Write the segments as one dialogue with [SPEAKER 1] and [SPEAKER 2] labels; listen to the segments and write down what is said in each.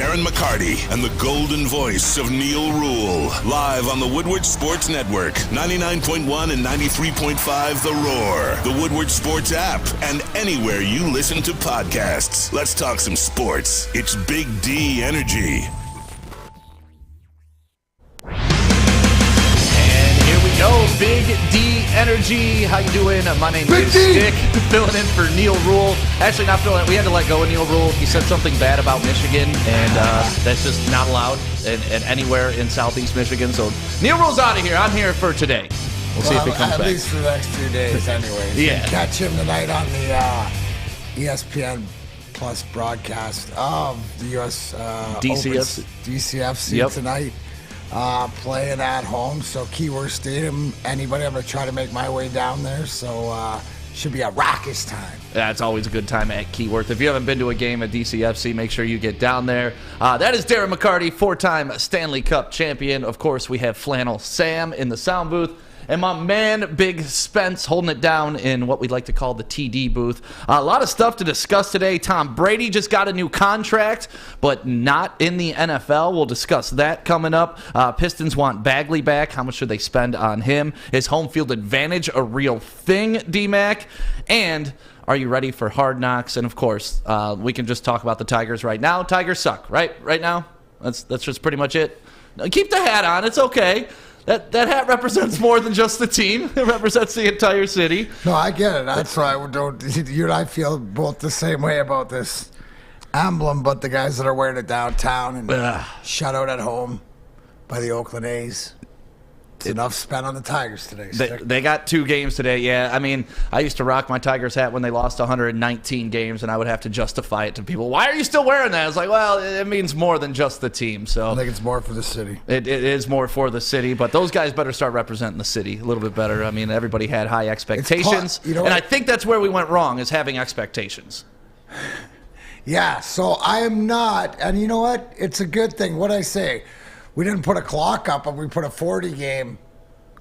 [SPEAKER 1] Darren McCarty and the golden voice of Neil Rule. Live on the Woodward Sports Network, 99.1 and 93.5 The Roar, the Woodward Sports app, and anywhere you listen to podcasts. Let's talk some sports. It's Big D Energy.
[SPEAKER 2] Yo, Big D Energy. How you doing? My name is Stick, filling in for Neil Rule. Actually, not filling in. We had to let go of Neil Rule. He said something bad about Michigan, and that's just not allowed and anywhere in Southeast Michigan. So Neil Rule's out of here. I'm here for today. We'll see if he comes back.
[SPEAKER 3] At least for the next 2 days, anyways.
[SPEAKER 2] Yeah.
[SPEAKER 3] Catch him tonight on the ESPN Plus broadcast of the U.S. DCFC tonight. Playing at home, so Keyworth Stadium. Anybody, I'm going to try to make my way down there, so should be a raucous time.
[SPEAKER 2] Yeah, it's always a good time at Keyworth. If you haven't been to a game at DCFC, make sure you get down there. That is Darren McCarty, 4-time Stanley Cup champion. Of course, we have Flannel Sam in the sound booth. And my man, Big Spence, holding it down in what we'd like to call the TD booth. A lot of stuff to discuss today. Tom Brady just got a new contract, but not in the NFL. We'll discuss that coming up. Pistons want Bagley back. How much should they spend on him? Is home field advantage a real thing, D-Mac? And are you ready for Hard Knocks? And, of course, we can just talk about the Tigers right now. Tigers suck, right? Right now? That's just pretty much it. Keep the hat on. It's okay. That hat represents more than just the team. It represents the entire city.
[SPEAKER 3] No, I get it. That's why you and I feel both the same way about this emblem, but the guys that are wearing it downtown and shut out at home by the Oakland A's. It's enough spent on the Tigers today.
[SPEAKER 2] They got 2 games today, yeah. I mean, I used to rock my Tigers hat when they lost 119 games, and I would have to justify it to people. Why are you still wearing that? I was like, well, it means more than just the team. So
[SPEAKER 3] I think it's more for the city.
[SPEAKER 2] It is more for the city, but those guys better start representing the city a little bit better. I mean, everybody had high expectations, and I think that's where we went wrong, is having expectations.
[SPEAKER 3] Yeah, so I am not, and you know what? It's a good thing. What'd I say? We didn't put a clock up, but we put a 40-game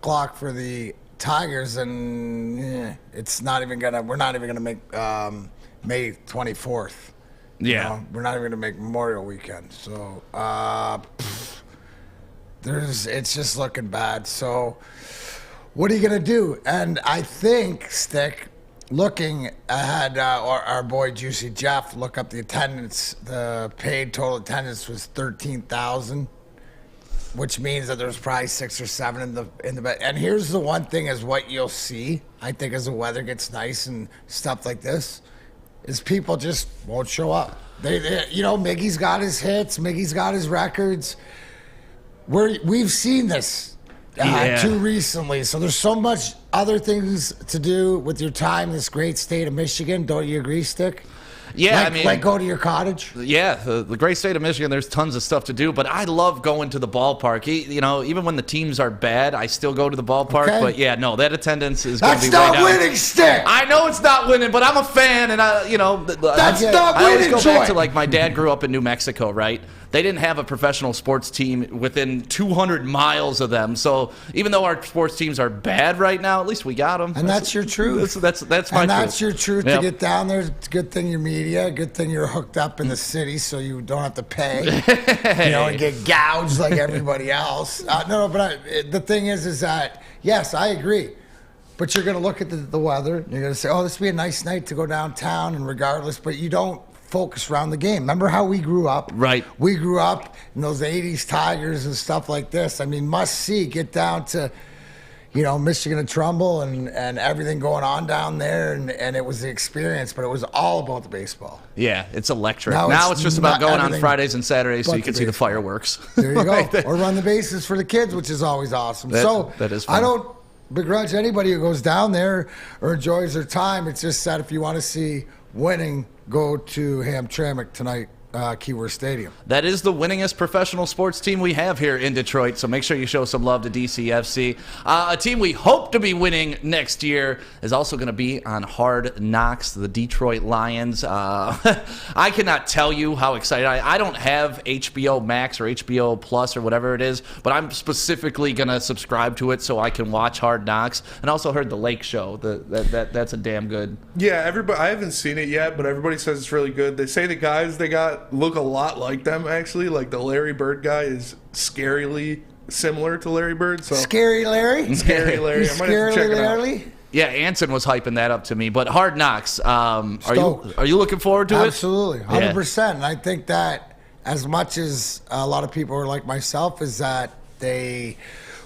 [SPEAKER 3] clock for the Tigers, and it's not even gonna. We're not even gonna make May 24th.
[SPEAKER 2] Yeah,
[SPEAKER 3] we're not even gonna make Memorial Weekend. So it's just looking bad. So what are you gonna do? And I think, Stick, looking ahead, our boy Juicy Jeff look up the attendance. The paid total attendance was 13,000. Which means that there's probably 6 or 7 in the bed. And here's the one thing is what you'll see, I think, as the weather gets nice and stuff like this, is people just won't show up. They Miggy's got his hits, Miggy's got his records. We've seen this too recently. So there's so much other things to do with your time in this great state of Michigan. Don't you agree, Stick?
[SPEAKER 2] Yeah,
[SPEAKER 3] like go to your cottage.
[SPEAKER 2] Yeah, the great state of Michigan. There's tons of stuff to do, but I love going to the ballpark. Even when the teams are bad, I still go to the ballpark. Okay. But yeah, no, that attendance is going to be way down.
[SPEAKER 3] That's not winning, Stick.
[SPEAKER 2] I know it's not winning, but I'm a fan, and
[SPEAKER 3] that's not winning.
[SPEAKER 2] I always go back to my dad grew up in New Mexico, right? They didn't have a professional sports team within 200 miles of them. So even though our sports teams are bad right now, at least we got them.
[SPEAKER 3] And that's your truth.
[SPEAKER 2] That's my truth.
[SPEAKER 3] And that's your truth to get down there. It's a good thing you're media. Good thing you're hooked up in the city so you don't have to pay, and get gouged like everybody else. The thing is that, yes, I agree. But you're going to look at the weather. You're going to say, oh, this would be a nice night to go downtown, and regardless. But you don't focus around the game. Remember how we grew up?
[SPEAKER 2] Right.
[SPEAKER 3] We grew up in those 80s Tigers and stuff like this. I mean, must see. Get down to, Michigan and Trumbull and everything going on down there. And it was the experience, but it was all about the baseball.
[SPEAKER 2] Yeah, it's electric. Now it's just about going on Fridays and Saturdays so you can see the fireworks.
[SPEAKER 3] There you go. Or run the bases for the kids, which is always awesome.
[SPEAKER 2] That is fun.
[SPEAKER 3] I don't begrudge anybody who goes down there or enjoys their time. It's just that if you want to see winning, go to Hamtramck tonight, Keyworth Stadium.
[SPEAKER 2] That is the winningest professional sports team we have here in Detroit, so make sure you show some love to DCFC. A team we hope to be winning next year is also going to be on Hard Knocks, the Detroit Lions. I cannot tell you how excited I don't have HBO Max or HBO Plus or whatever it is, but I'm specifically going to subscribe to it so I can watch Hard Knocks. And I also heard the Lake Show. That's a damn good.
[SPEAKER 4] Yeah, I haven't seen it yet, but everybody says it's really good. They say the guys they got look a lot like them, actually. Like, the Larry Bird guy is scarily similar to Larry Bird. So
[SPEAKER 3] Scary Larry?
[SPEAKER 4] Scary Larry. I might have to check it out.
[SPEAKER 2] Yeah, Anson was hyping that up to me. But Hard Knocks, are you looking forward to it?
[SPEAKER 3] Absolutely, 100%. And I think that as much as a lot of people are like myself, is that they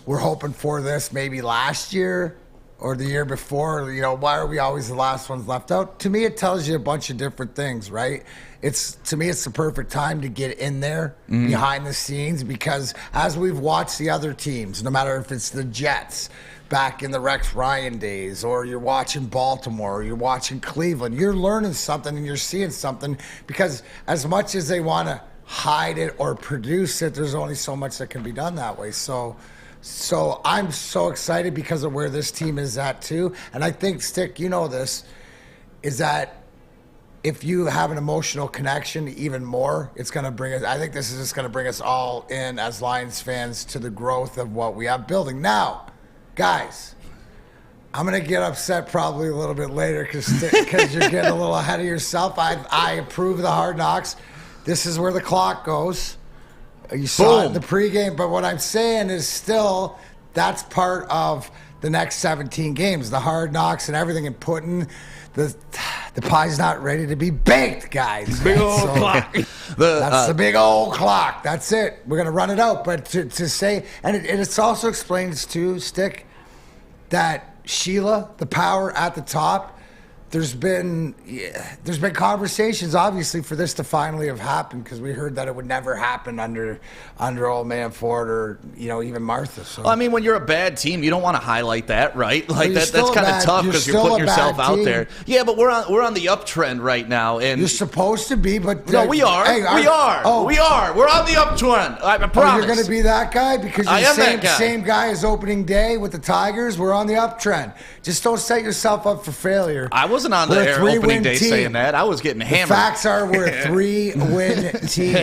[SPEAKER 3] were hoping for this maybe last year or the year before. You know, why are we always the last ones left out? To me, it tells you a bunch of different things, right? To me, it's the perfect time to get in there behind the scenes, because as we've watched the other teams, no matter if it's the Jets back in the Rex Ryan days, or you're watching Baltimore, or you're watching Cleveland, you're learning something and you're seeing something, because as much as they want to hide it or produce it, there's only so much that can be done that way. So I'm so excited because of where this team is at too. And I think, Stick, you know this, is that if you have an emotional connection even more, it's going to bring us, I think this is just going to bring us all in as Lions fans to the growth of what we have building. Now, guys, I'm going to get upset probably a little bit later because you're getting a little ahead of yourself. I approve of the Hard Knocks. This is where the clock goes. You saw it in the pregame, but what I'm saying is still that's part of the next 17 games, the Hard Knocks and everything, and putting the pie's not ready to be baked, guys.
[SPEAKER 4] Big old clock.
[SPEAKER 3] That's the big old clock. That's it. We're going to run it out. But to say, and it also explains too, Stick, that Sheila, the power at the top, there's been conversations, obviously, for this to finally have happened, because we heard that it would never happen under old man Ford or even Martha. So.
[SPEAKER 2] Well, I mean, when you're a bad team, you don't want to highlight that, right? Like that's kind of tough because you're putting yourself out there. Yeah, but we're on the uptrend right now, and
[SPEAKER 3] you're supposed to be, but
[SPEAKER 2] no, we are. Hey, we are. We're on the uptrend. I promise.
[SPEAKER 3] You're going to be that guy because you're the same guy as opening day with the Tigers. We're on the uptrend. Just don't set yourself up for failure.
[SPEAKER 2] I wasn't on the air opening day saying that. I was getting hammered.
[SPEAKER 3] The facts are we're a 3-win team.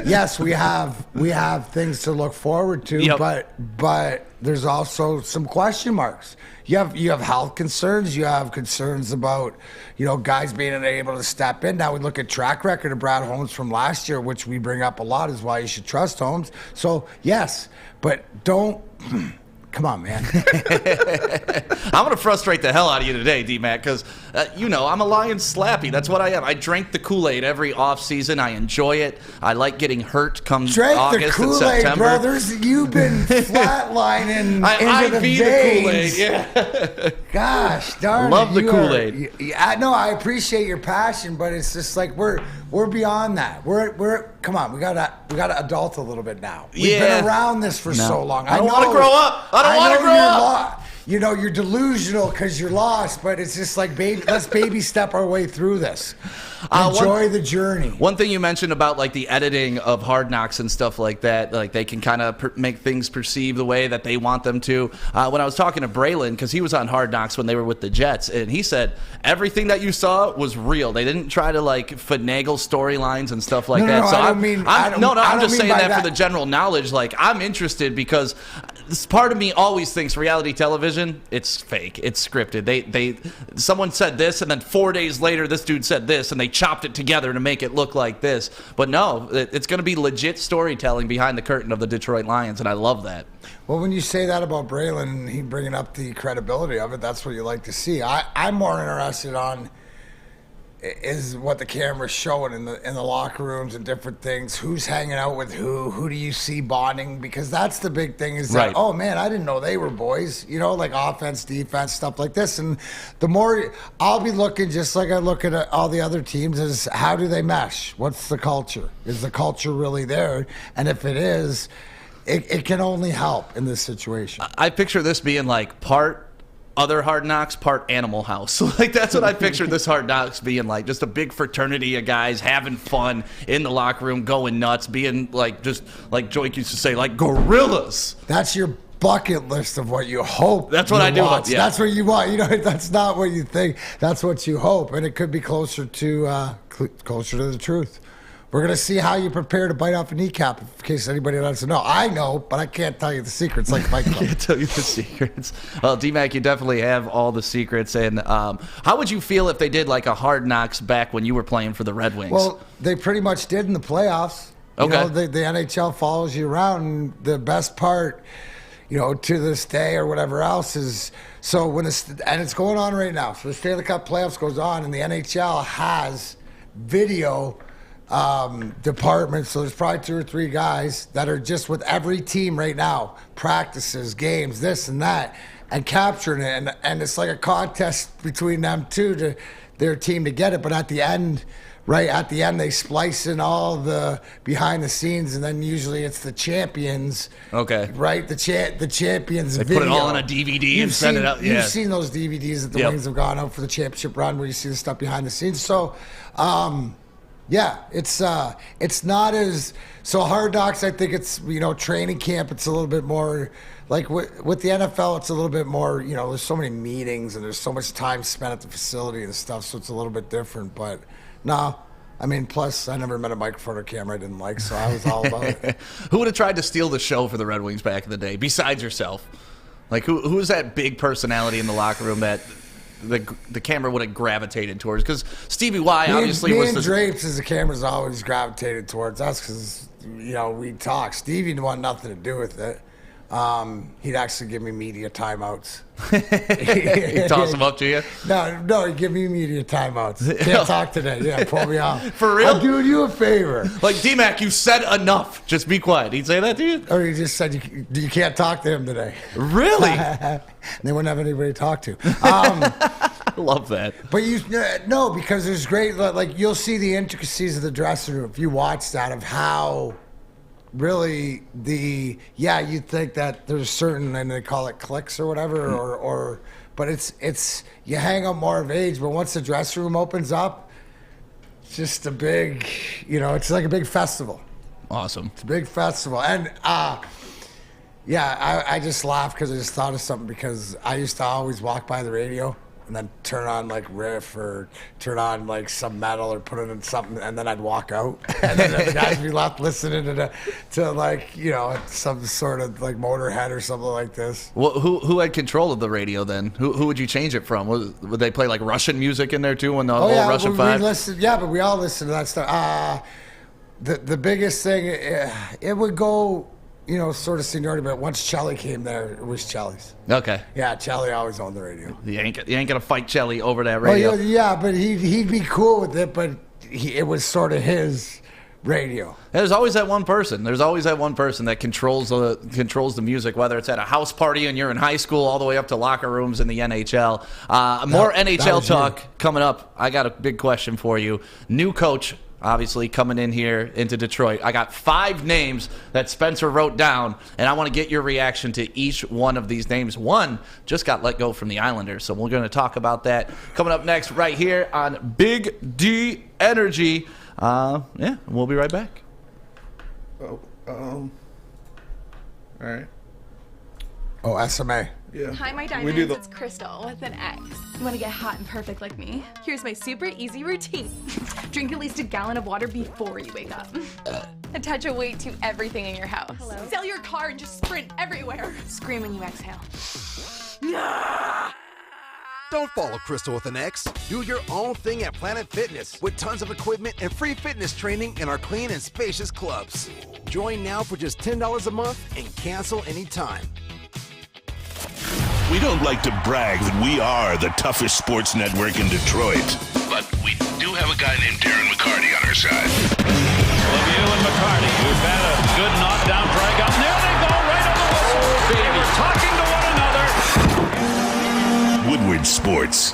[SPEAKER 3] Yes, we have things to look forward to, but there's also some question marks. You have health concerns. You have concerns about guys being unable to step in. Now we look at track record of Brad Holmes from last year, which we bring up a lot, is why you should trust Holmes. So yes, but don't. Come on, man.
[SPEAKER 2] I'm going to frustrate the hell out of you today, D-Mac, because, I'm a Lions slappy. That's what I am. I drank the Kool-Aid every offseason. I enjoy it. I like getting hurt come August and September.
[SPEAKER 3] Brothers. You've been flatlining into the veins.
[SPEAKER 2] Yeah.
[SPEAKER 3] Gosh darn
[SPEAKER 2] Love the Kool-Aid.
[SPEAKER 3] No, I appreciate your passion, but it's just like we're beyond that. We're come on. We gotta adult a little bit now. We've been around this for so long.
[SPEAKER 2] I don't want to grow up. I don't want to grow up.
[SPEAKER 3] You're delusional because you're lost, but it's just like, let's baby step our way through this. Enjoy the journey.
[SPEAKER 2] One thing you mentioned about like the editing of Hard Knocks and stuff like that, like they can kind of make things perceive the way that they want them to. When I was talking to Braylon, because he was on Hard Knocks when they were with the Jets, and he said everything that you saw was real. They didn't try to like finagle storylines and stuff like that. So I'm just saying that for the general knowledge. Like, I'm interested because this part of me always thinks reality television, it's fake, it's scripted. Someone said this, and then 4 days later, this dude said this, and they chopped it together to make it look like this. But no, it's going to be legit storytelling behind the curtain of the Detroit Lions, and I love that.
[SPEAKER 3] Well, when you say that about Braylon, he bringing up the credibility of it, that's what you like to see. I'm more interested on is what the camera's showing in the locker rooms and different things. Who's hanging out with who do you see bonding? Because that's the big thing is that, oh man, I didn't know they were boys, like offense, defense, stuff like this. And the more I'll be looking, just like I look at all the other teams, is how do they mesh? What's the culture? Is the culture really there? And if it is, it can only help in this situation.
[SPEAKER 2] I picture this being like part other Hard Knocks, part Animal House. Like, that's what I pictured this Hard Knocks being like. Just a big fraternity of guys having fun in the locker room, going nuts, being like, just like Joik used to say, like gorillas.
[SPEAKER 3] That's your bucket list of what you hope.
[SPEAKER 2] That's what I do.
[SPEAKER 3] Yeah. That's what you want. That's not what you think. That's what you hope. And it could be closer to the truth. we're going to see how you prepare to bite off a kneecap, in case anybody doesn't know. I know, but I can't tell you the secrets like Fight Club.
[SPEAKER 2] I can't tell you the secrets. Well, D-Mac, you definitely have all the secrets. And how would you feel if they did like a Hard Knocks back when you were playing for the Red Wings?
[SPEAKER 3] Well, they pretty much did in the playoffs. You know, the NHL follows you around, and the best part, you know, to this day or whatever else is, so when it's going on right now. So the Stanley Cup playoffs goes on, and the NHL has video department, so there's probably 2 or 3 guys that are just with every team right now, practices, games, this and that, and capturing it, and it's like a contest between them two to their team to get it. But at the end, they splice in all the behind the scenes, and then usually it's the champions.
[SPEAKER 2] Okay.
[SPEAKER 3] Right, the champions.
[SPEAKER 2] They
[SPEAKER 3] video.
[SPEAKER 2] put it all on a DVD and send it out. Yeah.
[SPEAKER 3] You've seen those DVDs that the Wings have gone out for the championship run, where you see the stuff behind the scenes. So. Yeah, it's not as so Hard Knocks. I think it's, you know, training camp. It's a little bit more like with the NFL. It's a little bit more, you know, there's so many meetings and there's so much time spent at the facility and stuff. So it's a little bit different. But no, I mean, plus I never met a microphone or camera I didn't like, so I was all about it.
[SPEAKER 2] Who would have tried to steal the show for the Red Wings back in the day besides yourself? Like who was that big personality in the locker room that the camera would have gravitated towards? Because Stevie Y obviously was
[SPEAKER 3] the Drapes, as the camera's always gravitated towards us, because, you know, we talk. Stevie didn't want nothing to do with it. He'd actually give me media timeouts.
[SPEAKER 2] He toss them up to you?
[SPEAKER 3] No, he'd give me media timeouts. Can't talk today. Yeah, pull me off.
[SPEAKER 2] For real?
[SPEAKER 3] I'm doing you a favor.
[SPEAKER 2] Like, D-Mac, you said enough. Just be quiet. He'd say that to you?
[SPEAKER 3] Or he just said, you can't talk to him today.
[SPEAKER 2] Really?
[SPEAKER 3] They wouldn't have anybody to talk to.
[SPEAKER 2] I love that.
[SPEAKER 3] But no, because there's great, like, you'll see the intricacies of the dressing room if you watch that, of how really you think that there's certain, and they call it cliques or whatever, or but it's you hang up more of age, but once the dressing room opens up, it's just a big, you know, it's like a big festival.
[SPEAKER 2] Awesome.
[SPEAKER 3] It's a big festival. And I just laughed because I just thought of something, because I used to always walk by the radio and then turn on like riff or turn on like some metal or put it in something, and then I'd walk out, and then the guys would be left listening to like, you know, some sort of like Motorhead or something like this.
[SPEAKER 2] Well, who had control of the radio then? Who would you change it from? Would they play like Russian music in there too when the whole Russian Five?
[SPEAKER 3] But we all listen to that stuff. The biggest thing, it would go, you know, sort of seniority, but once Chelly came there, it was Chelly's.
[SPEAKER 2] Okay.
[SPEAKER 3] Yeah, Chelly always owned the radio.
[SPEAKER 2] You ain't gonna fight Chelly over that radio.
[SPEAKER 3] Well, yeah, but he'd be cool with it, but it was sort of his radio.
[SPEAKER 2] There's always that one person. There's always that one person that controls the music, whether it's at a house party and you're in high school, all the way up to locker rooms in the NHL. More NHL talk coming up. I got a big question for you. New coach, obviously, coming in here into Detroit. I got 5 names that Spencer wrote down, and I want to get your reaction to each one of these names. One just got let go from the Islanders, so we're going to talk about that coming up next right here on Big D Energy. We'll be right back.
[SPEAKER 4] All right.
[SPEAKER 3] Oh, SMA.
[SPEAKER 4] Yeah.
[SPEAKER 5] Hi, my diamonds. It's Crystal with an X. You want to get hot and perfect like me? Here's my super easy routine. Drink at least a gallon of water before you wake up. Attach a weight to everything in your house. Hello? Sell your car and just sprint everywhere. Scream when you exhale.
[SPEAKER 6] Don't follow Crystal with an X. Do your own thing at Planet Fitness with tons of equipment and free fitness training in our clean and spacious clubs. Join now for just $10 a month and cancel anytime.
[SPEAKER 1] We don't like to brag that we are the toughest sports network in Detroit, but we do have a guy named Darren McCarty on our side.
[SPEAKER 7] Lemieux and McCarty, who've had a good knockdown drag up. There they go, right on the whistle. They were talking to one another.
[SPEAKER 1] Woodward Sports.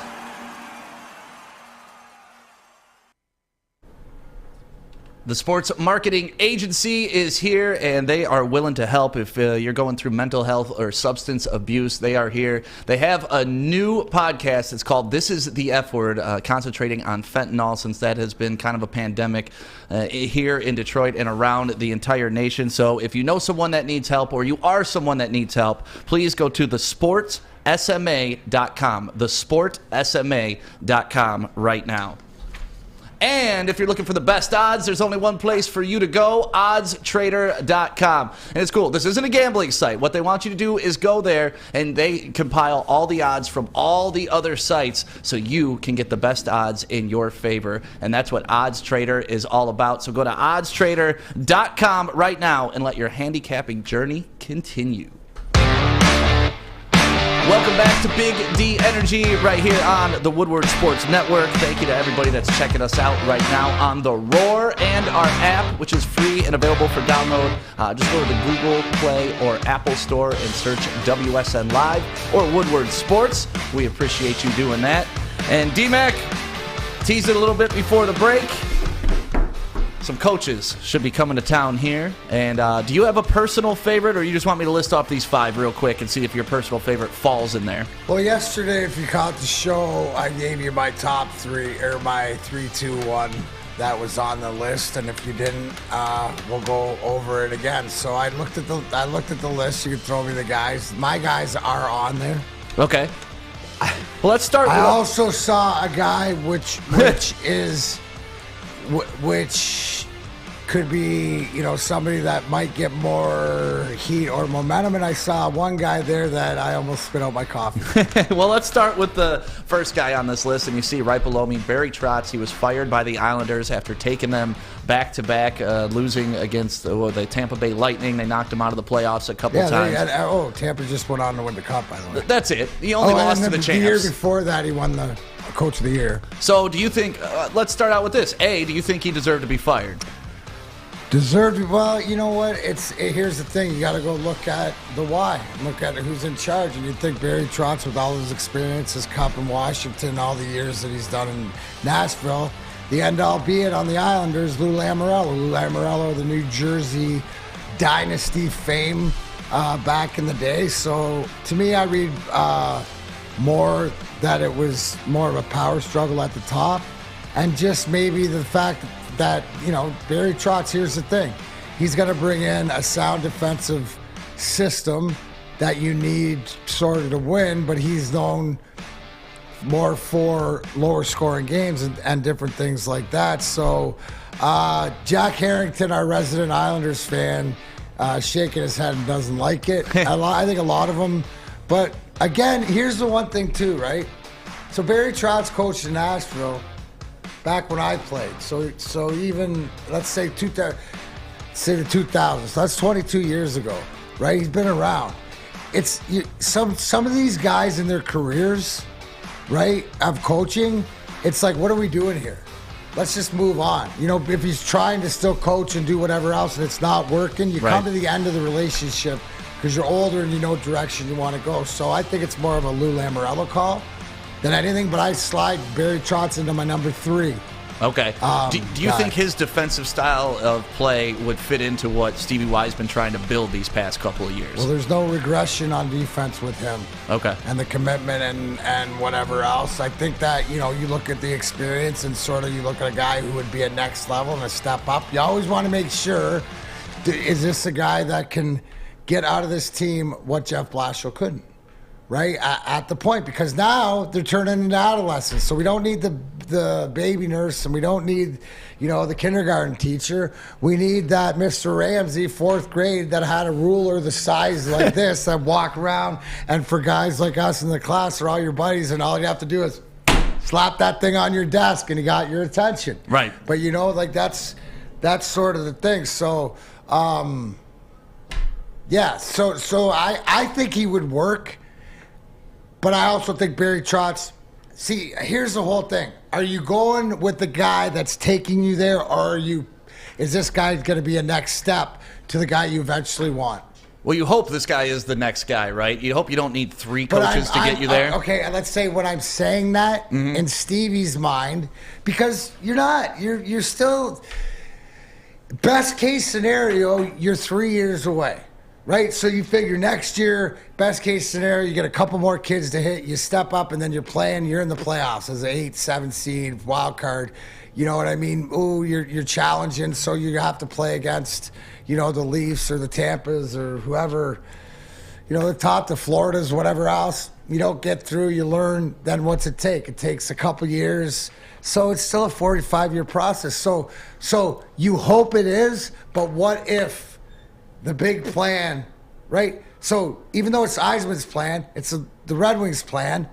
[SPEAKER 2] The Sports Marketing Agency is here, and they are willing to help if you're going through mental health or substance abuse. They are here. They have a new podcast. It's called This Is the F Word, concentrating on fentanyl, since that has been kind of a pandemic here in Detroit and around the entire nation. So if you know someone that needs help, or you are someone that needs help, please go to thesportsma.com, thesportsma.com right now. And if you're looking for the best odds, there's only one place for you to go, oddstrader.com. And it's cool. This isn't a gambling site. What they want you to do is go there, and they compile all the odds from all the other sites so you can get the best odds in your favor. And that's what Odds Trader is all about. So go to oddstrader.com right now and let your handicapping journey continue. Welcome back to Big D Energy right here on the Woodward Sports Network. Thank you to everybody that's checking us out right now on the Roar and our app, which is free and available for download. Just go to the Google Play or Apple Store and search WSN Live or Woodward Sports. We appreciate you doing that. And D-Mac teased it a little bit before the break. Some coaches should be coming to town here. And do you have a personal favorite, or you just want me to list off these 5 real quick and see if your personal favorite falls in there?
[SPEAKER 3] Well, yesterday, if you caught the show, I gave you my top 3, or my 3, 2, 1 that was on the list. And if you didn't, we'll go over it again. So I looked at the list. You could throw me the guys. My guys are on there.
[SPEAKER 2] Okay. Well, let's start.
[SPEAKER 3] I also saw a guy which could be, somebody that might get more heat or momentum. And I saw one guy there that I almost spit out my coffee.
[SPEAKER 2] Well, let's start with the first guy on this list. And you see right below me, Barry Trotz. He was fired by the Islanders after taking them back-to-back, losing against the Tampa Bay Lightning. They knocked him out of the playoffs a couple times.
[SPEAKER 3] Tampa just went on to win the Cup, by the way.
[SPEAKER 2] That's it. He only lost to the champs.
[SPEAKER 3] The year before that, he won the Coach of the Year.
[SPEAKER 2] So do you think, let's start out with this. A, do you think he deserved to be fired?
[SPEAKER 3] Deserved? Well, you know what? Here's the thing. You got to go look at the why. Look at who's in charge. And you'd think Barry Trotz, with all his experience, his Cup in Washington, all the years that he's done in Nashville, the end all be it on the Islanders, Lou Lamoriello. Lou Lamoriello, the New Jersey dynasty fame back in the day. So to me, I read more that it was more of a power struggle at the top, and just maybe the fact that, Barry Trotz, here's the thing. He's going to bring in a sound defensive system that you need sort of to win, but he's known more for lower scoring games and different things like that. So Jack Harrington, our resident Islanders fan, shaking his head and doesn't like it. I think a lot of them. But again, here's the one thing too, right? So Barry Trotz coached in Nashville back when I played. So even, let's say the 2000s. So that's 22 years ago, right? He's been around. Some of these guys in their careers, right, of coaching, it's like, what are we doing here? Let's just move on. If he's trying to still coach and do whatever else and it's not working, you come to the end of the relationship because you're older and you know direction you want to go. So I think it's more of a Lou Lamoriello call than anything, but I slide Barry Trotz into my number 3.
[SPEAKER 2] Okay. Do you think his defensive style of play would fit into what Stevie Y's been trying to build these past couple of years?
[SPEAKER 3] Well, there's no regression on defense with him.
[SPEAKER 2] Okay.
[SPEAKER 3] And the commitment and whatever else. I think that, you look at the experience and sort of you look at a guy who would be a next level and a step up. You always want to make sure, is this a guy that can get out of this team what Jeff Blashill couldn't? Right at the point, because now they're turning into adolescents. So we don't need the baby nurse, and we don't need, the kindergarten teacher. We need that Mr. Ramsey, 4th grade, that had a ruler the size like this that walk around. And for guys like us in the class or all your buddies, and all you have to do is slap that thing on your desk, and you got your attention.
[SPEAKER 2] Right.
[SPEAKER 3] But that's sort of the thing. So yeah. So I think he would work. But I also think Barry Trotz, see, here's the whole thing. Are you going with the guy that's taking you there, or is this guy going to be a next step to the guy you eventually want?
[SPEAKER 2] Well, you hope this guy is the next guy, right? You hope you don't need 3 coaches to get you there.
[SPEAKER 3] Okay, let's say when I'm saying that in Stevie's mind, because you're not. You're still, best case scenario, you're 3 years away. Right, so you figure next year, best case scenario, you get a couple more kids to hit, you step up, and then you're in the playoffs as an 8, 7 seed, wild card. You know what I mean? Ooh, you're challenging, so you have to play against, the Leafs or the Tampas or whoever, the top, the Floridas, whatever else. You don't get through, you learn, then what's it take? It takes a couple years So it's still a 45-year process. So you hope it is, but what if the big plan, right? So even though it's Eisman's plan, it's the Red Wings plan.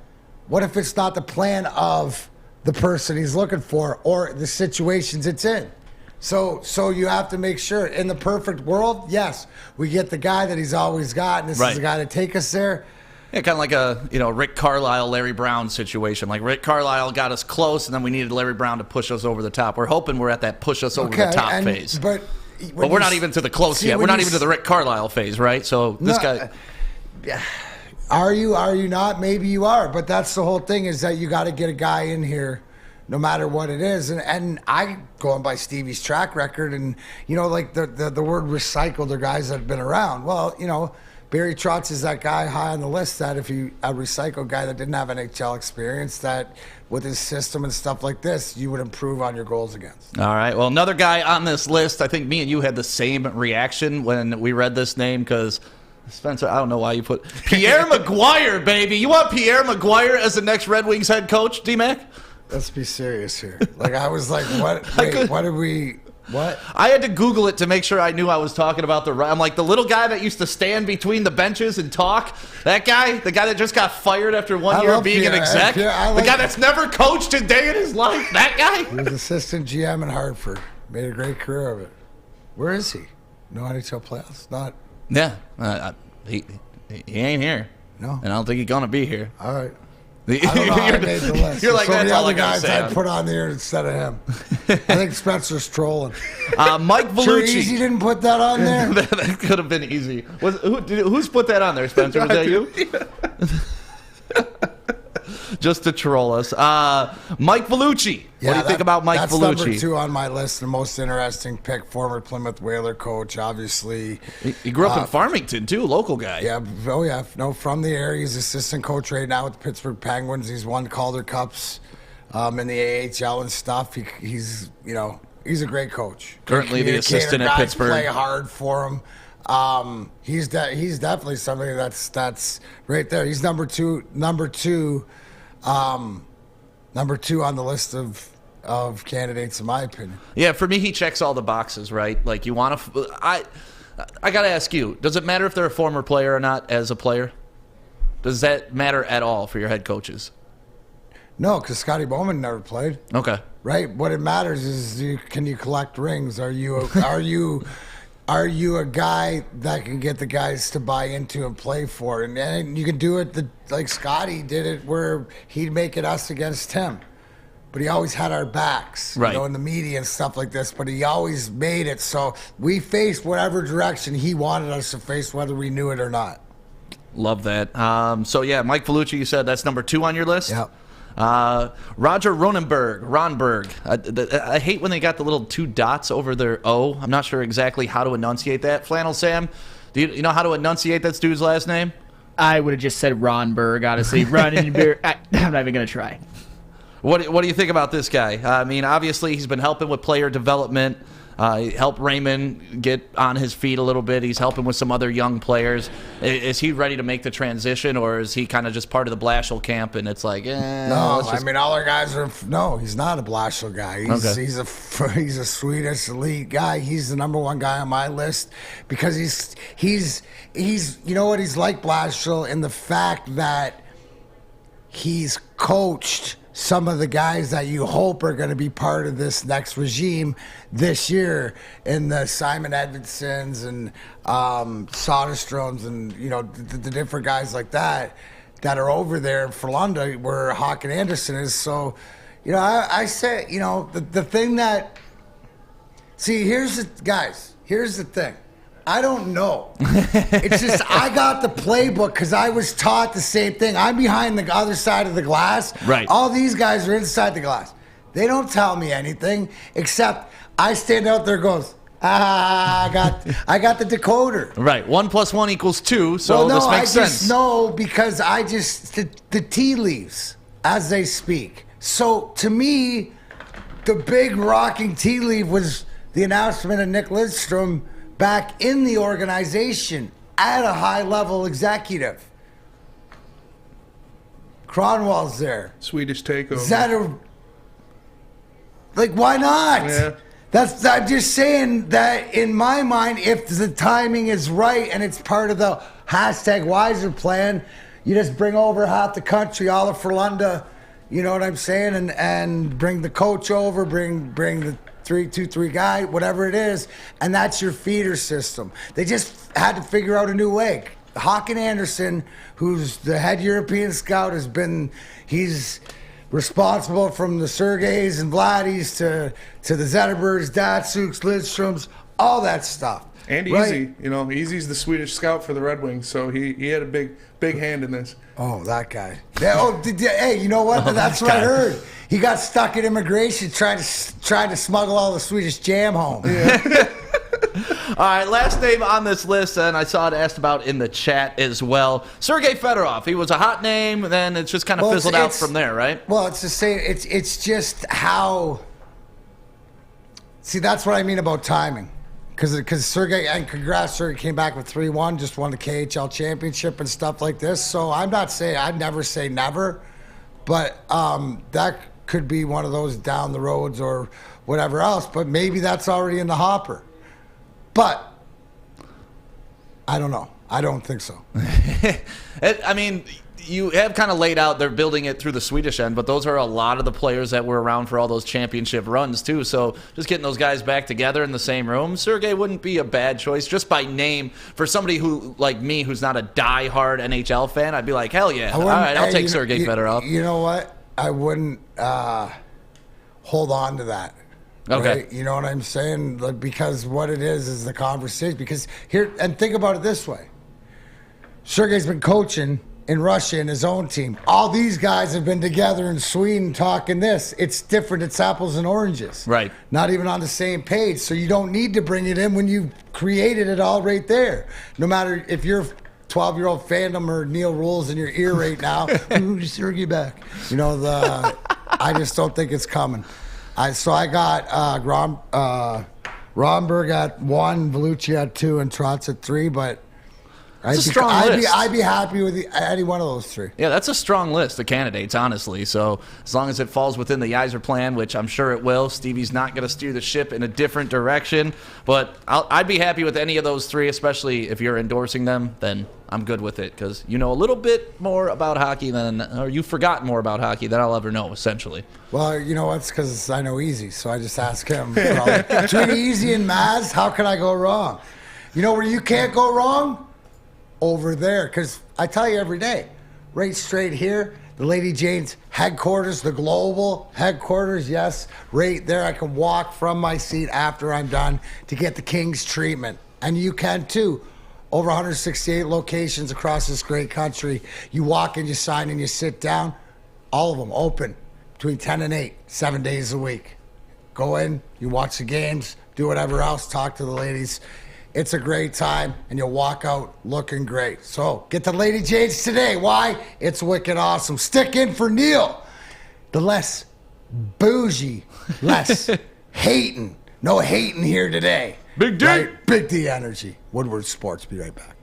[SPEAKER 3] What if it's not the plan of the person he's looking for or the situations it's in? So you have to make sure. In the perfect world, yes, we get the guy that he's always got, and this is the guy to take us there.
[SPEAKER 2] Yeah, kind of like a Rick Carlisle, Larry Brown situation. Like Rick Carlisle got us close, and then we needed Larry Brown to push us over the top. We're hoping we're at that push us over the top phase.
[SPEAKER 3] But
[SPEAKER 2] we're not even to the close yet. We're not even to the Rick Carlisle phase, right? So this guy.
[SPEAKER 3] Are you? Are you not? Maybe you are. But that's the whole thing, is that you got to get a guy in here no matter what it is. And I, going by Stevie's track record, and, like the word recycled are guys that have been around. Well, Barry Trotz is that guy high on the list that a recycled guy that didn't have NHL experience, that with his system and stuff like this, you would improve on your goals against.
[SPEAKER 2] All right. Well, another guy on this list, I think me and you had the same reaction when we read this name, because Spencer, I don't know why you put Pierre McGuire, baby. You want Pierre McGuire as the next Red Wings head coach, D-Mac?
[SPEAKER 3] Let's be serious here. Like, I was like, what? Wait, what did we... What?
[SPEAKER 2] I had to Google it to make sure I knew I was talking about I'm like, the little guy that used to stand between the benches and talk. That guy, the guy that just got fired after 1 year of being an exec. The guy that's never coached a day in his life. That guy.
[SPEAKER 3] He was assistant GM in Hartford. Made a great career of it. Where is he? No NHL playoffs? Not.
[SPEAKER 2] Yeah. He ain't here.
[SPEAKER 3] No.
[SPEAKER 2] And I don't think he's going to be here.
[SPEAKER 3] All right. I don't know how I made the list.
[SPEAKER 2] You're like,
[SPEAKER 3] so
[SPEAKER 2] that's
[SPEAKER 3] many
[SPEAKER 2] all
[SPEAKER 3] other
[SPEAKER 2] I gotta
[SPEAKER 3] guys
[SPEAKER 2] say.
[SPEAKER 3] I'd put on there instead of him. I think Spencer's trolling.
[SPEAKER 2] Mike Vellucci.
[SPEAKER 3] Sure, Easy didn't put that on there?
[SPEAKER 2] That could have been easy. Who's put that on there, Spencer? Was that you? Just to troll us. Mike Vellucci. What do you think about Mike Vellucci?
[SPEAKER 3] That's number 2 on my list. The most interesting pick, former Plymouth Whaler coach, obviously.
[SPEAKER 2] He grew up in Farmington, too, local guy.
[SPEAKER 3] Yeah, no, from the area. He's assistant coach right now with the Pittsburgh Penguins. He's won Calder Cups in the AHL and stuff. He's a great coach.
[SPEAKER 2] Currently the assistant at Pittsburgh.
[SPEAKER 3] Play hard for him. He's definitely somebody that's right there. He's number two on the list of candidates, in my opinion.
[SPEAKER 2] Yeah, for me, he checks all the boxes, right? Like, you want to... I got to ask you, does it matter if they're a former player or not as a player? Does that matter at all for your head coaches?
[SPEAKER 3] No, because Scotty Bowman never played.
[SPEAKER 2] Okay.
[SPEAKER 3] Right? What it matters is, can you collect rings? Are you a guy that can get the guys to buy into and play for it? And you can do it like Scotty did it, where he'd make it us against him. But he always had our backs,
[SPEAKER 2] right,
[SPEAKER 3] in the media and stuff like this. But he always made it so we faced whatever direction he wanted us to face, whether we knew it or not.
[SPEAKER 2] Love that. So, yeah, Mike Vellucci, you said that's number 2 on your list?
[SPEAKER 3] Yep.
[SPEAKER 2] Roger Ronberg. I hate when they got the little 2 dots over their O. I'm not sure exactly how to enunciate that. Flannel Sam, do you know how to enunciate that dude's last name?
[SPEAKER 8] I would have just said Ronberg, honestly. I'm not even going to try.
[SPEAKER 2] What do you think about this guy? I mean, obviously he's been helping with player development. He helped Raymond get on his feet a little bit. He's helping with some other young players. Is he ready to make the transition, or is he kind of just part of the Blashill camp and it's like,
[SPEAKER 3] No, I mean, all our guys are... No, he's not a Blashill guy. He's a Swedish elite guy. He's the number 1 guy on my list because he's you know what, he's like Blashill in the fact that he's coached some of the guys that you hope are going to be part of this next regime this year, in the Simon Edmondsons and Soderstroms and the different guys like that are over there in Frölunda where Hawk and Anderson is. So, I say, the thing that... See, here's the thing. I don't know. It's just I got the playbook because I was taught the same thing. I'm behind the other side of the glass.
[SPEAKER 2] Right.
[SPEAKER 3] All these guys are inside the glass. They don't tell me anything except I stand out there and goes, I got the decoder.
[SPEAKER 2] Right. 1 + 1 = 2, so this makes sense.
[SPEAKER 3] No, because the tea leaves as they speak. So to me, the big rocking tea leaf was the announcement of Nick Lidstrom back in the organization at a high-level executive. Cronwall's there.
[SPEAKER 4] Swedish takeover.
[SPEAKER 3] Like, why not?
[SPEAKER 4] Yeah.
[SPEAKER 3] I'm just saying that in my mind, if the timing is right and it's part of the #Wiser plan, you just bring over half the country, all of Ferlunda, you know what I'm saying, and bring the coach over, bring the 3-2-3 guy, whatever it is, and that's your feeder system. They just had to figure out a new way. Håkan Andersson, who's the head European scout, he's responsible from the Sergeys and Vladdies to the Zetterbergs, Datsuks, Lidstroms, all that stuff.
[SPEAKER 4] And Easy, Easy's the Swedish scout for the Red Wings, so he had a big hand in this.
[SPEAKER 3] Oh, that guy. Hey, you know what? That's what I heard. He got stuck in immigration trying to smuggle all the Swedish jam home.
[SPEAKER 4] Yeah.
[SPEAKER 2] All right, last name on this list, and I saw it asked about in the chat as well. Sergei Fedorov. He was a hot name, then it just kind of fizzled out from there, right?
[SPEAKER 3] Well, it's the same. It's just how. See, that's what I mean about timing. Because Sergei, and congrats, Sergei came back with 3-1, just won the KHL championship and stuff like this. So I'd never say never, but that could be one of those down the roads or whatever else. But maybe that's already in the hopper. But I don't know. I don't think so.
[SPEAKER 2] I mean, you have kind of laid out they're building it through the Swedish end, but those are a lot of the players that were around for all those championship runs too. So just getting those guys back together in the same room, Sergei wouldn't be a bad choice just by name for somebody who like me, who's not a diehard NHL fan. I'd be like, hell yeah, all right, I'll take Sergei Fedorov.
[SPEAKER 3] You know what? I wouldn't hold on to that.
[SPEAKER 2] Okay.
[SPEAKER 3] Right? You know what I'm saying? Like, because what it is the conversation. Because here, and think about it this way. Sergei's been coaching in Russia in his own team. All these guys have been together in Sweden talking this. It's different. It's apples and oranges.
[SPEAKER 2] Right.
[SPEAKER 3] Not even on the same page. So you don't need to bring it in when you created it all right there. No matter if you're 12-year-old fandom or Neil Rules in your ear right now, ooh, Sergei back. I just don't think it's coming. I got Romberg at 1, Vellucci at 2, and Trotz at 3, but I'd be happy with any one of those 3.
[SPEAKER 2] Yeah, that's a strong list of candidates, honestly. So as long as it falls within the Yzer plan, which I'm sure it will, Stevie's not going to steer the ship in a different direction. But I'd be happy with any of those 3, especially if you're endorsing them. Then I'm good with it because you know a little bit more about hockey or you've forgotten more about hockey than I'll ever know, essentially.
[SPEAKER 3] Well, you know what's because I know Easy, so I just ask him. Between Easy and Maz, how can I go wrong? You know where you can't go wrong? Over there, because I tell you every day, right straight here, the Lady Jane's headquarters, the global headquarters, yes, right there. I can walk from my seat after I'm done to get the King's treatment. And you can too. Over 168 locations across this great country. You walk in, you sign in, you sit down. All of them open between 10 and 8, 7 days a week. Go in, you watch the games, do whatever else, talk to the ladies. It's a great time, and you'll walk out looking great. So get to Lady Jane's today. Why? It's wicked awesome. Stick in for Neil. The less bougie, less hating. No hating here today.
[SPEAKER 2] Big D.
[SPEAKER 3] Right? Big D energy. Woodward Sports. Be right back.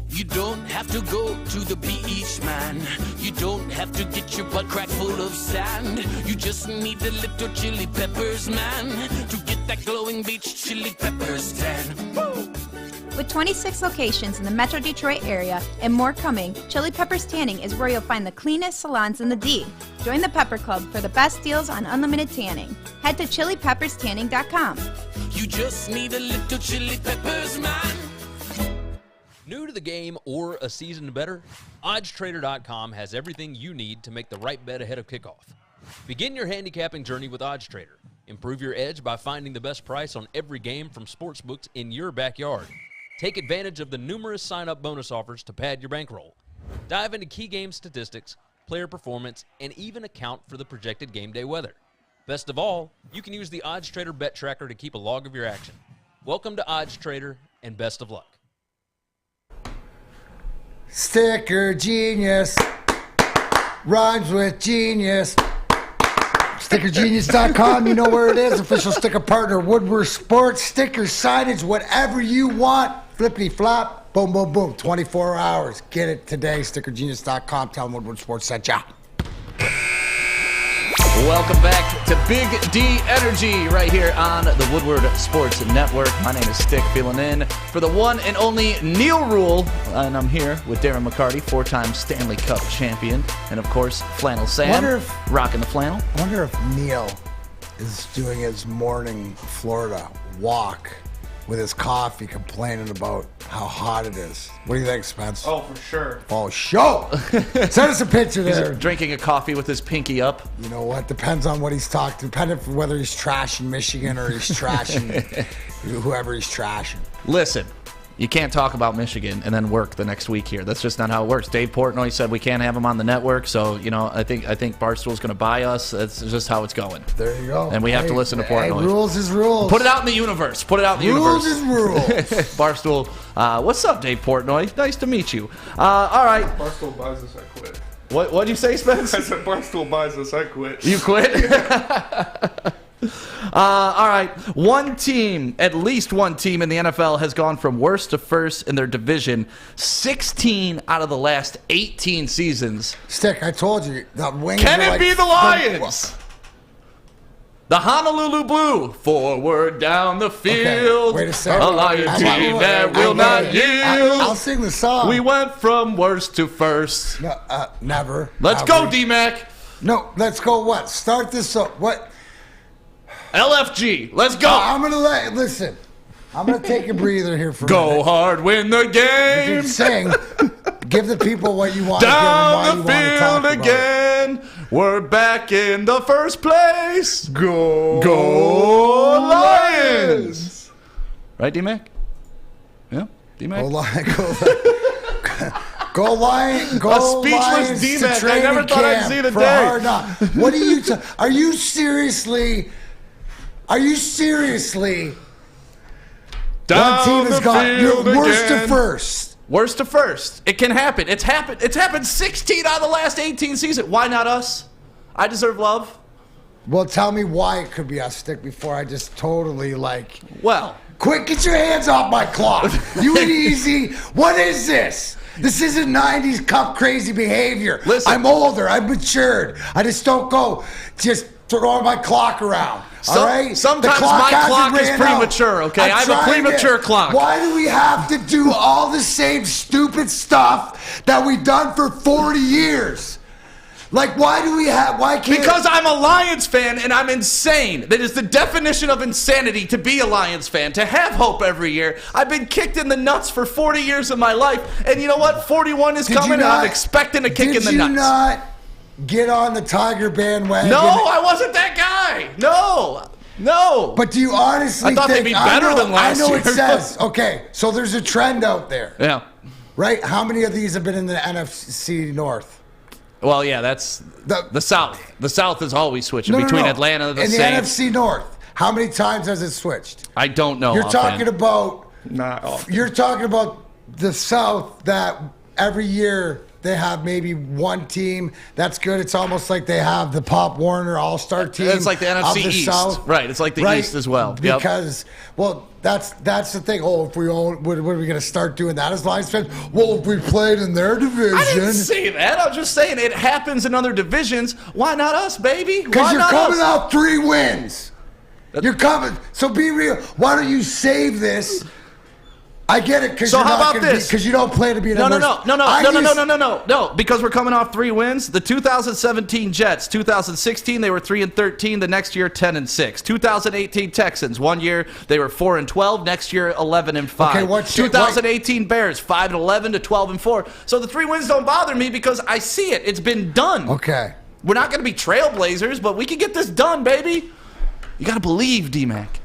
[SPEAKER 9] You don't have to go to the beach, man. You don't have to get your butt crack full of sand. You just need a little chili peppers, man, to get that glowing beach chili peppers tan. Woo!
[SPEAKER 10] With 26 locations in the Metro Detroit area and more coming, Chili Peppers Tanning is where you'll find the cleanest salons in the D. Join the Pepper Club for the best deals on unlimited tanning. Head to chilipepperstanning.com.
[SPEAKER 9] You just need a little chili peppers, man.
[SPEAKER 11] New to the game or a season better? OddsTrader.com has everything you need to make the right bet ahead of kickoff. Begin your handicapping journey with OddsTrader. Improve your edge by finding the best price on every game from sportsbooks in your backyard. Take advantage of the numerous sign-up bonus offers to pad your bankroll. Dive into key game statistics, player performance, and even account for the projected game day weather. Best of all, you can use the OddsTrader bet tracker to keep a log of your action. Welcome to OddsTrader, and best of luck.
[SPEAKER 3] Sticker genius. Rhymes with genius. StickerGenius.com, you know where it is. Official sticker partner, Woodward Sports. Stickers, signage, whatever you want. Flippity flop, boom, boom, boom. 24 hours. Get it today. StickerGenius.com. Tell them Woodward Sports sent ya.
[SPEAKER 2] Welcome back to Big D Energy right here on the Woodward Sports Network. My name is Stick, filling in for the one and only Neil Rule, and I'm here with Darren McCarty, 4-time Stanley Cup champion, and of course, Flannel Sam, rocking the flannel.
[SPEAKER 3] I wonder if Neil is doing his morning Florida walk with his coffee, complaining about how hot it is. What do you think, Spence?
[SPEAKER 4] Oh, for sure.
[SPEAKER 3] Oh, show! Send us a picture there.
[SPEAKER 2] He's drinking a coffee with his pinky up.
[SPEAKER 3] You know what? Depends on what he's talking. Depending on whether he's trashing Michigan or he's trashing whoever he's trashing.
[SPEAKER 2] Listen, you can't talk about Michigan and then work the next week here. That's just not how it works. Dave Portnoy said we can't have him on the network, so I think Barstool's going to buy us. That's just how it's going.
[SPEAKER 3] There you go.
[SPEAKER 2] And we have to listen to Portnoy.
[SPEAKER 3] Hey, rules is rules.
[SPEAKER 2] Put it out in the universe. Put it out in the
[SPEAKER 3] rules
[SPEAKER 2] universe.
[SPEAKER 3] Rules is rules.
[SPEAKER 2] Barstool, what's up, Dave Portnoy? Nice to meet you. All right.
[SPEAKER 4] Barstool buys us, I quit.
[SPEAKER 2] What'd you say, Spence?
[SPEAKER 4] I said Barstool buys us, I quit.
[SPEAKER 2] You quit? All right. At least one team in the NFL has gone from worst to first in their division 16 out of the last 18 seasons.
[SPEAKER 3] Stick, I told you. The wings
[SPEAKER 2] Can it
[SPEAKER 3] like
[SPEAKER 2] be the Lions? The Honolulu Blue, forward down the field.
[SPEAKER 3] Okay, wait a second.
[SPEAKER 2] A Lion team that will not yield.
[SPEAKER 3] I'll sing the song.
[SPEAKER 2] We went from worst to first.
[SPEAKER 3] No, never.
[SPEAKER 2] Let's go, D-Mac.
[SPEAKER 3] No, let's go what? Start this up. What?
[SPEAKER 2] LFG. Let's go.
[SPEAKER 3] I'm going to listen. I'm going to take a breather here for a minute.
[SPEAKER 2] Go hard, win the game.
[SPEAKER 3] Sing. Give the people what you want
[SPEAKER 2] down
[SPEAKER 3] to give them,
[SPEAKER 2] the field again. We're back in the first place. Go Lions. Right, D-Mac? Yeah, D-Mac?
[SPEAKER 3] Go Lions. Go Lions. Go
[SPEAKER 2] A speechless
[SPEAKER 3] Lions
[SPEAKER 2] D-Mac.
[SPEAKER 3] to
[SPEAKER 2] I never thought I'd see the day.
[SPEAKER 3] Hard Knocks. What are you are you seriously?
[SPEAKER 2] Down
[SPEAKER 3] one team has got worst to first.
[SPEAKER 2] Worst to first. It can happen. It's happened 16 out of the last 18 seasons. Why not us? I deserve love.
[SPEAKER 3] Well, tell me why it could be us, Stick, before I just totally
[SPEAKER 2] Well.
[SPEAKER 3] Quick, get your hands off my clock. You ain't easy. What is this? This isn't 90s cup crazy behavior.
[SPEAKER 2] Listen.
[SPEAKER 3] I'm older. I've matured. I just don't go just throwing my clock around. All right?
[SPEAKER 2] Sometimes my clock is premature, okay? I have a premature clock.
[SPEAKER 3] Why do we have to do all the same stupid stuff that we've done for 40 years? Why can't...
[SPEAKER 2] Because I'm a Lions fan and I'm insane. That is the definition of insanity, to be a Lions fan, to have hope every year. I've been kicked in the nuts for 40 years of my life, and you know what? 41 is coming and I'm expecting a kick in the nuts.
[SPEAKER 3] Did you not get on the Tiger bandwagon?
[SPEAKER 2] No, I wasn't that guy. No.
[SPEAKER 3] But do you honestly
[SPEAKER 2] I thought they'd be better than last year.
[SPEAKER 3] I know it says, okay, so there's a trend out there.
[SPEAKER 2] Yeah.
[SPEAKER 3] Right? How many of these have been in the NFC North?
[SPEAKER 2] Well, yeah, that's the South. The South is always switching between Atlanta and the
[SPEAKER 3] Saints.
[SPEAKER 2] Saints.
[SPEAKER 3] In the NFC North, how many times has it switched?
[SPEAKER 2] I don't know.
[SPEAKER 3] You're talking about
[SPEAKER 4] not often.
[SPEAKER 3] You're talking about the South that every year they have maybe one team that's good. It's almost like they have the Pop Warner All-Star team.
[SPEAKER 2] It's like the NFC East.
[SPEAKER 3] South.
[SPEAKER 2] Right, it's like the East as well.
[SPEAKER 3] Because, well, that's the thing. Oh, if we own, what are we going to start doing that as Lions fans? Well, if we played in their division.
[SPEAKER 2] I didn't say that. I was just saying it happens in other divisions. Why not us, baby?
[SPEAKER 3] Because you're coming off 3 wins. You're coming. So be real. Why don't you save this? I get it, because
[SPEAKER 2] so
[SPEAKER 3] you're
[SPEAKER 2] how
[SPEAKER 3] not
[SPEAKER 2] about
[SPEAKER 3] going to
[SPEAKER 2] this?
[SPEAKER 3] Because you don't plan to be
[SPEAKER 2] No, because we're coming off 3 wins. The 2017 Jets, 2016 they were 3-13. The next year 10-6. 2018 Texans, 1 year they were 4-12. Next year 11-5.
[SPEAKER 3] Okay,
[SPEAKER 2] 2018 Bears, 5-11 to 12-4. So the 3 wins don't bother me because I see it. It's been done.
[SPEAKER 3] Okay.
[SPEAKER 2] We're not going to be trailblazers, but we can get this done, baby. You got to believe, D-Mac.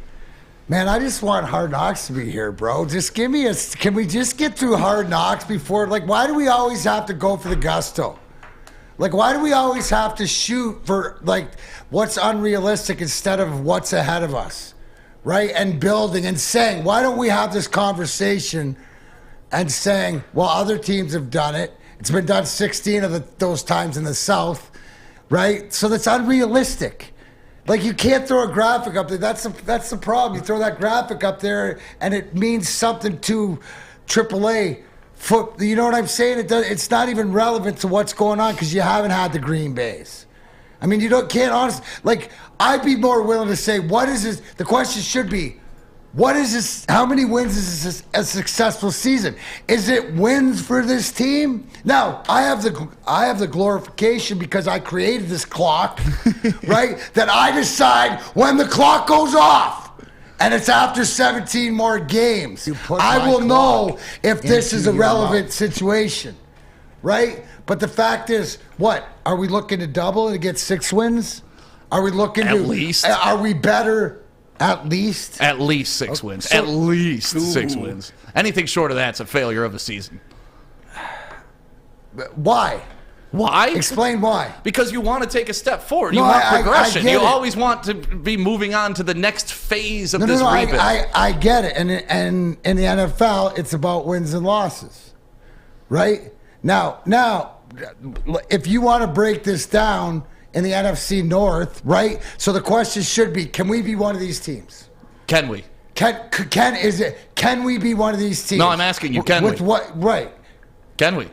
[SPEAKER 3] Man, I just want Hard Knocks to be here, bro. Just give me can we just get through Hard Knocks before, why do we always have to go for the gusto? Why do we always have to shoot for, what's unrealistic instead of what's ahead of us, right? And building and saying, why don't we have this conversation and saying, well, other teams have done it. It's been done 16 of those times in the South, right? So that's unrealistic. You can't throw a graphic up there. That's the problem. You throw that graphic up there, and it means something to AAA foot. You know what I'm saying? It's not even relevant to what's going on because you haven't had the Green Bays, I mean, can't honestly, like, I'd be more willing to say, what is this? The question should be, what is this? How many wins is this a successful season? Is it wins for this team? Now, I have the glorification because I created this clock, right? That I decide when the clock goes off. And it's after 17 more games. I will know if this is a relevant situation, right? But the fact is, what? Are we looking to double and get 6 wins? Are we looking
[SPEAKER 2] at least?
[SPEAKER 3] Are we better at least?
[SPEAKER 2] At least 6 wins. At least 6 wins. Anything short of that's a failure of a season.
[SPEAKER 3] Why?
[SPEAKER 2] Why?
[SPEAKER 3] Explain why.
[SPEAKER 2] Because you want to take a step forward. You want progression. You always want to be moving on to the next phase of this rebuild.
[SPEAKER 3] I get it. And in the NFL, it's about wins and losses, right? Now, if you want to break this down in the NFC North, right? So the question should be, can we be one of these teams?
[SPEAKER 2] Can we?
[SPEAKER 3] Can we be one of these teams?
[SPEAKER 2] No, I'm asking you, can we?
[SPEAKER 3] With what? Right.
[SPEAKER 2] Can we?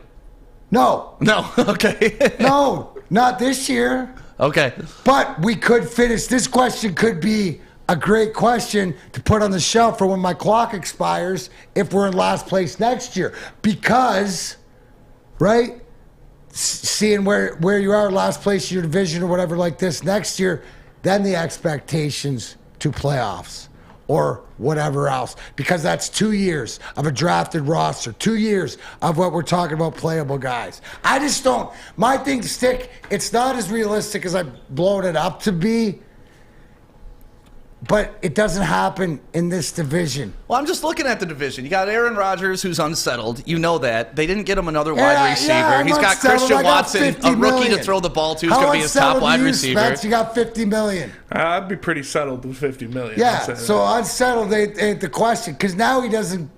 [SPEAKER 3] No.
[SPEAKER 2] Okay.
[SPEAKER 3] No, not this year.
[SPEAKER 2] Okay.
[SPEAKER 3] But we could finish. This question could be a great question to put on the shelf for when my clock expires if we're in last place next year. Because, right, seeing where you are last place in your division or whatever like this next year, then the expectations to playoffs or whatever else, because that's 2 years of a drafted roster, 2 years of what we're talking about playable guys. I just don't, my thing, Stick, it's not as realistic as I've blown it up to be, but it doesn't happen in this division.
[SPEAKER 2] Well, I'm just looking at the division. You got Aaron Rodgers, who's unsettled. You know that. They didn't get him another wide receiver. He's got Christian Watson, a rookie to throw the ball to, who's going to be his top wide receiver.
[SPEAKER 3] Spence? You got $50 million.
[SPEAKER 4] I'd be pretty settled with $50 million.
[SPEAKER 3] Yeah, so unsettled ain't the question, because now he doesn't,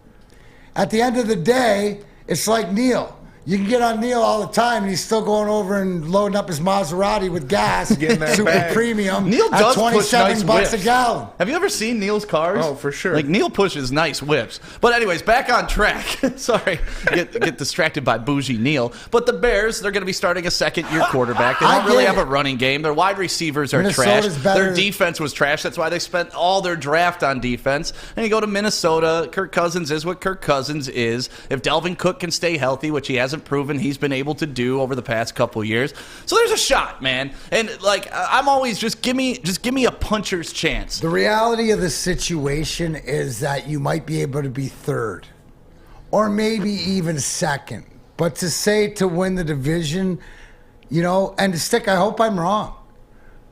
[SPEAKER 3] at the end of the day, it's like Neil. You can get on Neil all the time, and he's still going over and loading up his Maserati with gas, super premium.
[SPEAKER 2] Neil does
[SPEAKER 3] at
[SPEAKER 2] push nice
[SPEAKER 3] $27
[SPEAKER 2] whips.
[SPEAKER 3] a gallon.
[SPEAKER 2] Have you ever seen Neil's cars?
[SPEAKER 4] Oh, for sure.
[SPEAKER 2] Like, Neil pushes nice whips. But anyways, back on track. Sorry, get distracted by bougie Neil. But the Bears, they're going to be starting a second-year quarterback. They don't really have a running game. Their wide receivers are trash. Their defense was trash. That's why they spent all their draft on defense. And you go to Minnesota. Kirk Cousins is what Kirk Cousins is. If Dalvin Cook can stay healthy, which he hasn't proven he's been able to do over the past couple years. So there's a shot, man. And like, I'm always just give me a puncher's chance.
[SPEAKER 3] The reality of the situation is that you might be able to be third or maybe even second. But to say to win the division, you know, and to Stick, I hope I'm wrong.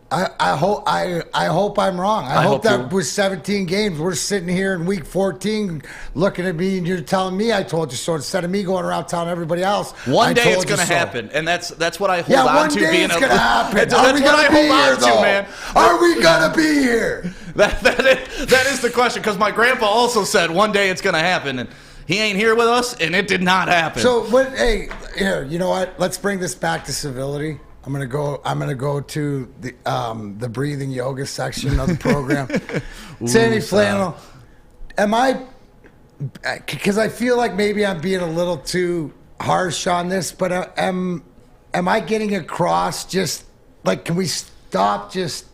[SPEAKER 3] I hope I'm wrong. I hope that with 17 games, we're sitting here in week 14 looking at me and you're telling me I told you so instead of me going around telling everybody else.
[SPEAKER 2] One day it's going to happen, and that's what I hold on to.
[SPEAKER 3] Yeah, one day it's going to happen.
[SPEAKER 2] That's what I hold on to, man.
[SPEAKER 3] Are we going to be here?
[SPEAKER 2] That is the question, because my grandpa also said one day it's going to happen, and he ain't here with us, and it did not happen.
[SPEAKER 3] So, hey, here, you know what? Let's bring this back to civility. I'm gonna go to the breathing yoga section of the program. Sandy Flannel, am I? Because I feel like maybe I'm being a little too harsh on this, but am I getting across? Just like, can we stop just,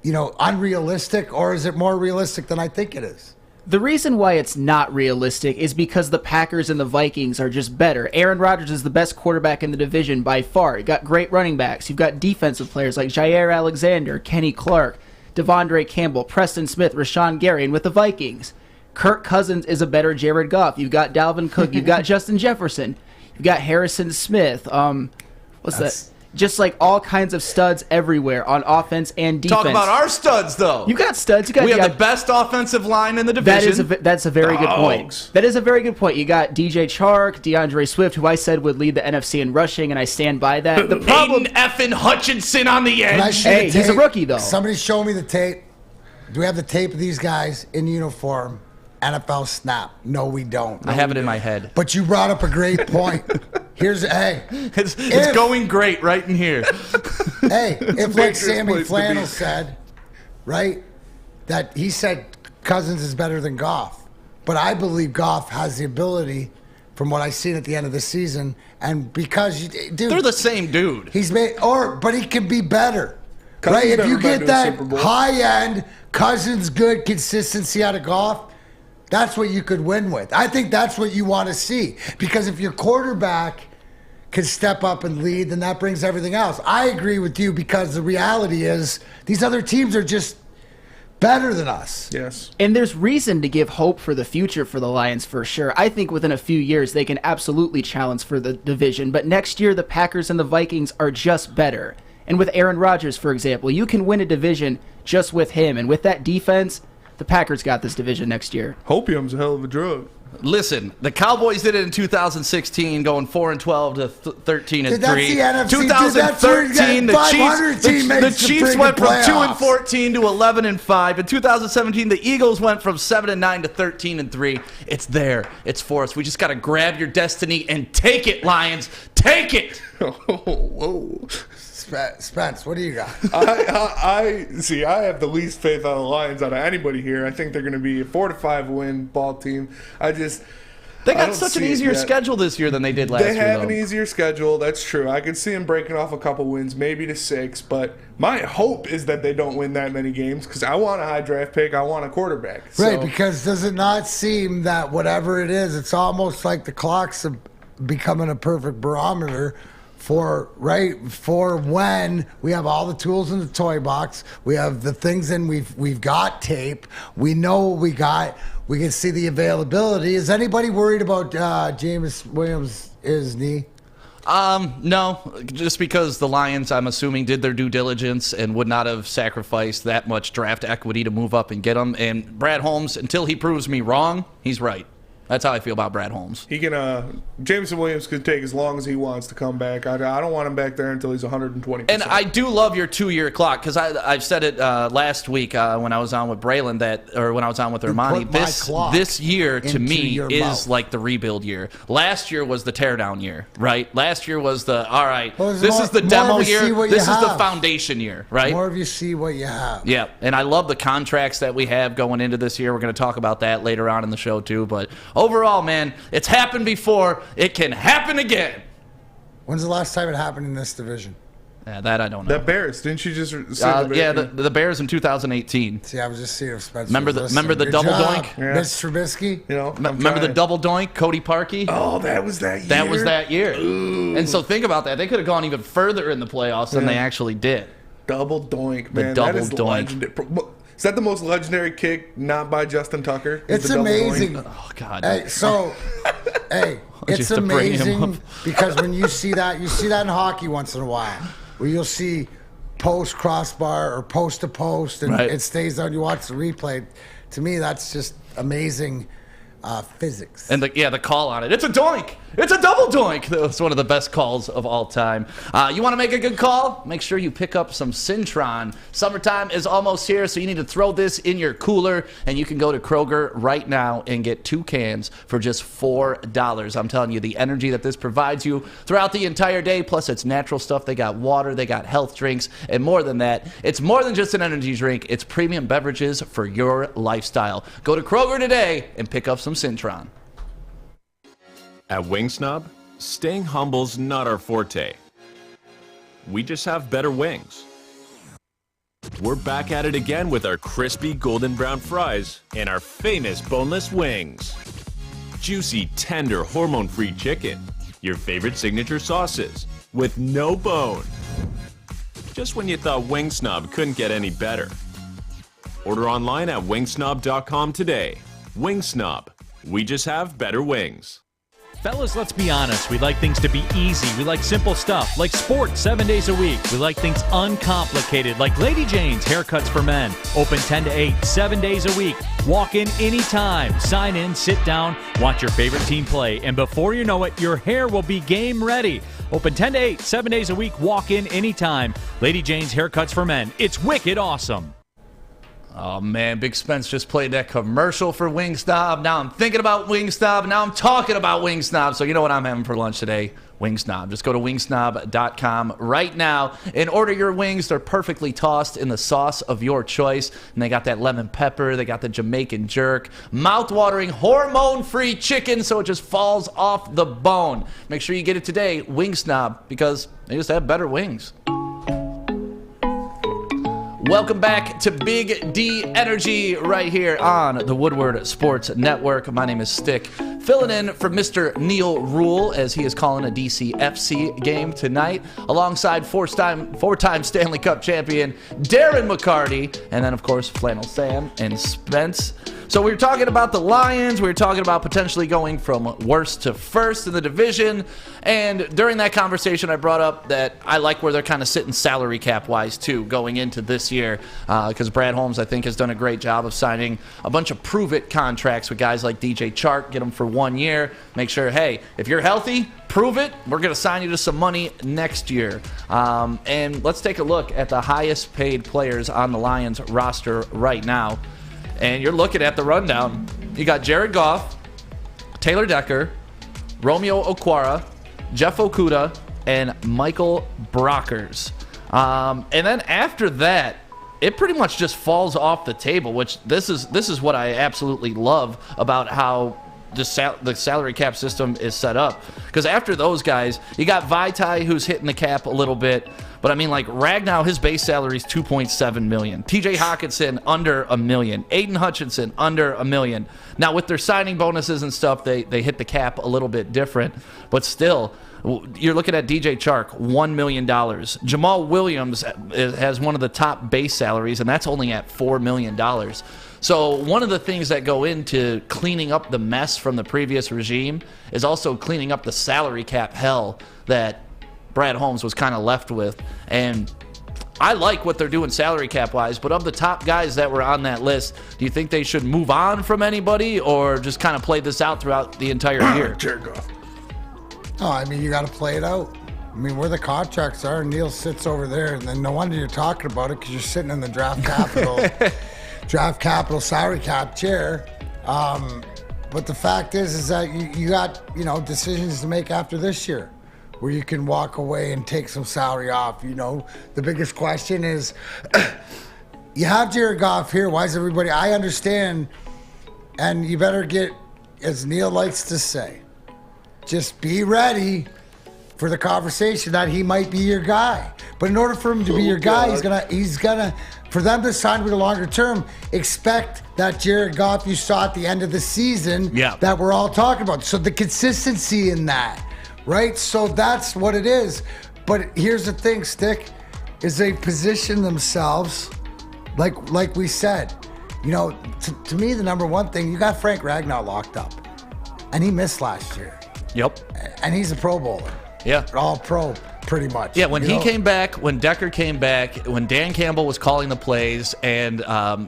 [SPEAKER 3] you know, unrealistic, or is it more realistic than I think it is?
[SPEAKER 8] The reason why it's not realistic is because the Packers and the Vikings are just better. Aaron Rodgers is the best quarterback in the division by far. You've got great running backs. You've got defensive players like Jair Alexander, Kenny Clark, Devondre Campbell, Preston Smith, Rashawn Gary. And with the Vikings, Kirk Cousins is a better Jared Goff. You've got Dalvin Cook. You've got Justin Jefferson. You've got Harrison Smith. What's that? Just like all kinds of studs everywhere on offense and defense.
[SPEAKER 2] Talk about our studs, though.
[SPEAKER 8] You got studs.
[SPEAKER 2] We have the best offensive line in the division.
[SPEAKER 8] That's a very good point. That is a very good point. You got DJ Chark, DeAndre Swift, who I said would lead the NFC in rushing, and I stand by that. The problem,
[SPEAKER 2] Aiden effing Hutchinson on the edge.
[SPEAKER 8] Hey, he's a rookie, though.
[SPEAKER 3] Somebody show me the tape. Do we have the tape of these guys in uniform? NFL snap. No, we don't.
[SPEAKER 2] I have it in my head.
[SPEAKER 3] But you brought up a great point.
[SPEAKER 2] It's going great right in here.
[SPEAKER 3] Hey, if like Sammy Flannel said, right, that he said Cousins is better than Goff. But I believe Goff has the ability from what I've seen at the end of the season. And because, dude,
[SPEAKER 2] they're the same dude.
[SPEAKER 3] But he can be better.
[SPEAKER 4] Cousins
[SPEAKER 3] right? If you
[SPEAKER 4] never been
[SPEAKER 3] get
[SPEAKER 4] to a
[SPEAKER 3] that
[SPEAKER 4] Super Bowl.
[SPEAKER 3] high-end, Cousins good consistency out of Goff, that's what you could win with. I think that's what you want to see. Because if your quarterback can step up and lead, then that brings everything else. I agree with you because the reality is these other teams are just better than us.
[SPEAKER 4] Yes.
[SPEAKER 8] And there's reason to give hope for the future for the Lions for sure. I think within a few years they can absolutely challenge for the division. But next year the Packers and the Vikings are just better. And with Aaron Rodgers, for example, you can win a division just with him. And with that defense, the Packers got this division next year.
[SPEAKER 4] Hopium's a hell of a drug.
[SPEAKER 2] Listen, the Cowboys did it in 2016, going 4-12 to 13-3.
[SPEAKER 3] Dude, that's the NFC.
[SPEAKER 2] 2013, the Chiefs went from 2-14 to 11-5. In 2017, the Eagles went from 7-9 to 13-3. It's there. It's for us. We just got to grab your destiny and take it, Lions. Take it.
[SPEAKER 4] Whoa.
[SPEAKER 3] Spence, what do you got?
[SPEAKER 4] I have the least faith on the Lions out of anybody here. I think they're going to be a 4-5 win ball team.
[SPEAKER 2] They got such an easier schedule this year than they did last year.
[SPEAKER 4] They have an easier schedule. That's true. I could see them breaking off a couple wins, maybe to 6. But my hope is that they don't win that many games because I want a high draft pick. I want a quarterback.
[SPEAKER 3] Right, because does it not seem that whatever it is, it's almost like the clock's becoming a perfect barometer for when we have all the tools in the toy box, we have the things in, we've got tape, we know what we got, we can see the availability. Is anybody worried about James Williams' knee?
[SPEAKER 2] No, just because the Lions, I'm assuming, did their due diligence and would not have sacrificed that much draft equity to move up and get him. And Brad Holmes, until he proves me wrong, he's right. That's how I feel about Brad Holmes.
[SPEAKER 4] He can. Jameson Williams could take as long as he wants to come back. I don't want him back there until he's 120%.
[SPEAKER 2] And I do love your 2-year clock because I've said it last week when I was on with Braylon when I was on with Armani. This year to me is like the rebuild year. Last year was the teardown year, right? Last year was the this is the demo year. This is the foundation year, right?
[SPEAKER 3] More of you see what you have.
[SPEAKER 2] Yeah, and I love the contracts that we have going into this year. We're going to talk about that later on in the show too, but overall, man, it's happened before. It can happen again.
[SPEAKER 3] When's the last time it happened in this division?
[SPEAKER 2] Yeah, that I don't know.
[SPEAKER 4] The Bears, didn't you just say
[SPEAKER 2] the Bears in 2018.
[SPEAKER 3] See, I was just seeing if Spencer
[SPEAKER 2] remember the double doink?
[SPEAKER 3] Yeah. Mr. Trubisky?
[SPEAKER 2] Remember the double doink, Cody Parkey?
[SPEAKER 4] Oh, that was that year?
[SPEAKER 2] That was that year.
[SPEAKER 4] Ooh.
[SPEAKER 2] And so think about that. They could have gone even further in the playoffs than they actually did.
[SPEAKER 4] Double doink, man.
[SPEAKER 2] The double doink.
[SPEAKER 4] Legendary. Is that the most legendary kick not by Justin Tucker?
[SPEAKER 3] It's amazing.
[SPEAKER 2] Oh, God.
[SPEAKER 3] Hey, it's amazing because when you see that in hockey once in a while, where you'll see post crossbar or post to post, and it stays on. You watch the replay. To me, that's just amazing physics.
[SPEAKER 2] And the call on it. It's a doink. It's a double doink. That's one of the best calls of all time. You want to make a good call? Make sure you pick up some Cintron. Summertime is almost here, so you need to throw this in your cooler, and you can go to Kroger right now and get 2 cans for just $4. I'm telling you, the energy that this provides you throughout the entire day, plus it's natural stuff. They got water, they got health drinks, and more than that, it's more than just an energy drink. It's premium beverages for your lifestyle. Go to Kroger today and pick up some Cintron.
[SPEAKER 12] At Wingsnob, staying humble's not our forte. We just have better wings. We're back at it again with our crispy golden brown fries and our famous boneless wings. Juicy, tender, hormone-free chicken. Your favorite signature sauces with no bone. Just when you thought Wingsnob couldn't get any better. Order online at wingsnob.com today. Wingsnob. We just have better wings.
[SPEAKER 7] Fellas, let's be honest. We like things to be easy. We like simple stuff, like sports 7 days a week. We like things uncomplicated, like Lady Jane's Haircuts for Men. Open 10 to 8, 7 days a week. Walk in anytime. Sign in, sit down, watch your favorite team play. And before you know it, your hair will be game ready. Open 10 to 8, 7 days a week. Walk in anytime. Lady Jane's Haircuts for Men. It's wicked awesome.
[SPEAKER 2] Oh, man, Big Spence just played that commercial for Wingstop. Now I'm thinking about Wingstop. Now I'm talking about Wingstop. So you know what I'm having for lunch today? Wingsnob. Just go to wingsnob.com right now and order your wings. They're perfectly tossed in the sauce of your choice. And they got that lemon pepper. They got the Jamaican jerk. Mouth-watering, hormone-free chicken so it just falls off the bone. Make sure you get it today, Wingsnob, because they just have better wings. Welcome back to Big D Energy right here on the Woodward Sports Network. My name is Stick, filling in for Mr. Neil Rule as he is calling a DCFC game tonight, alongside four-time Stanley Cup champion Darren McCarty, and then, of course, Flannel Sam and Spence. So we were talking about the Lions. We were talking about potentially going from worst to first in the division. And during that conversation, I brought up that I like where they're kind of sitting salary cap-wise, too, going into this year. Because Brad Holmes, I think, has done a great job of signing a bunch of prove-it contracts with guys like DJ Chark, get them for 1 year. Make sure, hey, if you're healthy, prove it. We're going to sign you to some money next year. And let's take a look at the highest-paid players on the Lions roster right now. And you're looking at the rundown. You got Jared Goff, Taylor Decker, Romeo Okwara, Jeff Okuda, and Michael Brockers. And then after that, it pretty much just falls off the table, which this is what I absolutely love about how the salary cap system is set up. Because after those guys, you got Vaitai, who's hitting the cap a little bit. But I mean, like Ragnow, his base salary is $2.7 million. TJ Hawkinson, under $1 million. Aiden Hutchinson, under $1 million. Now, with their signing bonuses and stuff, they hit the cap a little bit different. But still, you're looking at DJ Chark, $1 million. Jamal Williams has one of the top base salaries, and that's only at $4 million. So one of the things that go into cleaning up the mess from the previous regime is also cleaning up the salary cap hell that Brad Holmes was kind of left with. And I like what they're doing salary cap-wise, but of the top guys that were on that list, do you think they should move on from anybody or just kind of play this out throughout the entire year?
[SPEAKER 3] No, I mean, you got to play it out. I mean, where the contracts are, Neil sits over there, and then no wonder you're talking about it because you're sitting in the draft capital salary cap chair. But the fact is that you got, decisions to make after this year, where you can walk away and take some salary off. The biggest question is, you have Jared Goff here. Why is everybody? I understand, and you better get, as Neil likes to say, just be ready for the conversation that he might be your guy. But in order for him to be your guy, he's gonna, for them to sign with a longer term, expect that Jared Goff you saw at the end of the season that we're all talking about. So the consistency in that. Right? So that's what it is. But here's the thing, Stick, is they position themselves, like we said, to me, the number one thing, you got Frank Ragnow locked up. And he missed last year.
[SPEAKER 2] Yep.
[SPEAKER 3] And he's a Pro Bowler.
[SPEAKER 2] Yeah.
[SPEAKER 3] All pro, pretty much.
[SPEAKER 2] Yeah, when he came back, when Decker came back, when Dan Campbell was calling the plays, and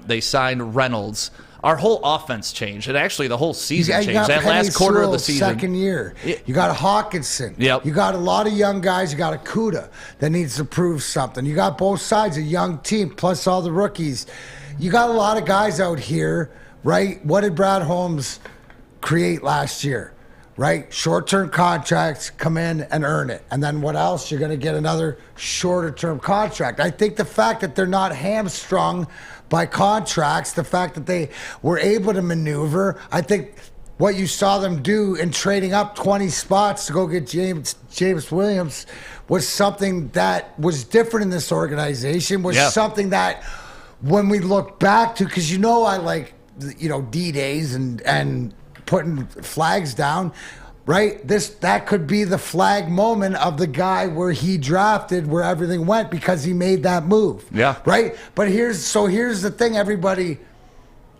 [SPEAKER 2] they signed Reynolds, our whole offense changed. And actually, the whole season changed. That last quarter of the season.
[SPEAKER 3] Second year. You got Hawkinson.
[SPEAKER 2] Yep.
[SPEAKER 3] You got a lot of young guys. You got a Kuda that needs to prove something. You got both sides, a young team, plus all the rookies. You got a lot of guys out here, right? What did Brad Holmes create last year? Right? Short-term contracts, come in and earn it. And then what else? You're going to get another shorter-term contract. I think the fact that they're not hamstrung by contracts, the fact that they were able to maneuver, I think what you saw them do in trading up 20 spots to go get James Williams was something that was different in this organization, was something that when we look back to, because I like, D-Days and putting flags down, right? That could be the flag moment of the guy where he drafted, where everything went because he made that move. Yeah. Right? But here's the thing everybody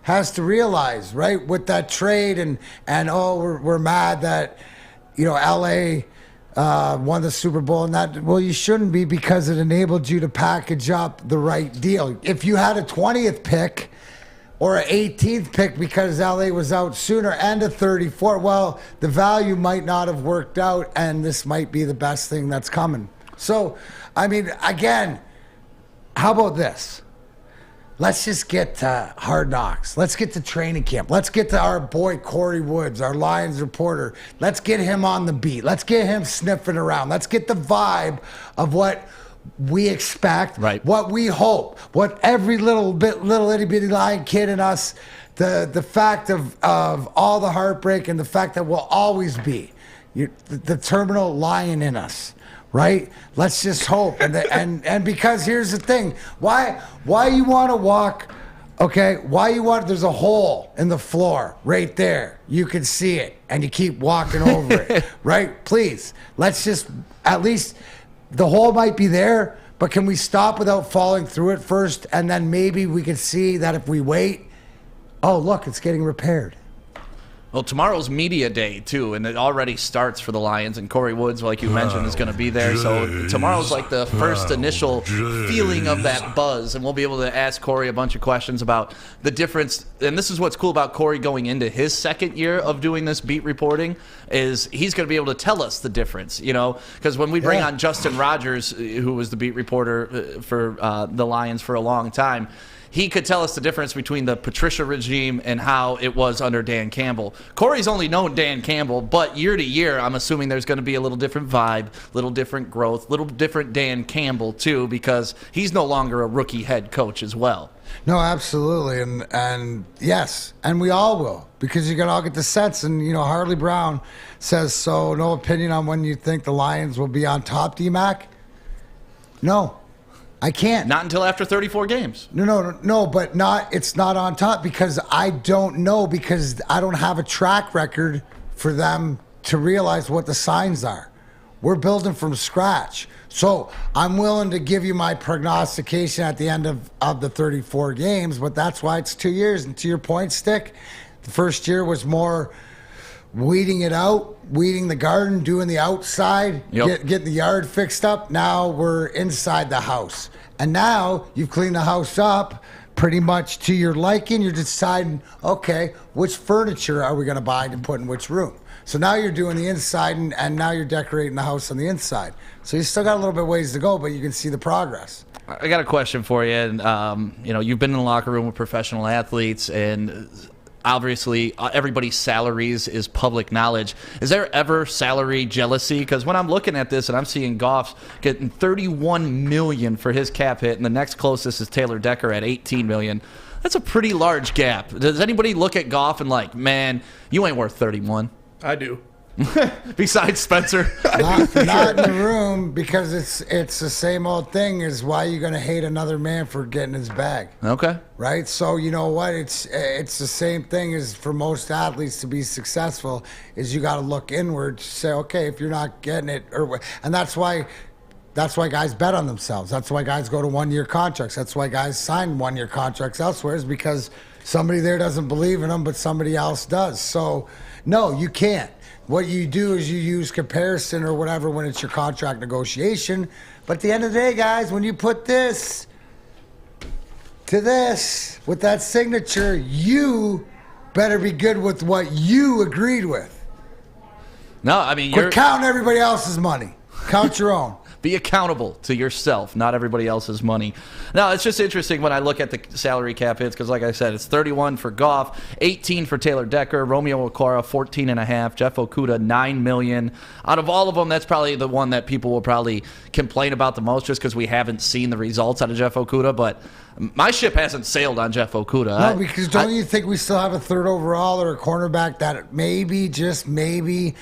[SPEAKER 3] has to realize, right? With that trade and we're mad that, LA won the Super Bowl and that. Well, you shouldn't be, because it enabled you to package up the right deal. If you had a 20th pick or an 18th pick because LA was out sooner and a 34, well, the value might not have worked out, and this might be the best thing that's coming. So, I mean, again, how about this? let's just get to Hard Knocks. Let's get to training camp. Let's get to our boy Corey Woods, our Lions reporter. Let's get him on the beat. Let's get him sniffing around. Let's get the vibe of what we expect, what we hope, what every little itty bitty Lion kid in us, the fact of all the heartbreak and the fact that we'll always be the terminal lion in us. Right? Let's just hope. And because here's the thing. Why you want to walk, okay, there's a hole in the floor right there. You can see it and you keep walking over it. Right? Please, let's just, at least the hole might be there, but can we stop without falling through it first? And then maybe we can see that if we wait, oh, look, it's getting repaired.
[SPEAKER 2] Well, tomorrow's media day, too, and it already starts for the Lions, and Corey Woods, like you mentioned, is going to be there. So tomorrow's like the first initial feeling of that buzz, and we'll be able to ask Corey a bunch of questions about the difference. And this is what's cool about Corey going into his second year of doing this beat reporting, is he's going to be able to tell us the difference, because when we bring on Justin Rogers, who was the beat reporter for the Lions for a long time, he could tell us the difference between the Patricia regime and how it was under Dan Campbell. Corey's only known Dan Campbell, but year to year, I'm assuming there's going to be a little different vibe, little different growth, little different Dan Campbell, too, because he's no longer a rookie head coach as well.
[SPEAKER 3] No, absolutely. And yes, and we all will, because you're going to all get the sense. And, Harley Brown says, so no opinion on when you think the Lions will be on top, D-Mac? No. I can't.
[SPEAKER 2] Not until after 34 games.
[SPEAKER 3] No, but it's not on top because I don't know, because I don't have a track record for them to realize what the signs are. We're building from scratch. So I'm willing to give you my prognostication at the end of the 34 games, but that's why it's 2 years. And to your point, Stick, the first year was more weeding it out, weeding the garden, doing the outside, getting the yard fixed up. Now we're inside the house. And now you've cleaned the house up pretty much to your liking. You're deciding, okay, which furniture are we going to buy to put in which room? So now you're doing the inside, and now you're decorating the house on the inside. So you still got a little bit of ways to go, but you can see the progress.
[SPEAKER 2] I got a question for you. And, you've been in the locker room with professional athletes, and obviously everybody's salaries is public knowledge. Is there ever salary jealousy? Because when I'm looking at this and I'm seeing Goff's getting $31 million for his cap hit, and the next closest is Taylor Decker at $18 million, that's a pretty large gap. Does anybody look at Goff and like, man, you ain't worth 31?
[SPEAKER 4] I do.
[SPEAKER 2] Besides Spencer.
[SPEAKER 3] Not in the room, because it's the same old thing is why you going to hate another man for getting his bag.
[SPEAKER 2] Okay.
[SPEAKER 3] Right? So you know what? It's the same thing as for most athletes to be successful is you got to look inward to say, okay, if you're not getting it, and that's why guys bet on themselves. That's why guys go to 1-year contracts. That's why guys sign 1-year contracts elsewhere, is because somebody there doesn't believe in them, but somebody else does. So no, you can't. What you do is you use comparison or whatever when it's your contract negotiation. But at the end of the day, guys, when you put this to this with that signature, you better be good with what you agreed with.
[SPEAKER 2] No, I mean,
[SPEAKER 3] quit counting everybody else's money. Count your own.
[SPEAKER 2] Be accountable to yourself, not everybody else's money. Now, it's just interesting when I look at the salary cap hits, because like I said, it's 31 for Goff, 18 for Taylor Decker, Romeo Okwara, 14.5, Jeff Okudah, $9 million. Out of all of them, that's probably the one that people will probably complain about the most, just because we haven't seen the results out of Jeff Okudah. But my ship hasn't sailed on Jeff Okudah.
[SPEAKER 3] No, because don't you think we still have a third overall or a cornerback that maybe, just maybe,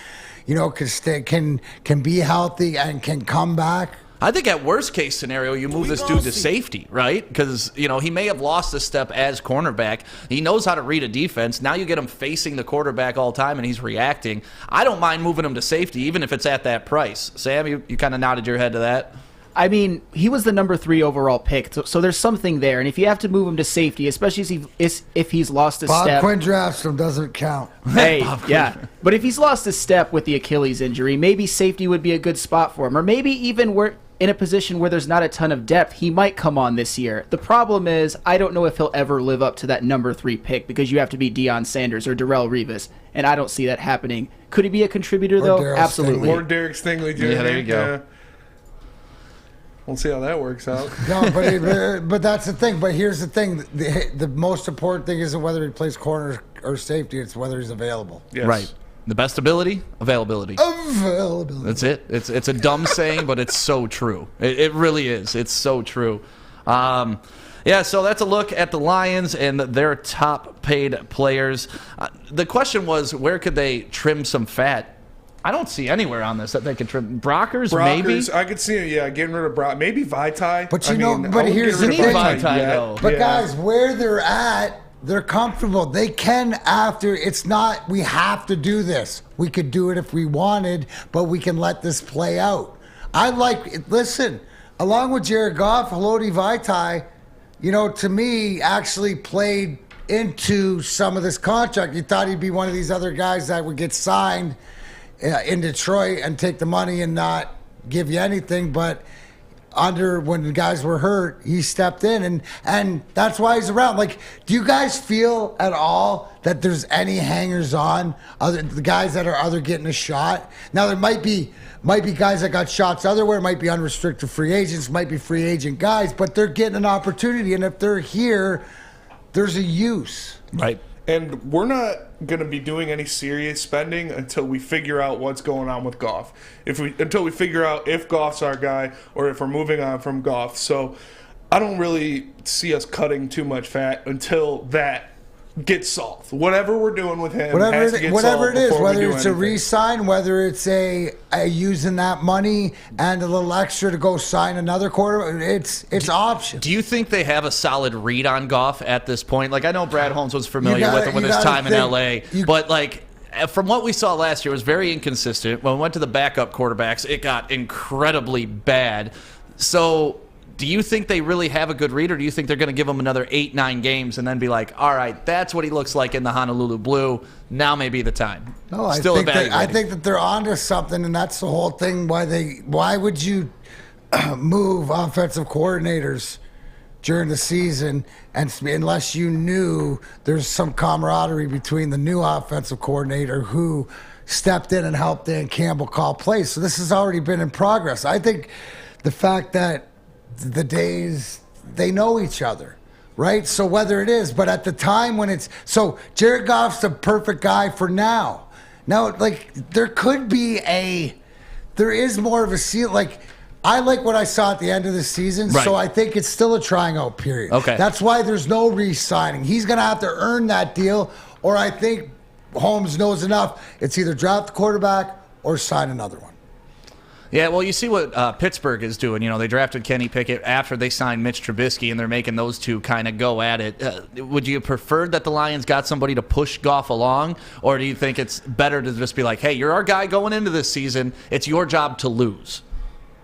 [SPEAKER 3] can be healthy and can come back?
[SPEAKER 2] I think at worst case scenario, you move this dude to safety, right? Because, he may have lost a step as cornerback. He knows how to read a defense. Now you get him facing the quarterback all the time, and he's reacting. I don't mind moving him to safety, even if it's at that price. Sam, you kind of nodded your head to that.
[SPEAKER 8] I mean, he was the number 3 overall pick, so there's something there. And if you have to move him to safety, especially if he's lost a step.
[SPEAKER 3] Bob Quinn drafts him, doesn't count.
[SPEAKER 8] Hey, yeah. But if he's lost a step with the Achilles injury, maybe safety would be a good spot for him. Or maybe even we're in a position where there's not a ton of depth, he might come on this year. The problem is, I don't know if he'll ever live up to that number 3 pick, because you have to be Deion Sanders or Darrelle Revis, and I don't see that happening. Could he be a contributor, though? Absolutely.
[SPEAKER 4] Or Derek Stingley Jr.
[SPEAKER 2] Yeah, there you go.
[SPEAKER 4] We'll see how that works out.
[SPEAKER 3] No, but that's the thing. But here's the thing: the most important thing isn't whether he plays corner or safety; it's whether he's available.
[SPEAKER 4] Yes.
[SPEAKER 2] Right. The best ability, availability.
[SPEAKER 3] Availability.
[SPEAKER 2] That's it. It's a dumb saying, but it's so true. It really is. It's so true. Yeah, so that's a look at the Lions and their top-paid players. The question was, where could they trim some fat? I don't see anywhere on this that they could trim. Brockers, maybe?
[SPEAKER 4] I could see it, getting rid of Brock. Maybe Vitae.
[SPEAKER 3] But here's the thing.
[SPEAKER 2] Though.
[SPEAKER 3] But guys, where they're at, they're comfortable. They can we have to do this. We could do it if we wanted, but we can let this play out. Listen, along with Jared Goff, Haloti Vitae, to me, actually played into some of this contract. You thought he'd be one of these other guys that would get signed in Detroit and take the money and not give you anything, but when the guys were hurt, he stepped in, and that's why he's around. Do you guys feel at all that there's any hangers on, the guys that are getting a shot? Now there might be guys that got shots otherwhere, might be unrestricted free agents, might be free agent guys, but they're getting an opportunity, and if they're here, there's a use.
[SPEAKER 2] Right.
[SPEAKER 4] And we're not going to be doing any serious spending until we figure out what's going on with Goff. Until we figure out if Goff's our guy or if we're moving on from Goff. So I don't really see us cutting too much fat until that gets solved. Whatever we're doing with him has to get
[SPEAKER 3] whatever
[SPEAKER 4] solved
[SPEAKER 3] it is,
[SPEAKER 4] before
[SPEAKER 3] whether
[SPEAKER 4] we do
[SPEAKER 3] it's a
[SPEAKER 4] anything.
[SPEAKER 3] re-sign, whether it's a using that money and a little extra to go sign another quarter, it's options.
[SPEAKER 2] Do you think they have a solid read on Goff at this point? I know Brad Holmes was familiar with him with his time in L.A., but from what we saw last year, it was very inconsistent. When we went to the backup quarterbacks, it got incredibly bad. So do you think they really have a good read, or do you think they're going to give him another 8-9 games and then be like, all right, that's what he looks like in the Honolulu Blue. Now may be the time.
[SPEAKER 3] No, I think that they're onto something, and that's the whole thing. Why would you move offensive coordinators during the season unless you knew there's some camaraderie between the new offensive coordinator who stepped in and helped Dan Campbell call plays? So this has already been in progress. I think the fact that the days they know each other, right? So whether it is, but at the time when Jared Goff's the perfect guy for now. Now, there is more of a seal. I like what I saw at the end of the season,
[SPEAKER 2] right.
[SPEAKER 3] So I think it's still a trying out period.
[SPEAKER 2] Okay.
[SPEAKER 3] That's why there's no re-signing. He's going to have to earn that deal, or I think Holmes knows enough. It's either draft the quarterback or sign another one.
[SPEAKER 2] Yeah, well, you see what Pittsburgh is doing. They drafted Kenny Pickett after they signed Mitch Trubisky, and they're making those two kind of go at it. Would you prefer that the Lions got somebody to push Goff along, or do you think it's better to just be like, hey, you're our guy going into this season. It's your job to lose?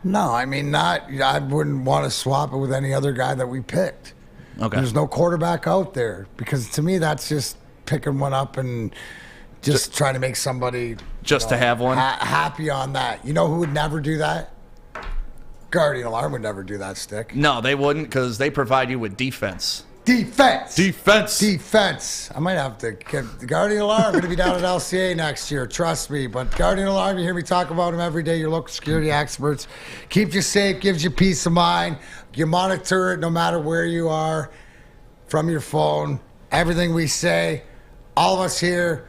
[SPEAKER 3] No, I mean, I wouldn't want to swap it with any other guy that we picked.
[SPEAKER 2] Okay.
[SPEAKER 3] There's no quarterback out there, because to me, that's just picking one up and just trying to make somebody
[SPEAKER 2] to have one
[SPEAKER 3] happy on that. You know who would never do that? Guardian Alarm would never do that, Stick.
[SPEAKER 2] No, they wouldn't, because they provide you with defense.
[SPEAKER 3] Defense.
[SPEAKER 2] Defense.
[SPEAKER 3] I might have to get the Guardian Alarm. Going to be down at LCA next year. Trust me. But Guardian Alarm, you hear me talk about them every day. Your local security experts. Keeps you safe, gives you peace of mind. You monitor it no matter where you are from your phone. Everything we say, all of us here,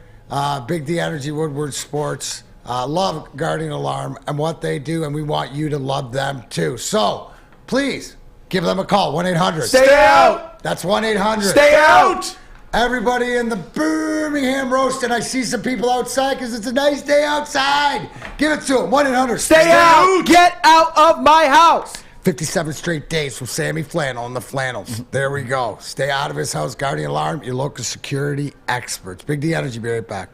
[SPEAKER 3] Big D Energy, Woodward Sports, love Guardian Alarm and what they do, and we want you to love them too. So, please, give them a call, 1-800.
[SPEAKER 2] Stay out!
[SPEAKER 3] That's 1-800.
[SPEAKER 2] Stay out!
[SPEAKER 3] Everybody in the Birmingham roast, and I see some people outside because it's a nice day outside. Give it to them, 1-800.
[SPEAKER 8] Stay out! Get out of my house!
[SPEAKER 3] 57 straight days from Sammy Flannel and the Flannels. There we go. Stay out of his house. Guardian Alarm, your local security experts. Big D Energy, be right back.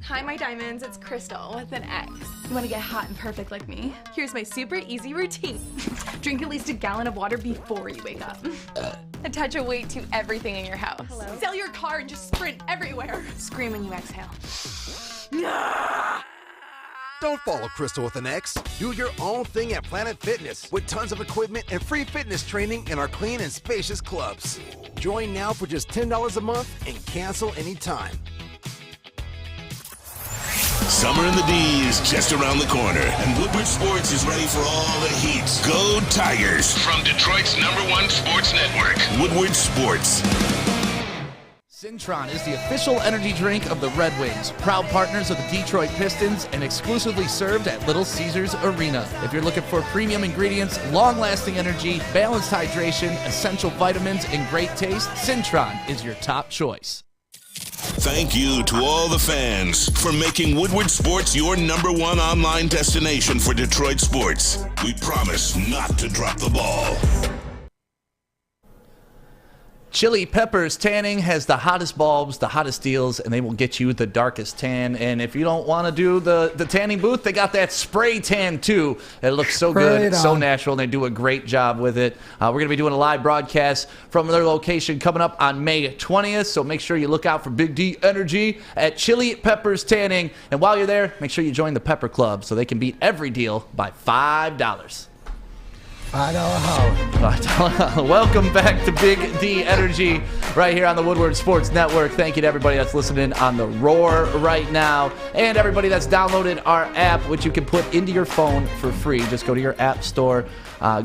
[SPEAKER 5] Hi, my diamonds. It's Crystal with an X. You want to get hot and perfect like me? Here's my super easy routine. Drink at least a gallon of water before you wake up. Attach a weight to everything in your house. Hello? Sell your car and just sprint everywhere. Scream when you exhale.
[SPEAKER 6] Don't follow Crystal with an X. Do your own thing at Planet Fitness with tons of equipment and free fitness training in our clean and spacious clubs. Join now for just $10 a month and cancel anytime.
[SPEAKER 1] Summer in the D is just around the corner, and Woodward Sports is ready for all the heat. Go Tigers! From Detroit's #1 sports network, Woodward Sports.
[SPEAKER 2] Cintron is the official energy drink of the Red Wings, proud partners of the Detroit Pistons, and exclusively served at Little Caesars Arena. If you're looking for premium ingredients, long-lasting energy, balanced hydration, essential vitamins, and great taste, Cintron is your top choice.
[SPEAKER 1] Thank you to all the fans for making Woodward Sports your #1 online destination for Detroit sports. We promise not to drop the ball.
[SPEAKER 2] Chili Peppers Tanning has the hottest bulbs, the hottest deals, and they will get you the darkest tan. And if you don't want to do the tanning booth, they got that spray tan too. It looks so good, so natural, and they do a great job with it. We're going to be doing a live broadcast from their location coming up on May 20th, so make sure you look out for Big D Energy at Chili Peppers Tanning. And while you're there, make sure you join the Pepper Club so they can beat every deal by $5. Welcome back to Big D Energy right here on the Woodward Sports Network. Thank you to everybody that's listening on the Roar right now, and everybody that's downloaded our app, which you can put into your phone for free. Just go to your app store,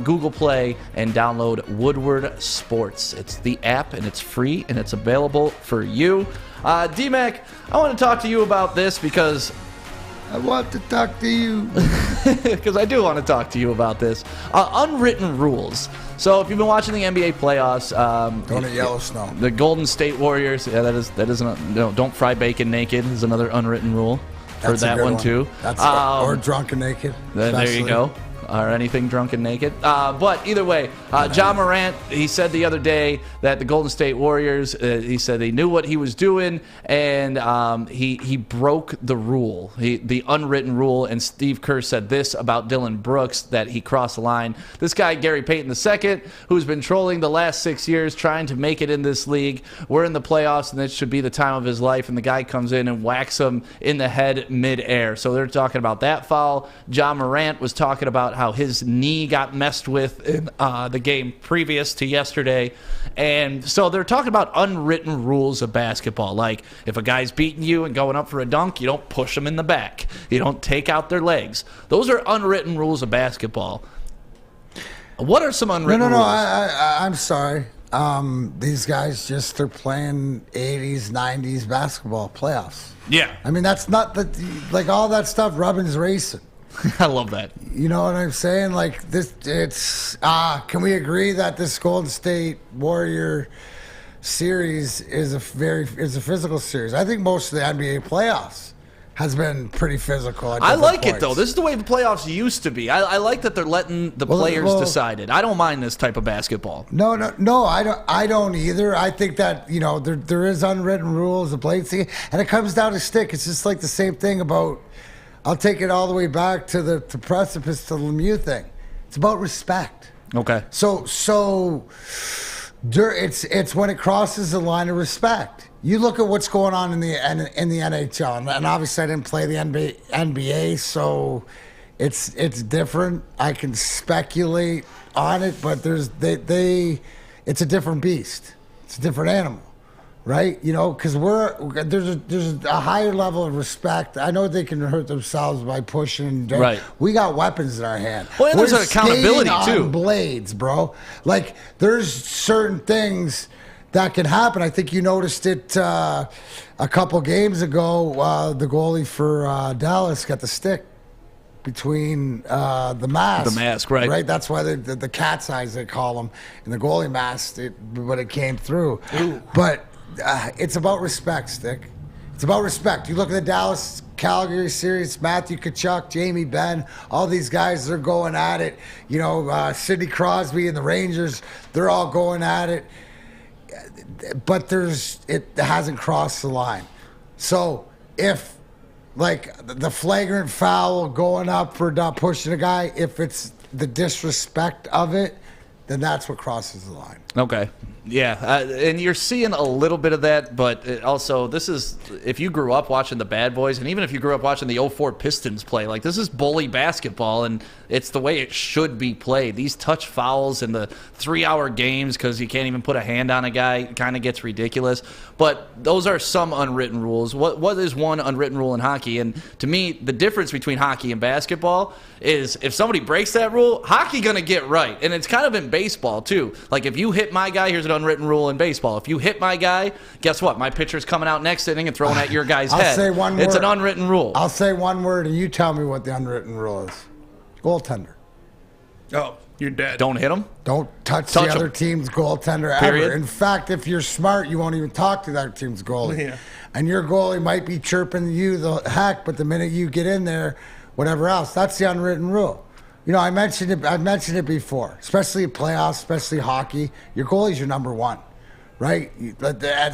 [SPEAKER 2] Google Play, and download Woodward Sports. It's the app, and it's free, and it's available for you. D-Mac, I want to talk to you about this because
[SPEAKER 3] I want to talk to you.
[SPEAKER 2] Because I do want to talk to you about this. Unwritten rules. So if you've been watching the NBA playoffs,
[SPEAKER 3] going to Yellowstone,
[SPEAKER 2] the Golden State Warriors. Yeah, that is don't fry bacon naked is another unwritten rule. Heard that one too.
[SPEAKER 3] That's or drunken naked.
[SPEAKER 2] There you go. Or anything drunken naked. But either way, John Morant, he said the other day that the Golden State Warriors, he said they knew what he was doing, and he broke the rule, the unwritten rule. And Steve Kerr said this about Dylan Brooks, that he crossed the line. This guy, Gary Payton II, who's been trolling the last 6 years, trying to make it in this league. We're in the playoffs, and this should be the time of his life, and the guy comes in and whacks him in the head midair. So they're talking about that foul. John Morant was talking about how his knee got messed with in the game previous to yesterday. And so they're talking about unwritten rules of basketball. Like, if a guy's beating you and going up for a dunk, you don't push them in the back. You don't take out their legs. Those are unwritten rules of basketball. What are some unwritten rules?
[SPEAKER 3] I'm sorry. These guys they're playing 80s, 90s basketball playoffs.
[SPEAKER 2] Yeah.
[SPEAKER 3] I mean, that's not all that stuff Rubbin's racing.
[SPEAKER 2] I love that.
[SPEAKER 3] You know what I'm saying? Like this, can we agree that this Golden State Warrior series is a physical series? I think most of the NBA playoffs has been pretty physical.
[SPEAKER 2] I like it though. This is the way the playoffs used to be. I like that they're letting the players decide it. I don't mind this type of basketball.
[SPEAKER 3] No, I don't either. I think that there is unwritten rules, the blade thing, and it comes down to stick. It's just like the same thing about. I'll take it all the way back to the precipice to the Lemieux thing. It's about respect.
[SPEAKER 2] Okay.
[SPEAKER 3] So it's when it crosses the line of respect. You look at what's going on in the NHL, and obviously I didn't play the NBA, so it's different. I can speculate on it, but it's a different beast. It's a different animal. Right, because there's a higher level of respect. I know they can hurt themselves by pushing.
[SPEAKER 2] Right,
[SPEAKER 3] we got weapons in our hand.
[SPEAKER 2] Well, and there's an accountability too.
[SPEAKER 3] On blades, bro. Like there's certain things that can happen. I think you noticed it a couple games ago. The goalie for Dallas got the stick between the mask.
[SPEAKER 2] The mask, right?
[SPEAKER 3] Right. That's why the cat's eyes they call them in the goalie mask. But it came through.
[SPEAKER 2] Ooh.
[SPEAKER 3] But. It's about respect, Stick. It's about respect. You look at the Dallas-Calgary series, Matthew Tkachuk, Jamie Benn, all these guys, they're going at it. Sidney Crosby and the Rangers, they're all going at it. But it hasn't crossed the line. So if, the flagrant foul going up for not pushing a guy, if it's the disrespect of it, then that's what crosses the line.
[SPEAKER 2] Okay. Yeah, and you're seeing a little bit of that, but also this is, if you grew up watching the Bad Boys, and even if you grew up watching the '04 Pistons play, like this is bully basketball, and it's the way it should be played. These touch fouls and the 3-hour games because you can't even put a hand on a guy kind of gets ridiculous. But those are some unwritten rules. What is one unwritten rule in hockey? And to me, the difference between hockey and basketball is if somebody breaks that rule, hockey gonna get right, and it's kind of in baseball too. Like if you hit my guy, here's an unwritten rule in baseball. If you hit my guy, guess what? My pitcher's coming out next inning and throwing at your guy's head.
[SPEAKER 3] I'll say one word.
[SPEAKER 2] It's an unwritten rule.
[SPEAKER 3] I'll say one word, and you tell me what the unwritten rule is. Goaltender.
[SPEAKER 4] Oh, you're dead.
[SPEAKER 2] Don't hit him.
[SPEAKER 3] Don't touch the other team's goaltender
[SPEAKER 2] Period.
[SPEAKER 3] ever. In fact, if you're smart, you won't even talk to that team's goalie.
[SPEAKER 4] Yeah.
[SPEAKER 3] And your goalie might be chirping you the heck, but the minute you get in there, whatever else, that's the unwritten rule. You know, I've mentioned it before, especially in playoffs, especially hockey. Your goalie's your number one, right?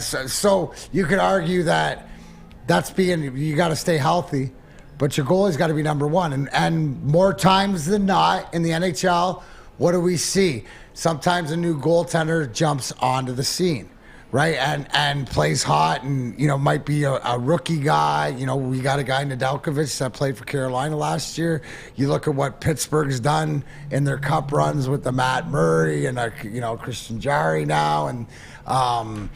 [SPEAKER 3] So you could argue that you got to stay healthy, but your goalie's got to be number one. And more times than not in the NHL, what do we see? Sometimes a new goaltender jumps onto the scene, right? And plays hot and, might be a rookie guy. We got a guy, Nedeljkovic, that played for Carolina last year. You look at what Pittsburgh's done in their cup runs with the Matt Murray and, Christian Jarry now. And,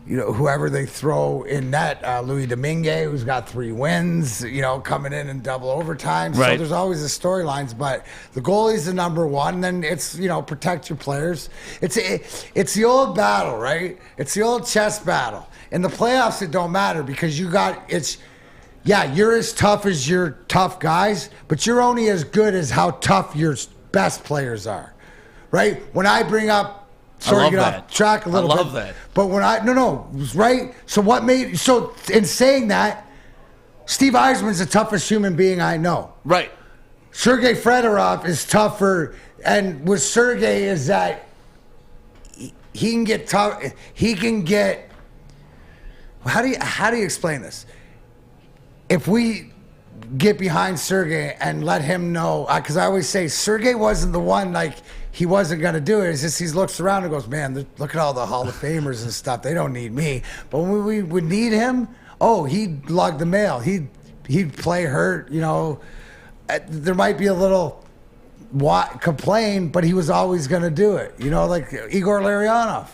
[SPEAKER 3] whoever they throw in net, Louis Domingue, who's got 3 wins, coming in double overtime.
[SPEAKER 2] Right.
[SPEAKER 3] So there's always the storylines, but the goalie's the number one. Then it's, protect your players. It's the old battle, right? It's the old chess battle. In the playoffs, it don't matter because you're as tough as your tough guys, but you're only as good as how tough your best players are, right? When I bring up, sorry to get off track a little bit.
[SPEAKER 2] I love that.
[SPEAKER 3] But when right? So in saying that, Steve Eisman's the toughest human being I know.
[SPEAKER 2] Right.
[SPEAKER 3] Sergei Fedorov is tougher, and with Sergei is that he can get tough. He can get. How do you explain this? If we get behind Sergei and let him know, because I always say Sergei wasn't the one, like he wasn't going to do it. It's just he looks around and goes, man, look at all the Hall of Famers and stuff. They don't need me. But when we would need him, he'd lug the mail. He'd play hurt, There might be a little complain, but he was always going to do it. Like Igor Larionov,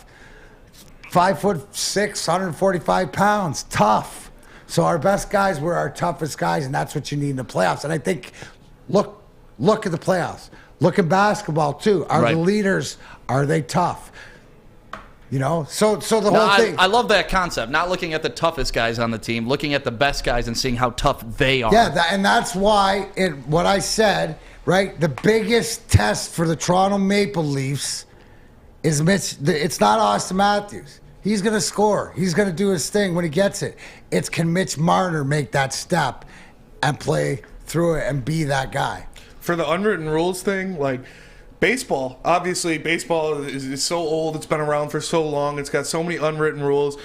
[SPEAKER 3] 5'6", 145 pounds, tough. So our best guys were our toughest guys, and that's what you need in the playoffs. And I think, look at the playoffs. Look at basketball too. Are the leaders? Are they tough? So the whole thing.
[SPEAKER 2] I love that concept. Not looking at the toughest guys on the team, looking at the best guys and seeing how tough they are.
[SPEAKER 3] Yeah, and that's why what I said. Right, the biggest test for the Toronto Maple Leafs is Mitch. It's not Austin Matthews. He's going to score. He's going to do his thing when he gets it. It's can Mitch Marner make that step and play through it and be that guy?
[SPEAKER 4] For the unwritten rules thing, like baseball, obviously baseball is so old. It's been around for so long. It's got so many unwritten rules.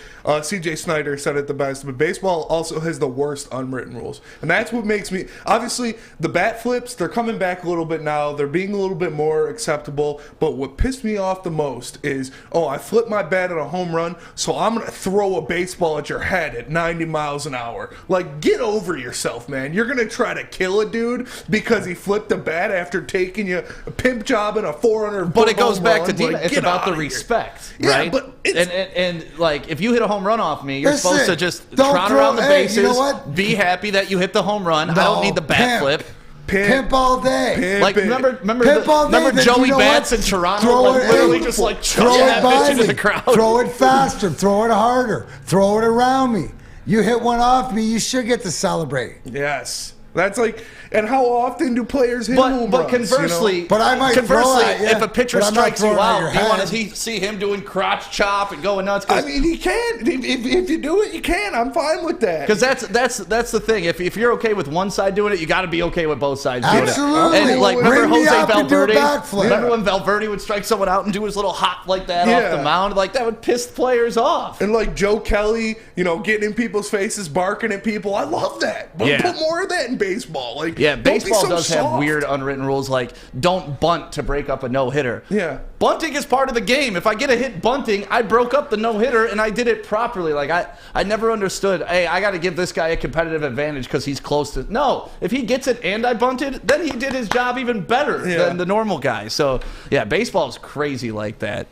[SPEAKER 4] C.J. Snyder said it the best, but baseball also has the worst unwritten rules. And that's what makes me, obviously the bat flips, they're coming back a little bit now. They're being a little bit more acceptable. But what pissed me off the most is, I flipped my bat at a home run, so I'm going to throw a baseball at your head at 90 miles an hour. Like, get over yourself, man. You're going to try to kill a dude because he flipped a bat after taking you a pimp job in a 400.
[SPEAKER 2] But it goes back to it's about the respect, right?
[SPEAKER 4] Yeah, but
[SPEAKER 2] and like if you hit a home run off me, you're supposed to just
[SPEAKER 3] don't
[SPEAKER 2] trot
[SPEAKER 3] throw-
[SPEAKER 2] around the
[SPEAKER 3] hey,
[SPEAKER 2] bases,
[SPEAKER 3] you know what?
[SPEAKER 2] be happy that you hit the home run. I don't need the bat flip.
[SPEAKER 3] Pimp all day.
[SPEAKER 2] Like remember
[SPEAKER 3] Pimp all day, then
[SPEAKER 2] Joey
[SPEAKER 3] you know
[SPEAKER 2] Bats
[SPEAKER 3] what?
[SPEAKER 2] in Toronto,
[SPEAKER 3] Throw
[SPEAKER 2] like
[SPEAKER 3] it-
[SPEAKER 2] literally
[SPEAKER 3] hey,
[SPEAKER 2] just like
[SPEAKER 3] throw
[SPEAKER 2] chucking
[SPEAKER 3] it
[SPEAKER 2] that
[SPEAKER 3] by
[SPEAKER 2] bitch into
[SPEAKER 3] me.
[SPEAKER 2] the crowd.
[SPEAKER 3] Throw it faster. Throw it harder. Throw it around me. You hit one off me, you should get to celebrate.
[SPEAKER 4] Yes. That's like, and how often do players hit home
[SPEAKER 2] But
[SPEAKER 4] runs,
[SPEAKER 2] conversely,
[SPEAKER 3] But I might throw at you,
[SPEAKER 2] if a pitcher
[SPEAKER 3] but I'm not
[SPEAKER 2] strikes you
[SPEAKER 3] throwing at your
[SPEAKER 2] out, do you want
[SPEAKER 3] head.
[SPEAKER 2] to see him doing crotch chop and going nuts?
[SPEAKER 4] I mean, he can. If you do it, you can. I'm fine with that.
[SPEAKER 2] Because that's the thing. If you're okay with one side doing it, you got to be okay with both sides doing
[SPEAKER 3] Absolutely.
[SPEAKER 2] it. And like, remember
[SPEAKER 3] Bring me
[SPEAKER 2] Jose
[SPEAKER 3] up and do a
[SPEAKER 2] Valverde?
[SPEAKER 3] backflip.
[SPEAKER 2] Remember when Valverde would strike someone out and do his little hop like that off the mound? Like that would piss players off.
[SPEAKER 4] And like Joe Kelly, getting in people's faces, barking at people. I love that. But put more of that in baseball. Like,
[SPEAKER 2] yeah,
[SPEAKER 4] don't be
[SPEAKER 2] baseball
[SPEAKER 4] so
[SPEAKER 2] does have
[SPEAKER 4] soft.
[SPEAKER 2] weird unwritten rules, like don't bunt to break up a no-hitter.
[SPEAKER 4] Yeah.
[SPEAKER 2] Bunting is part of the game. If I get a hit bunting, I broke up the no-hitter, and I did it properly. Like, I never understood, hey, I got to give this guy a competitive advantage because he's close to... No, if he gets it and I bunted, then he did his job even better than the normal guy. So, yeah, baseball is crazy like that.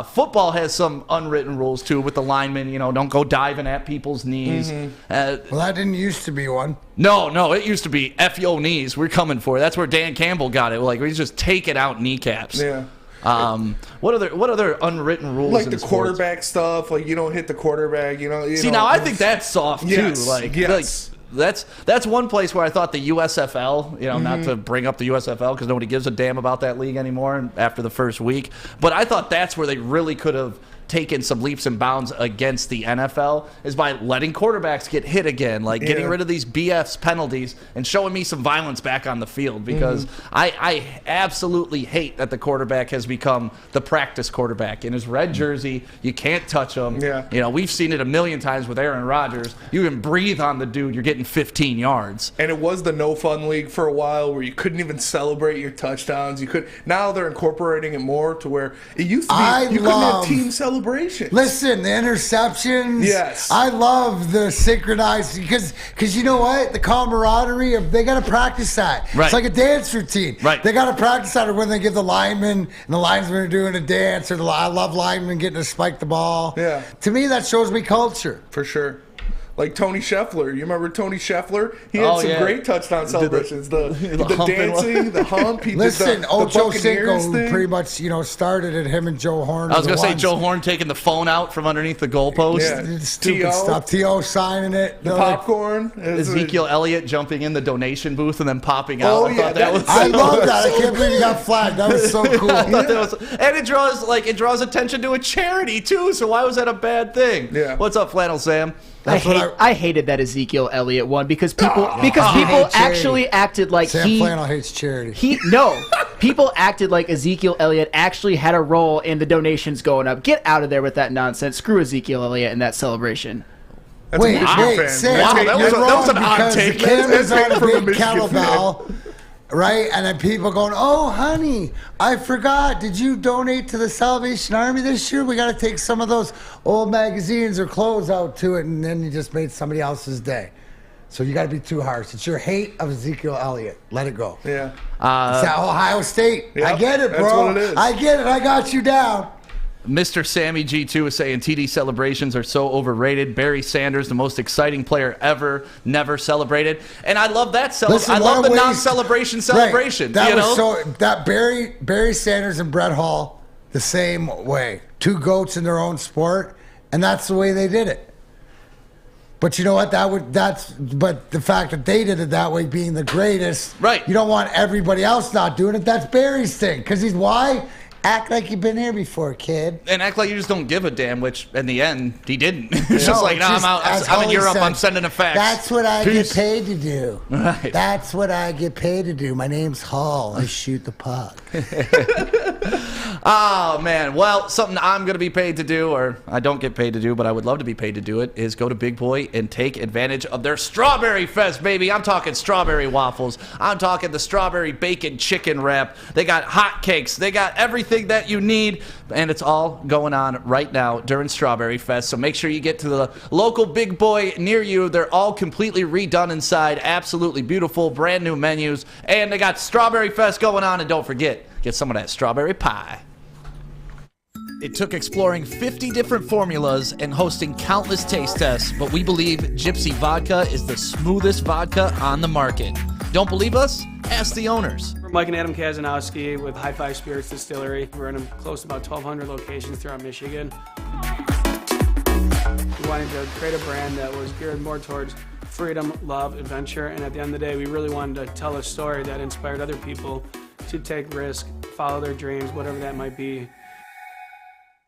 [SPEAKER 2] Football has some unwritten rules, too, with the linemen. You know, don't go diving at people's knees.
[SPEAKER 3] Well, that didn't used to be one.
[SPEAKER 2] No, it used to be F your knees. We're coming for it. That's where Dan Campbell got it. Like, we just take it out kneecaps.
[SPEAKER 4] Yeah.
[SPEAKER 2] What other unwritten rules?
[SPEAKER 4] Like
[SPEAKER 2] in
[SPEAKER 4] the
[SPEAKER 2] sports?
[SPEAKER 4] quarterback stuff, like you don't hit the quarterback.
[SPEAKER 2] See, now I think that's soft
[SPEAKER 4] Yes,
[SPEAKER 2] too. Like,
[SPEAKER 4] yes.
[SPEAKER 2] that's one place where I thought the USFL, not to bring up the USFL because nobody gives a damn about that league anymore after the first week, but I thought that's where they really could have taken some leaps and bounds against the NFL is by letting quarterbacks get hit again, like getting rid of these BS penalties and showing me some violence back on the field because I absolutely hate that the quarterback has become the practice quarterback. In his red jersey, you can't touch him.
[SPEAKER 4] Yeah.
[SPEAKER 2] We've seen it a million times with Aaron Rodgers. You even breathe on the dude, you're getting 15 yards.
[SPEAKER 4] And it was the no fun league for a while where you couldn't even celebrate your touchdowns. Now they're incorporating it more to where it used to be you couldn't have team celebrations.
[SPEAKER 3] Listen, the interceptions.
[SPEAKER 4] Yes.
[SPEAKER 3] I love the synchronized because you know what? The camaraderie of they got to practice that.
[SPEAKER 2] Right.
[SPEAKER 3] It's like a dance routine.
[SPEAKER 2] Right.
[SPEAKER 3] They got to practice that, or when they give the linemen and the linesmen are doing a dance, or I love linemen getting to spike the ball.
[SPEAKER 4] Yeah.
[SPEAKER 3] To me, that shows me culture.
[SPEAKER 4] For sure. Like Tony Scheffler. You remember Tony Scheffler? He had some great touchdown celebrations. The dancing, the hump. He
[SPEAKER 3] Listen,
[SPEAKER 4] did
[SPEAKER 3] Ocho
[SPEAKER 4] the
[SPEAKER 3] Cinco,
[SPEAKER 4] Buccaneers
[SPEAKER 3] who
[SPEAKER 4] thing.
[SPEAKER 3] pretty much started it. Him and Joe Horn.
[SPEAKER 2] I was going to say Joe Horn taking the phone out from underneath the goalpost.
[SPEAKER 4] Yeah.
[SPEAKER 3] Stupid
[SPEAKER 4] T.O.
[SPEAKER 3] stuff. T.O. signing it.
[SPEAKER 4] The popcorn.
[SPEAKER 2] Ezekiel Elliott jumping in the donation booth and then popping out.
[SPEAKER 4] Oh,
[SPEAKER 2] I thought that was
[SPEAKER 3] I love that. I can't believe you got flagged. That was so cool.
[SPEAKER 2] I thought that was, and it draws attention to a charity too. So why was that a bad thing?
[SPEAKER 4] Yeah.
[SPEAKER 2] What's up, Flannel Sam?
[SPEAKER 8] I hated that Ezekiel Elliott one because people actually acted like
[SPEAKER 3] Sam Flannel hates charity.
[SPEAKER 8] People acted like Ezekiel Elliott actually had a role in the donations going up. Get out of there with that nonsense. Screw Ezekiel Elliott and that celebration.
[SPEAKER 3] Wait, Sam,
[SPEAKER 2] that was an odd take.
[SPEAKER 3] The camera's on a
[SPEAKER 4] from a
[SPEAKER 3] big
[SPEAKER 4] Michigan
[SPEAKER 3] kettlebell, right? And then people going, "Oh, honey, I forgot. Did you donate to the Salvation Army this year? We got to take some of those old magazines or clothes out to it." And then you just made somebody else's day. So you got to be too harsh. It's your hate of Ezekiel Elliott. Let it go.
[SPEAKER 4] Yeah.
[SPEAKER 3] It's at Ohio State.
[SPEAKER 4] Yep,
[SPEAKER 3] I get it, bro.
[SPEAKER 4] that's what it is.
[SPEAKER 3] I get it. I got you down.
[SPEAKER 2] Mr. Sammy G2 is saying TD celebrations are so overrated. Barry Sanders, the most exciting player ever, never celebrated. And I love that celebration. I love the non-celebration celebration.
[SPEAKER 3] Right. That Barry Sanders and Brett Hall, the same way. Two goats in their own sport, and that's the way they did it. But you know what? But the fact that they did it that way, being the greatest,
[SPEAKER 2] right?
[SPEAKER 3] You don't want everybody else not doing it. That's Barry's thing, because why? Act like you've been here before, kid.
[SPEAKER 2] And act like you just don't give a damn, which in the end, he didn't. It's just like, no, I'm in Europe, I'm sending a fax.
[SPEAKER 3] That's what I get paid to do.
[SPEAKER 2] Right.
[SPEAKER 3] That's what I get paid to do. My name's Hall. I shoot the puck.
[SPEAKER 2] Oh, man. Well, something I'm going to be paid to do, or I don't get paid to do, but I would love to be paid to do it, is go to Big Boy and take advantage of their Strawberry Fest, baby. I'm talking strawberry waffles. I'm talking the strawberry bacon chicken wrap. They got hot cakes. They got everything that you need, and it's all going on right now during Strawberry Fest. So make sure you get to the local Big Boy near you. They're all completely redone inside. Absolutely beautiful, brand new menus, and they got Strawberry Fest going on. And don't forget, get some of that strawberry pie. It took exploring 50 different formulas and hosting countless taste tests, but we believe Gypsy Vodka is the smoothest vodka on the market. Don't believe us? Ask the owners.
[SPEAKER 13] We're Mike and Adam Kazanowski with High Five Spirits Distillery. We're in close to about 1,200 locations throughout Michigan. We wanted to create a brand that was geared more towards freedom, love, adventure, and at the end of the day, we really wanted to tell a story that inspired other people to take risk, follow their dreams, whatever that might be.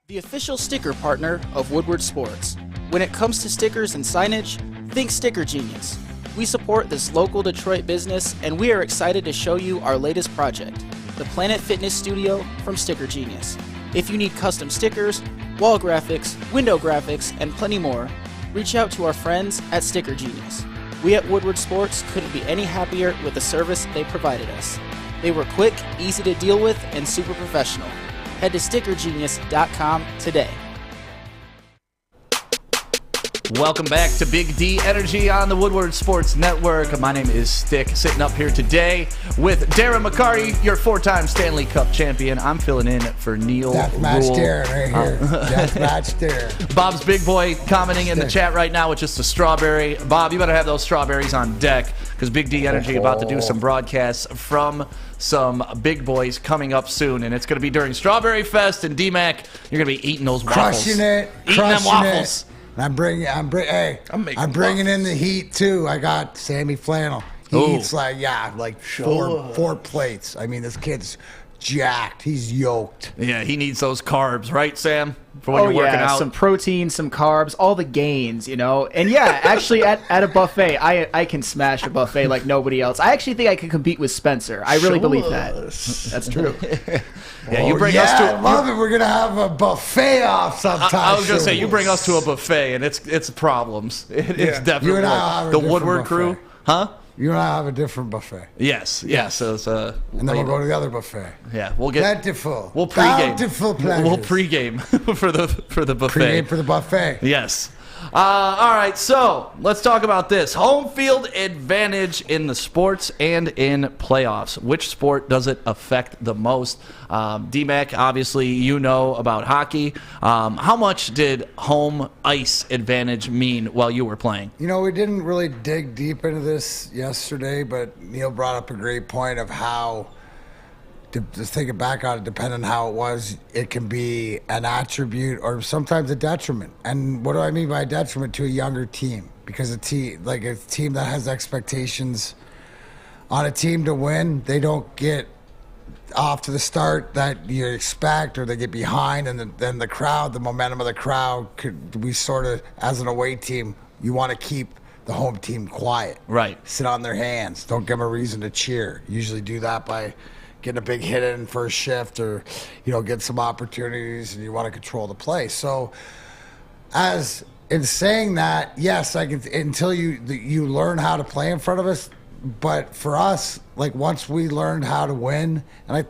[SPEAKER 8] The official sticker partner of Woodward Sports. When it comes to stickers and signage, think Sticker Genius. We support this local Detroit business, and we are excited to show you our latest project, the Planet Fitness Studio from Sticker Genius. If you need custom stickers, wall graphics, window graphics, and plenty more, reach out to our friends at Sticker Genius. We at Woodward Sports couldn't be any happier with the service they provided us. They were quick, easy to deal with, and super professional. Head to stickergenius.com today.
[SPEAKER 2] Welcome back to Big D Energy on the Woodward Sports Network. My name is Stick, sitting up here today with Darren McCarty, your 4-time Stanley Cup champion. I'm filling in for Neil
[SPEAKER 3] Deathmatch
[SPEAKER 2] Rule.
[SPEAKER 3] Darren right here. Deathmatch Darren.
[SPEAKER 2] Bob's big boy commenting in the chat right now with just a strawberry. Bob, you better have those strawberries on deck because Big D Energy about to do some broadcasts from some big boys coming up soon, and it's going to be during Strawberry Fest. And D-Mac, you're going to be eating those waffles.
[SPEAKER 3] Crushing it.
[SPEAKER 2] Eating them waffles.
[SPEAKER 3] I'm bringing in the heat too. I got Sammy Flannel. He eats like four plates. I mean, this kid's jacked. He's yoked.
[SPEAKER 2] Yeah, he needs those carbs, right, Sam? For when you're working out.
[SPEAKER 8] Some protein, some carbs, all the gains, you know. And yeah, actually at a buffet, I can smash a buffet like nobody else. I actually think I can compete with Spencer. I really believe that. That's true.
[SPEAKER 2] Yeah, you bring us to.
[SPEAKER 3] I love it. We're gonna have a buffet off sometime.
[SPEAKER 2] I was gonna say you bring us to a buffet, and it's problems. It's definitely
[SPEAKER 3] You and I have
[SPEAKER 2] the
[SPEAKER 3] a different
[SPEAKER 2] Woodward
[SPEAKER 3] buffet.
[SPEAKER 2] crew, huh?
[SPEAKER 3] You and I have a different buffet.
[SPEAKER 2] Yes. So it's
[SPEAKER 3] And then we'll go to the other buffet.
[SPEAKER 2] Yeah, we'll get
[SPEAKER 3] plentiful.
[SPEAKER 2] We'll pregame.
[SPEAKER 3] Bountiful pleasures.
[SPEAKER 2] We'll pregame for the buffet.
[SPEAKER 3] Pregame for the buffet.
[SPEAKER 2] Yes. All right, so let's talk about this. Home field advantage in the sports and in playoffs. Which sport does it affect the most? D-Mac, obviously you know about hockey. How much did home ice advantage mean while you were playing?
[SPEAKER 3] You know, we didn't really dig deep into this yesterday, but Neil brought up a great point of how, to think back on it, depending on how it was, it can be an attribute or sometimes a detriment. And what do I mean by detriment? To a younger team? Because a team that has expectations on a team to win, they don't get off to the start that you expect, or they get behind, and then the crowd, the momentum of the crowd, we sort of, as an away team, you want to keep the home team quiet.
[SPEAKER 2] Right.
[SPEAKER 3] Sit on their hands. Don't give them a reason to cheer. Usually do that by getting a big hit in first shift, or get some opportunities, and you want to control the play. So, as in saying that, yes, I can, until you learn how to play in front of us. But for us, like, once we learned how to win, and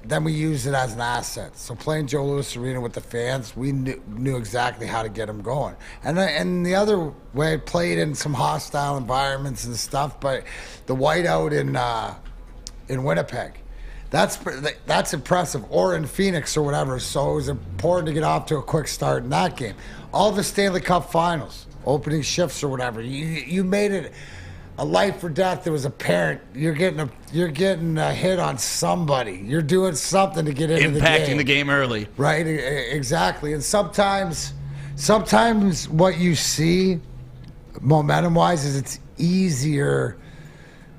[SPEAKER 3] then we use it as an asset. So playing Joe Louis Arena with the fans, we knew exactly how to get them going. And the other way, I played in some hostile environments and stuff, but the whiteout in Winnipeg, that's impressive, or in Phoenix or whatever. So it was important to get off to a quick start in that game. All the Stanley Cup Finals, opening shifts or whatever, you made it a life or death. It was apparent. You're getting a hit on somebody. You're doing something to get into the game.
[SPEAKER 2] Impacting the game early.
[SPEAKER 3] Right, exactly. And sometimes what you see momentum-wise is it's easier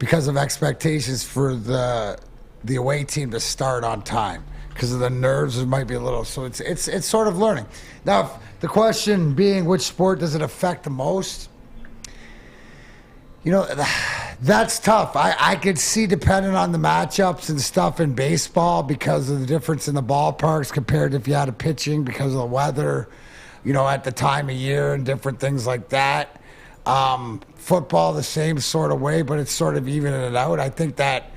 [SPEAKER 3] because of expectations for the away team to start on time. Because of the nerves, it might be a little. So it's sort of learning. Now, the question being, which sport does it affect the most? That's tough. I could see, depending on the matchups and stuff in baseball, because of the difference in the ballparks compared to if you had a pitching, because of the weather, at the time of year and different things like that. Football, the same sort of way, but it's sort of evening it out. I think that,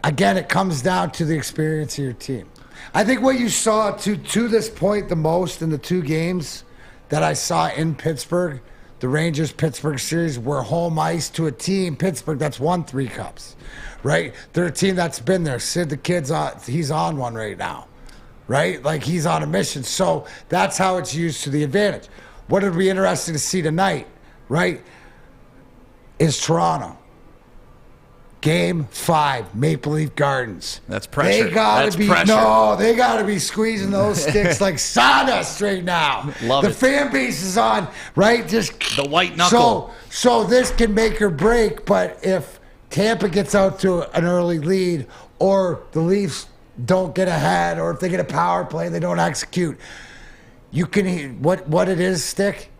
[SPEAKER 3] again, it comes down to the experience of your team. I think what you saw to this point the most in the two games that I saw in Pittsburgh, the Rangers-Pittsburgh series, were home ice to a team, Pittsburgh, that's won 3 cups, right? They're a team that's been there. Sid the Kid's he's on one right now, right? Like, he's on a mission. So that's how it's used to the advantage. What would be interesting to see tonight, right, is Toronto. Game 5, Maple Leaf Gardens.
[SPEAKER 2] That's pressure.
[SPEAKER 3] They gotta be
[SPEAKER 2] pressure.
[SPEAKER 3] No, they gotta be squeezing those sticks like sawdust right now.
[SPEAKER 2] Love
[SPEAKER 3] the
[SPEAKER 2] it.
[SPEAKER 3] fan base is on, right? Just
[SPEAKER 2] the white knuckle.
[SPEAKER 3] So this can make or break. But if Tampa gets out to an early lead, or the Leafs don't get ahead, or if they get a power play and they don't execute, you can what it is, Stick,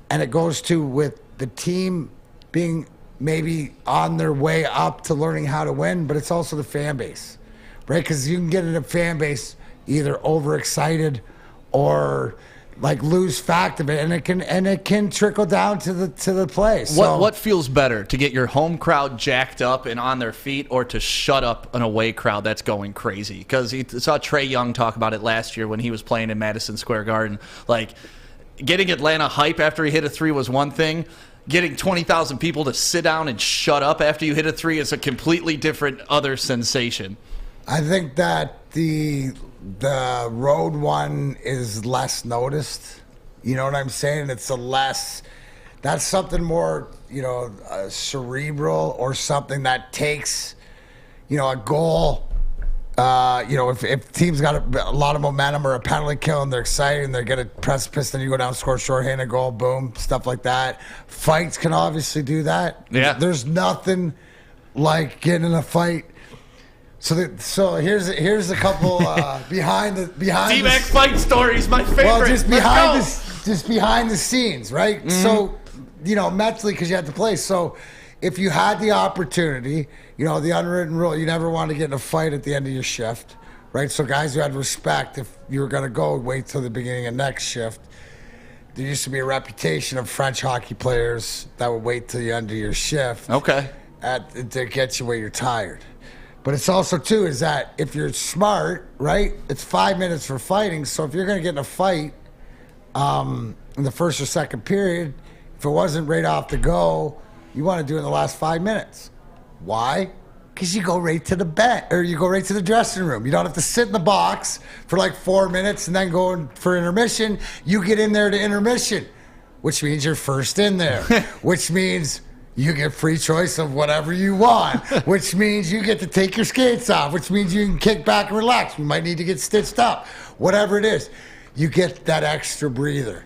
[SPEAKER 3] and it goes to with the team being maybe on their way up to learning how to win, but it's also the fan base, right? Because you can get in a fan base either overexcited or like lose fact of it, and it can trickle down to the play. So,
[SPEAKER 2] What feels better, to get your home crowd jacked up and on their feet, or to shut up an away crowd that's going crazy? Because you saw Trae Young talk about it last year when he was playing in Madison Square Garden. Like, getting Atlanta hype after he hit a three was one thing. Getting 20,000 people to sit down and shut up after you hit a three is a completely different other sensation.
[SPEAKER 3] I think that the road one is less noticed. You know what I'm saying? That's something more, cerebral, or something that takes, a goal. If teams got a lot of momentum or a penalty kill and they're excited and they're going to precipice, then you go down, score shorthanded goal, boom, stuff like that. Fights can obviously do that.
[SPEAKER 2] Yeah.
[SPEAKER 3] There's nothing like getting in a fight. So here's a couple behind
[SPEAKER 2] D-Mac fight stories, my favorite.
[SPEAKER 3] Well, just behind the scenes, right?
[SPEAKER 2] Mm-hmm.
[SPEAKER 3] So, mentally, because you had to play. So, if you had the opportunity, the unwritten rule, you never want to get in a fight at the end of your shift, right? So, guys who had respect, if you were going to go, wait till the beginning of next shift. There used to be a reputation of French hockey players that would wait till the end of your shift.
[SPEAKER 2] Okay.
[SPEAKER 3] To get you where you're tired. But it's also, too, is that if you're smart, right, it's 5 minutes for fighting. So if you're going to get in a fight in the first or second period, if it wasn't right off the go, you want to do it in the last 5 minutes. Why? Because you go right to the bed, or you go right to the dressing room. You don't have to sit in the box for like 4 minutes and then go in for intermission. You get in there to intermission, which means you're first in there, which means you get free choice of whatever you want, which means you get to take your skates off, which means you can kick back and relax. You might need to get stitched up, whatever it is. You get that extra breather,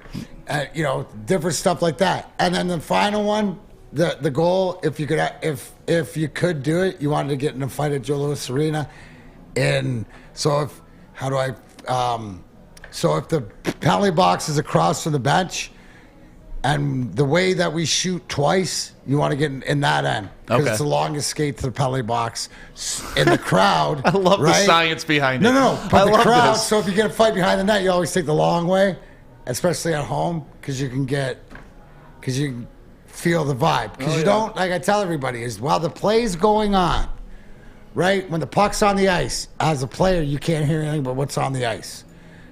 [SPEAKER 3] different stuff like that. And then the final one, the goal, if you could do it, you wanted to get in a fight at Joe Louis Arena. And so if the penalty box is across from the bench, and the way that we shoot twice, you want to get in that end. Because it's the longest skate to the penalty box in the crowd.
[SPEAKER 2] I love
[SPEAKER 3] right?
[SPEAKER 2] the science behind it.
[SPEAKER 3] No, but the crowd,
[SPEAKER 2] this.
[SPEAKER 3] so if you get a fight behind the net, you always take the long way, especially at home, because you can feel the vibe. Because don't, like I tell everybody, is while the play's going on, right, when the puck's on the ice, as a player, you can't hear anything but what's on the ice.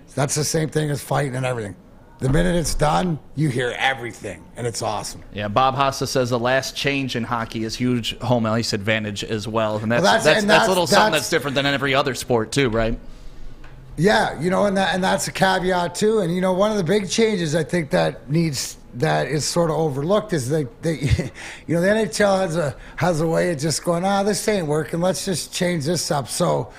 [SPEAKER 3] So that's the same thing as fighting and everything. The minute it's done, you hear everything, and it's awesome.
[SPEAKER 2] Yeah, Bob Hossa says the last change in hockey is huge home ice advantage as well. And that's a little something that's different than every other sport too, right?
[SPEAKER 3] Yeah, and that's a caveat too. And one of the big changes I think that is sort of overlooked is the NHL has a way of just going, this ain't working. Let's just change this up. So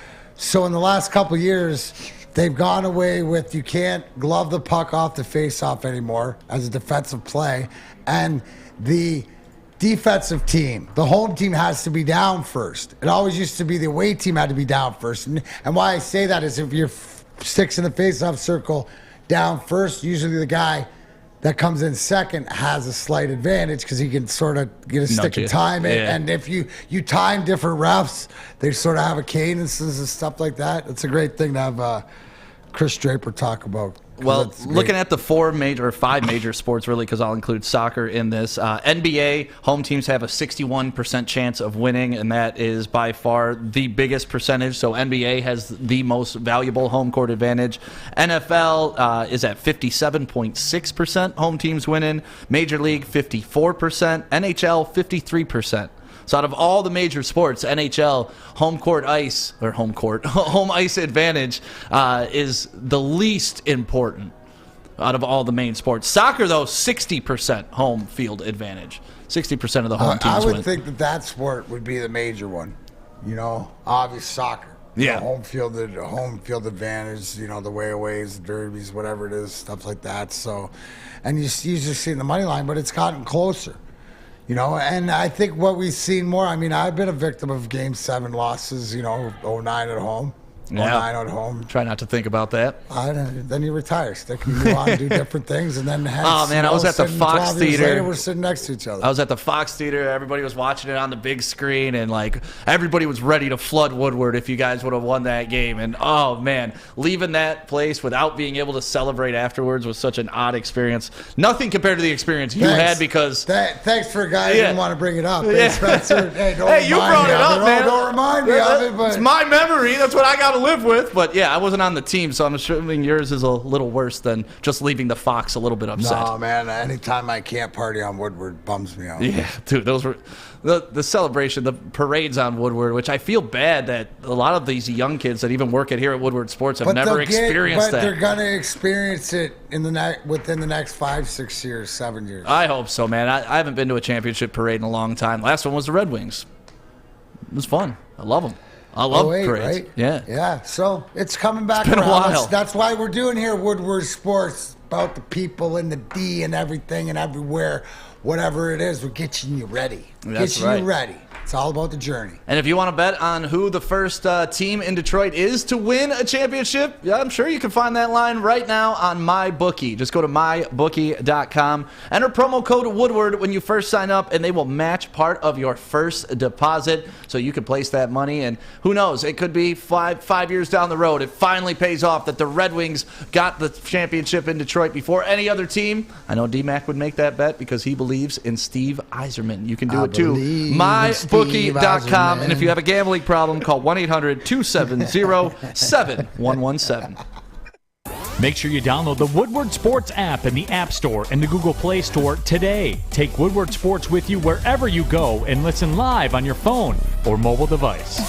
[SPEAKER 3] in the last couple of years, they've gone away with you can't glove the puck off the face-off anymore as a defensive play. And the defensive team, the home team, has to be down first. It always used to be the away team had to be down first. And why I say that is if your sticks in the face-off circle down first, usually the guy that comes in second has a slight advantage because he can sort of get a stick and time it. Yeah. And if you time different refs, they sort of have a cadences and stuff like that. It's a great thing to have Chris Draper talk about.
[SPEAKER 2] Well, looking at the five major sports, really, because I'll include soccer in this. NBA, home teams have a 61% chance of winning, and that is by far the biggest percentage. So NBA has the most valuable home court advantage. NFL is at 57.6% home teams winning. Major League, 54%. NHL, 53%. So out of all the major sports, NHL, home ice advantage is the least important out of all the main sports. Soccer, though, 60% home field advantage. 60% of the home teams win.
[SPEAKER 3] I would think that sport would be the major one. Obvious soccer.
[SPEAKER 2] Yeah.
[SPEAKER 3] Home field advantage, the way-aways, derbies, whatever it is, stuff like that. So, and you usually see the money line, but it's gotten closer. And I think what we've seen more, I've been a victim of Game 7 losses, 09 at home.
[SPEAKER 2] Yeah.
[SPEAKER 3] 09 at home.
[SPEAKER 2] Try not to think about that.
[SPEAKER 3] Then you retire, stick and move on, do different things, and then hence,
[SPEAKER 2] Oh, man, I was at the Fox
[SPEAKER 3] 12 years
[SPEAKER 2] Theater.
[SPEAKER 3] later, we're sitting next to each other.
[SPEAKER 2] I was at the Fox Theater. Everybody was watching it on the big screen, and like everybody was ready to flood Woodward if you guys would have won that game. And oh man, leaving that place without being able to celebrate afterwards was such an odd experience. Nothing compared to the experience you had because.
[SPEAKER 3] Thanks for a guy who didn't want to bring it up. Hey,
[SPEAKER 2] Yeah.
[SPEAKER 3] Spencer. Hey,
[SPEAKER 2] You brought it up, man.
[SPEAKER 3] Don't remind me of it. But
[SPEAKER 2] It's my memory. That's what I got to live with. But yeah, I wasn't on the team, so I'm assuming yours is a little worse than just leaving the Fox a little bit upset.
[SPEAKER 3] no, man. Anytime I can't party on Woodward bums me out.
[SPEAKER 2] Yeah, dude, those were the celebration, the parades on Woodward, which I feel bad that a lot of these young kids that even work here at Woodward Sports have never experienced that.
[SPEAKER 3] But they're gonna experience it within the next 5, 6 years, 7 years.
[SPEAKER 2] I hope so, man. I haven't been to a championship parade in a long time. Last one was the Red Wings. It was fun. I love them. I love parades.
[SPEAKER 3] Right?
[SPEAKER 2] Yeah.
[SPEAKER 3] Yeah. So it's coming back
[SPEAKER 2] It's been a
[SPEAKER 3] around.
[SPEAKER 2] while.
[SPEAKER 3] That's why we're doing here Woodward Sports, about the people in the D and everything and everywhere. Whatever it is, we're getting you ready.
[SPEAKER 2] That's
[SPEAKER 3] getting
[SPEAKER 2] right.
[SPEAKER 3] you ready. It's all about the journey.
[SPEAKER 2] And if you want to bet on who the first team in Detroit is to win a championship, yeah, I'm sure you can find that line right now on MyBookie. Just go to mybookie.com. Enter promo code Woodward when you first sign up, and they will match part of your first deposit so you can place that money. And who knows, it could be five years down the road. It finally pays off that the Red Wings got the championship in Detroit before any other team. I know D-Mac would make that bet because he believes in Steve Yzerman. You can do it too. MyBookie.com. And if you have a gambling problem, call 1-800-270-7117.
[SPEAKER 7] Make sure you download the Woodward Sports app in the App Store and the Google Play Store today. Take Woodward Sports with you wherever you go and listen live on your phone or mobile device.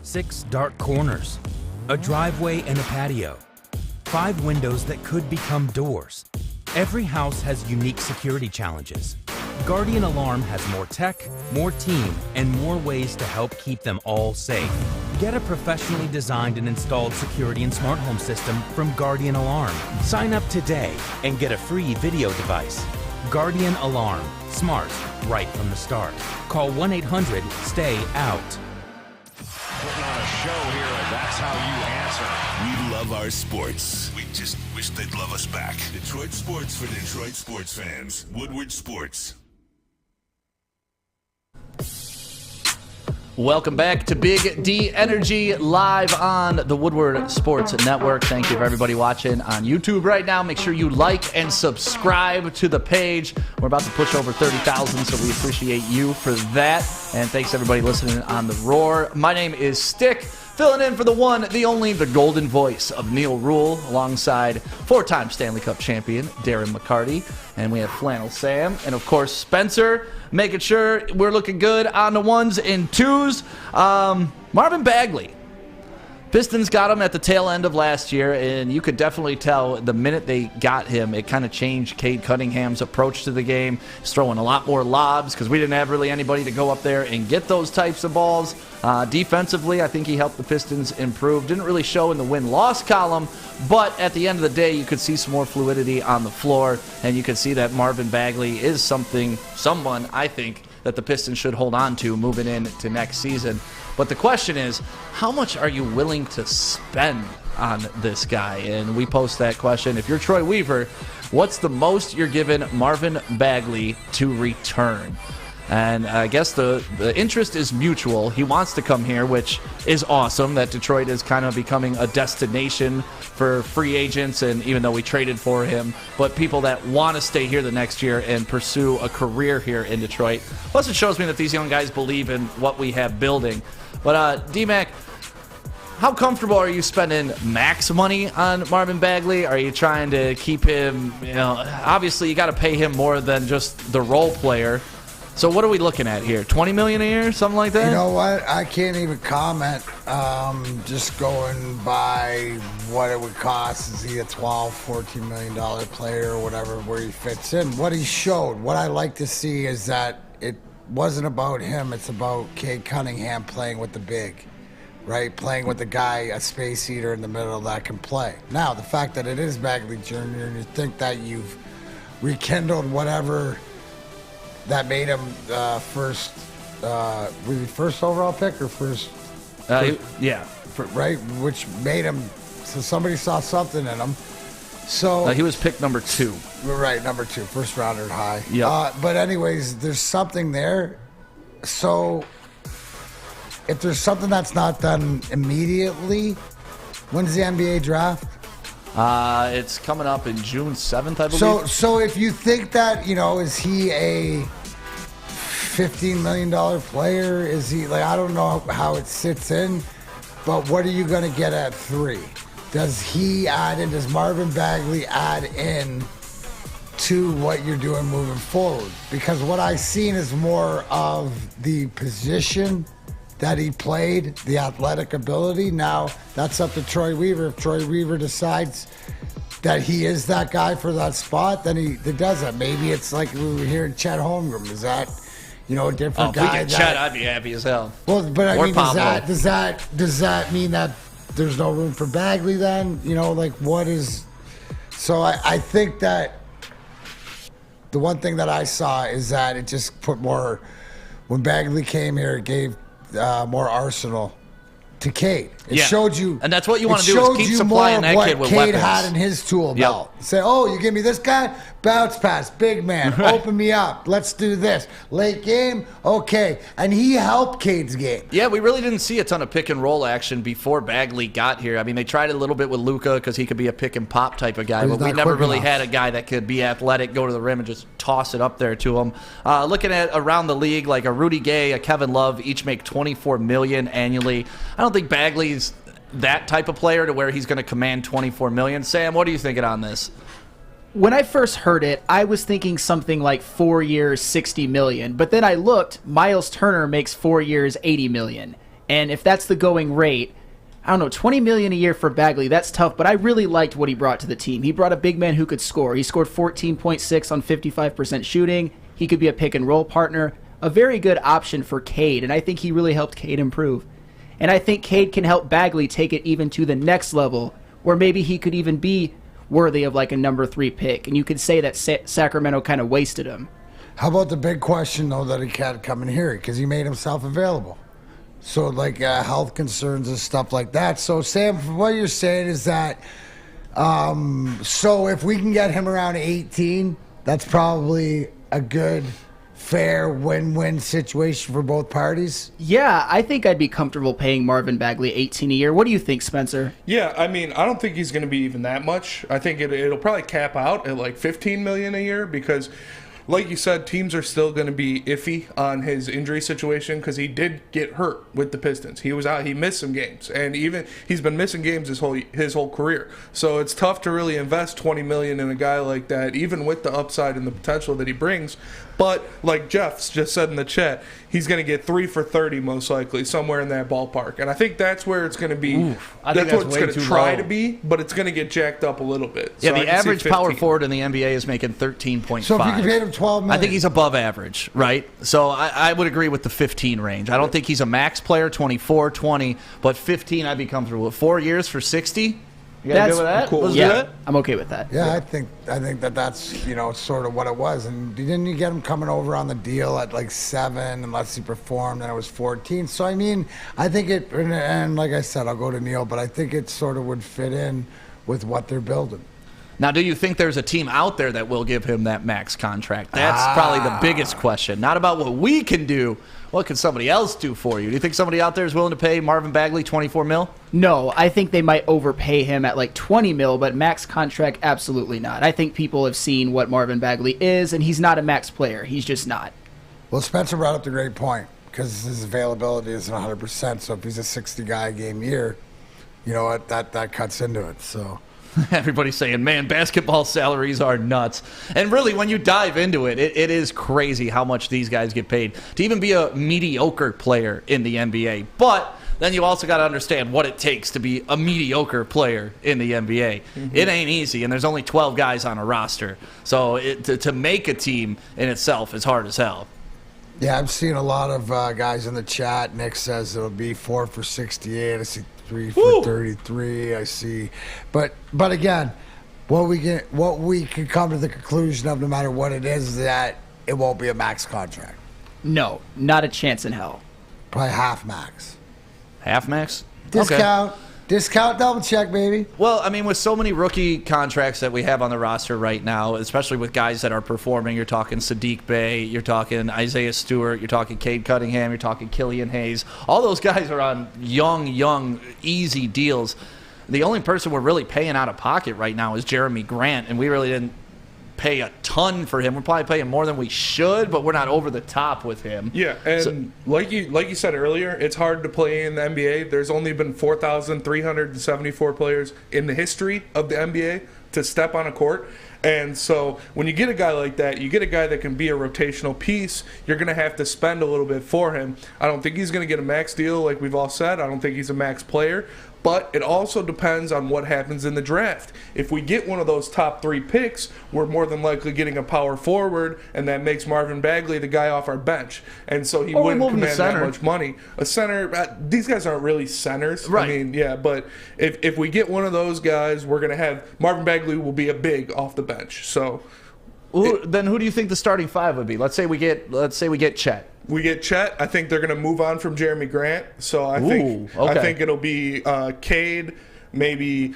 [SPEAKER 14] Six dark corners, a driveway and a patio, 5 windows that could become doors. Every house has unique security challenges. Guardian Alarm has more tech, more team, and more ways to help keep them all safe. Get a professionally designed and installed security and smart home system from Guardian Alarm. Sign up today and get a free video device. Guardian Alarm. Smart, right from the start. Call 1-800-STAY-OUT.
[SPEAKER 1] Putting on a show here, and that's how you answer. We love our sports. We just wish they'd love us back. Detroit sports for Detroit sports fans. Woodward Sports.
[SPEAKER 2] Welcome back to Big D Energy live on the Woodward Sports Network. Thank you for everybody watching on YouTube right now. Make sure you like and subscribe to the page. We're about to push over 30,000, so we appreciate you for that. And thanks everybody listening on The Roar. My name is Stick, filling in for the one, the only, the golden voice of Neil Rule, alongside 4-time Stanley Cup champion Darren McCarty. And we have Flannel Sam, and of course Spencer, making sure we're looking good on the 1s and 2s. Marvin Bagley. Pistons got him at the tail end of last year, and you could definitely tell the minute they got him, it kind of changed Cade Cunningham's approach to the game. He's throwing a lot more lobs because we didn't have really anybody to go up there and get those types of balls. Defensively, I think he helped the Pistons improve. Didn't really show in the win-loss column, but at the end of the day, you could see some more fluidity on the floor, and you could see that Marvin Bagley is someone I think that the Pistons should hold on to moving into next season. But the question is, how much are you willing to spend on this guy? And we post that question. If you're Troy Weaver, what's the most you're giving Marvin Bagley to return? And I guess the interest is mutual. He wants to come here, which is awesome that Detroit is kind of becoming a destination for free agents, and even though we traded for him, but people that want to stay here the next year and pursue a career here in Detroit. Plus, it shows me that these young guys believe in what we have building. But D-Mac, how comfortable are you spending max money on Marvin Bagley? Are you trying to keep him, obviously you got to pay him more than just the role player. So what are we looking at here? $20 million a year, something like that?
[SPEAKER 3] You know what? I can't even comment. Just going by what it would cost. Is he a $12, $14 million player or whatever, where he fits in? What he showed, what I like to see is that it wasn't about him. It's about Cade Cunningham playing with the big, right? Playing with the guy, a space eater in the middle that can play. Now, the fact that it is Bagley Jr. and you think that you've rekindled whatever that made him first was he first overall pick or first?
[SPEAKER 2] Yeah.
[SPEAKER 3] Right, which made him. So somebody saw something in him. So
[SPEAKER 2] he was picked number 2.
[SPEAKER 3] Right, number 2, first rounder high.
[SPEAKER 2] Yeah.
[SPEAKER 3] But anyways, there's something there. So if there's something that's not done immediately, when's the NBA draft?
[SPEAKER 2] It's coming up in June 7th, I believe.
[SPEAKER 3] So if you think that, is he a $15 million player? Is he I don't know how it sits in, but what are you going to get at 3? Does he add in? Does Marvin Bagley add in to what you're doing moving forward? Because what I've seen is more of the position that he played, the athletic ability. Now, that's up to Troy Weaver. If Troy Weaver decides that he is that guy for that spot, then he does that. Maybe it's like we were hearing Chet Holmgren. Is that, a different guy?
[SPEAKER 2] If we get Chet, I'd be happy as hell.
[SPEAKER 3] Well, but I mean,
[SPEAKER 2] Pablo.
[SPEAKER 3] does that mean that there's no room for Bagley then? What is... So I think that the one thing that I saw is that it just put more... When Bagley came here, it gave more arsenal to Cade. It showed you...
[SPEAKER 2] And that's what you want to do, is keep supplying that kid with
[SPEAKER 3] Cade
[SPEAKER 2] weapons.
[SPEAKER 3] had in his tool belt. Say, you give me this guy? Bounce pass, big man, open me up. Let's do this. Late game? Okay. And he helped Cade's game.
[SPEAKER 2] Yeah, we really didn't see a ton of pick and roll action before Bagley got here. I mean, they tried a little bit with Luka because he could be a pick and pop type of guy, but we never really had a guy that could be athletic, go to the rim, and just toss it up there to him. Looking at around the league, like a Rudy Gay, a Kevin Love, each make $24 million annually. I don't think Bagley's that type of player to where he's going to command $24 million. Sam, what are you thinking on this?
[SPEAKER 8] When I first heard it, I was thinking something like 4 years, $60 million. But then I looked, Miles Turner makes 4 years, $80 million. And if that's the going rate, I don't know, $20 million a year for Bagley, that's tough. But I really liked what he brought to the team. He brought a big man who could score. He scored 14.6 on 55% shooting. He could be a pick and roll partner. A very good option for Cade. And I think he really helped Cade improve. And I think Cade can help Bagley take it even to the next level, where maybe he could even be worthy of like a number 3 pick. And you could say that Sacramento kind of wasted him.
[SPEAKER 3] How about the big question, though, that he can't come in here because he made himself available? So, like, health concerns and stuff like that. So, Sam, what you're saying is that, so if we can get him around 18, that's probably a good, fair win-win situation for both parties?
[SPEAKER 8] Yeah, I think I'd be comfortable paying Marvin Bagley $18 a year. What do you think, Spencer?
[SPEAKER 4] Yeah, I mean, I don't think he's going to be even that much. I think it'll probably cap out at like $15 million a year because, like you said, teams are still going to be iffy on his injury situation because he did get hurt with the Pistons. He was out. He missed some games, and even he's been missing games his whole career. So it's tough to really invest $20 million in a guy like that, even with the upside and the potential that he brings. But like Jeff just said in the chat, he's going to get 3 for 30 most likely, somewhere in that ballpark. And I think that's where it's going to be. That's what it's going to try to be, but it's going to get jacked up a little bit.
[SPEAKER 2] Yeah,
[SPEAKER 4] so
[SPEAKER 2] the average power forward in the NBA is making 13.5.
[SPEAKER 3] So if you could pay him $12 million.
[SPEAKER 2] I think he's above average, right? So I would agree with the 15 range. I don't think he's a max player, 24, 20, but 15 I'd be comfortable with. 4 years for 60? You guys good with that?
[SPEAKER 8] Cool.
[SPEAKER 2] Let's
[SPEAKER 8] yeah,
[SPEAKER 2] do that?
[SPEAKER 8] I'm okay with that.
[SPEAKER 3] Yeah, I think that's sort of what it was. And didn't you get him coming over on the deal at like 7 unless he performed, and it was 14? So I mean, I think it, and like I said, I'll go to Neil, but I think it sort of would fit in with what they're building.
[SPEAKER 2] Now, do you think there's a team out there that will give him that max contract? That's probably the biggest question. Not about what we can do. What can somebody else do for you? Do you think somebody out there is willing to pay Marvin Bagley $24 million?
[SPEAKER 8] No, I think they might overpay him at like $20 million, but max contract, absolutely not. I think people have seen what Marvin Bagley is, and he's not a max player. He's just not.
[SPEAKER 3] Well, Spencer brought up the great point because his availability isn't 100%. So if he's a 60-guy game year, you know what, that cuts into it. So.
[SPEAKER 2] Everybody's saying, man, basketball salaries are nuts. And really, when you dive into it, it is crazy how much these guys get paid to even be a mediocre player in the NBA. But then you also got to understand what it takes to be a mediocre player in the NBA. Mm-hmm. It ain't easy, and there's only 12 guys on a roster. So to make a team in itself is hard as hell.
[SPEAKER 3] Yeah, I'm seeing a lot of guys in the chat. Nick says it'll be 4 for 68. I see 3 for 33. I see, but again, what we can come to the conclusion of, no matter what it is, that it won't be a max contract.
[SPEAKER 8] No, not a chance in hell.
[SPEAKER 3] Probably half max.
[SPEAKER 2] Half max?
[SPEAKER 3] Discount.
[SPEAKER 2] Okay.
[SPEAKER 3] Discount, double check, baby.
[SPEAKER 2] Well, I mean, with so many rookie contracts that we have on the roster right now, especially with guys that are performing, you're talking Sadiq Bey, you're talking Isaiah Stewart, you're talking Cade Cunningham, you're talking Killian Hayes. All those guys are on young, easy deals. The only person we're really paying out of pocket right now is Jeremy Grant, and we really didn't pay a ton for him. We're probably paying more than we should, but we're not over the top with him.
[SPEAKER 4] Yeah, and like you said earlier, it's hard to play in the NBA. There's only been 4,374 players in the history of the NBA to step on a court. And so when you get a guy like that, you get a guy that can be a rotational piece, you're going to have to spend a little bit for him. I don't think he's going to get a max deal like we've all said. I don't think he's a max player. But it also depends on what happens in the draft. If we get one of those top 3 picks, we're more than likely getting a power forward, and that makes Marvin Bagley the guy off our bench. And so he wouldn't command that much money. A center, these guys aren't really centers.
[SPEAKER 2] Right.
[SPEAKER 4] I mean, yeah, but if we get one of those guys, we're going to have Marvin Bagley will be a big off the bench. So
[SPEAKER 2] then who do you think the starting 5 would be? Let's say we get Chet.
[SPEAKER 4] We get Chet. I think they're going to move on from Jeremy Grant. So I think it'll be Cade, maybe.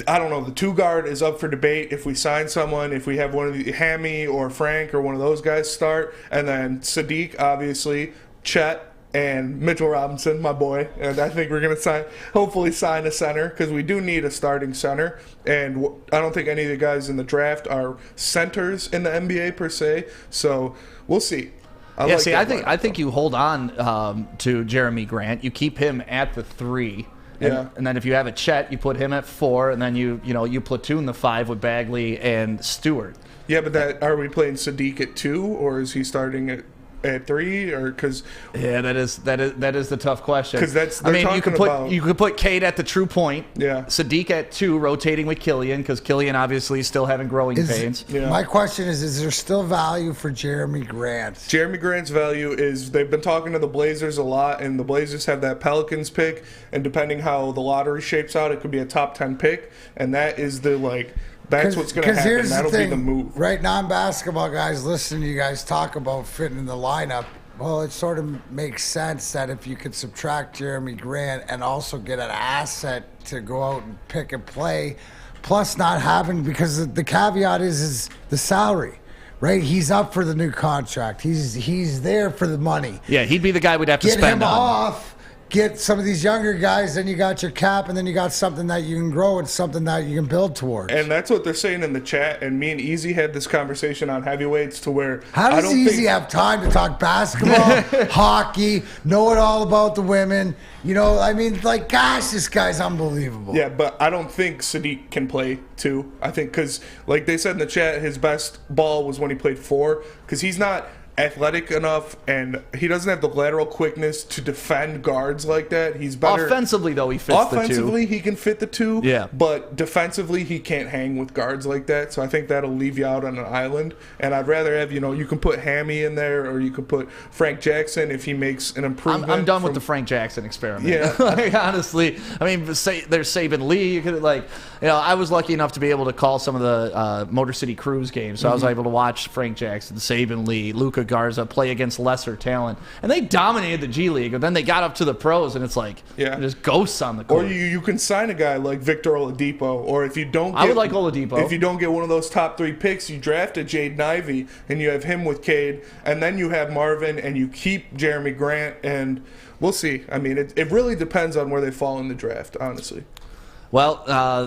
[SPEAKER 4] I don't know. The 2 guard is up for debate. If we sign someone, if we have one of the Hammy or Frank or one of those guys start, and then Sadiq, obviously, Chet, and Mitchell Robinson, my boy. And I think we're going to hopefully sign a center, because we do need a starting center. And I don't think any of the guys in the draft are centers in the NBA per se. So we'll see.
[SPEAKER 2] I think you hold on to Jeremy Grant. You keep him at the 3. And then if you have a Chet, you put him at 4, and then you platoon the 5 with Bagley and Stewart.
[SPEAKER 4] Yeah, but are we playing Sadiq at 2, or is he starting at 3, or because
[SPEAKER 2] that is the tough question.
[SPEAKER 4] Because
[SPEAKER 2] you could put Cade at the true point.
[SPEAKER 4] Yeah,
[SPEAKER 2] Sadiq at 2, rotating with Killian, because Killian obviously is still having growing pains.
[SPEAKER 3] Yeah. My question is there still value for Jeremy Grant?
[SPEAKER 4] Jeremy Grant's value is, they've been talking to the Blazers a lot, and the Blazers have that Pelicans pick, and depending how the lottery shapes out, it could be a top 10 pick, and that is that's what's going to happen. That'll be the move.
[SPEAKER 3] Right, non-basketball guys, listening to you guys talk about fitting in the lineup, well, it sort of makes sense that if you could subtract Jeremy Grant and also get an asset to go out and pick and play, plus not having, because the caveat is the salary. Right, he's up for the new contract. He's there for the money.
[SPEAKER 2] Yeah, he'd be the guy we'd have to spend on.
[SPEAKER 3] Get him off. Get some of these younger guys, then you got your cap, and then you got something that you can grow and something that you can build towards.
[SPEAKER 4] And that's what they're saying in the chat. And me and Easy had this conversation on heavyweights to where
[SPEAKER 3] how does Easy have time to talk basketball, hockey, know it all about the women? I mean, like, gosh, this guy's unbelievable.
[SPEAKER 4] Yeah, but I don't think Sadiq can play 2. I think because, like they said in the chat, his best ball was when he played 4, because he's not athletic enough, and he doesn't have the lateral quickness to defend guards like that. He's better
[SPEAKER 2] offensively, though. He fits the 2.
[SPEAKER 4] Offensively, he can fit the 2.
[SPEAKER 2] Yeah,
[SPEAKER 4] but defensively, he can't hang with guards like that. So I think that'll leave you out on an island. And I'd rather have you can put Hammy in there, or you could put Frank Jackson if he makes an improvement.
[SPEAKER 2] I'm done with the Frank Jackson experiment.
[SPEAKER 4] Yeah,
[SPEAKER 2] honestly, I mean, there's Saban Lee. You could I was lucky enough to be able to call some of the Motor City Cruise games, so I was able to watch Frank Jackson, Saban Lee, Luka Garza play against lesser talent, and they dominated the G League. And then they got up to the pros, and it's like just ghosts on the court.
[SPEAKER 4] Or you can sign a guy like Victor Oladipo, or if you don't,
[SPEAKER 2] I would like Oladipo.
[SPEAKER 4] If you don't get one of those top 3 picks, you draft a Jaden Ivey, and you have him with Cade, and then you have Marvin, and you keep Jeremy Grant, and we'll see. I mean, it really depends on where they fall in the draft, honestly.
[SPEAKER 2] Well,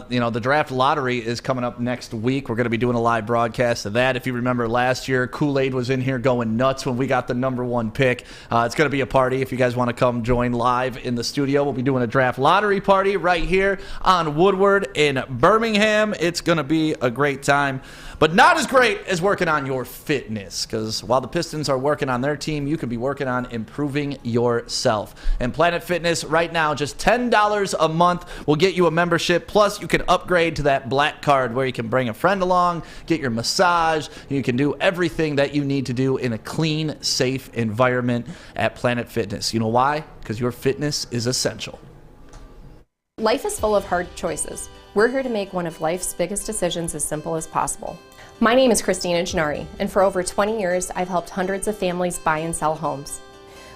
[SPEAKER 2] the draft lottery is coming up next week. We're going to be doing a live broadcast of that. If you remember last year, Kool-Aid was in here going nuts when we got the number 1 pick. It's going to be a party. If you guys want to come join live in the studio, we'll be doing a draft lottery party right here on Woodward in Birmingham. It's going to be a great time, but not as great as working on your fitness, because while the Pistons are working on their team, you could be working on improving yourself. And Planet Fitness right now, just $10 a month will get you a membership. Plus, you can upgrade to that black card where you can bring a friend along, get your massage. You can do everything that you need to do in a clean, safe environment at Planet Fitness. You know why? Because your fitness is essential.
[SPEAKER 15] Life is full of hard choices. We're here to make one of life's biggest decisions as simple as possible. My name is Christina Gennari, and for over 20 years, I've helped hundreds of families buy and sell homes.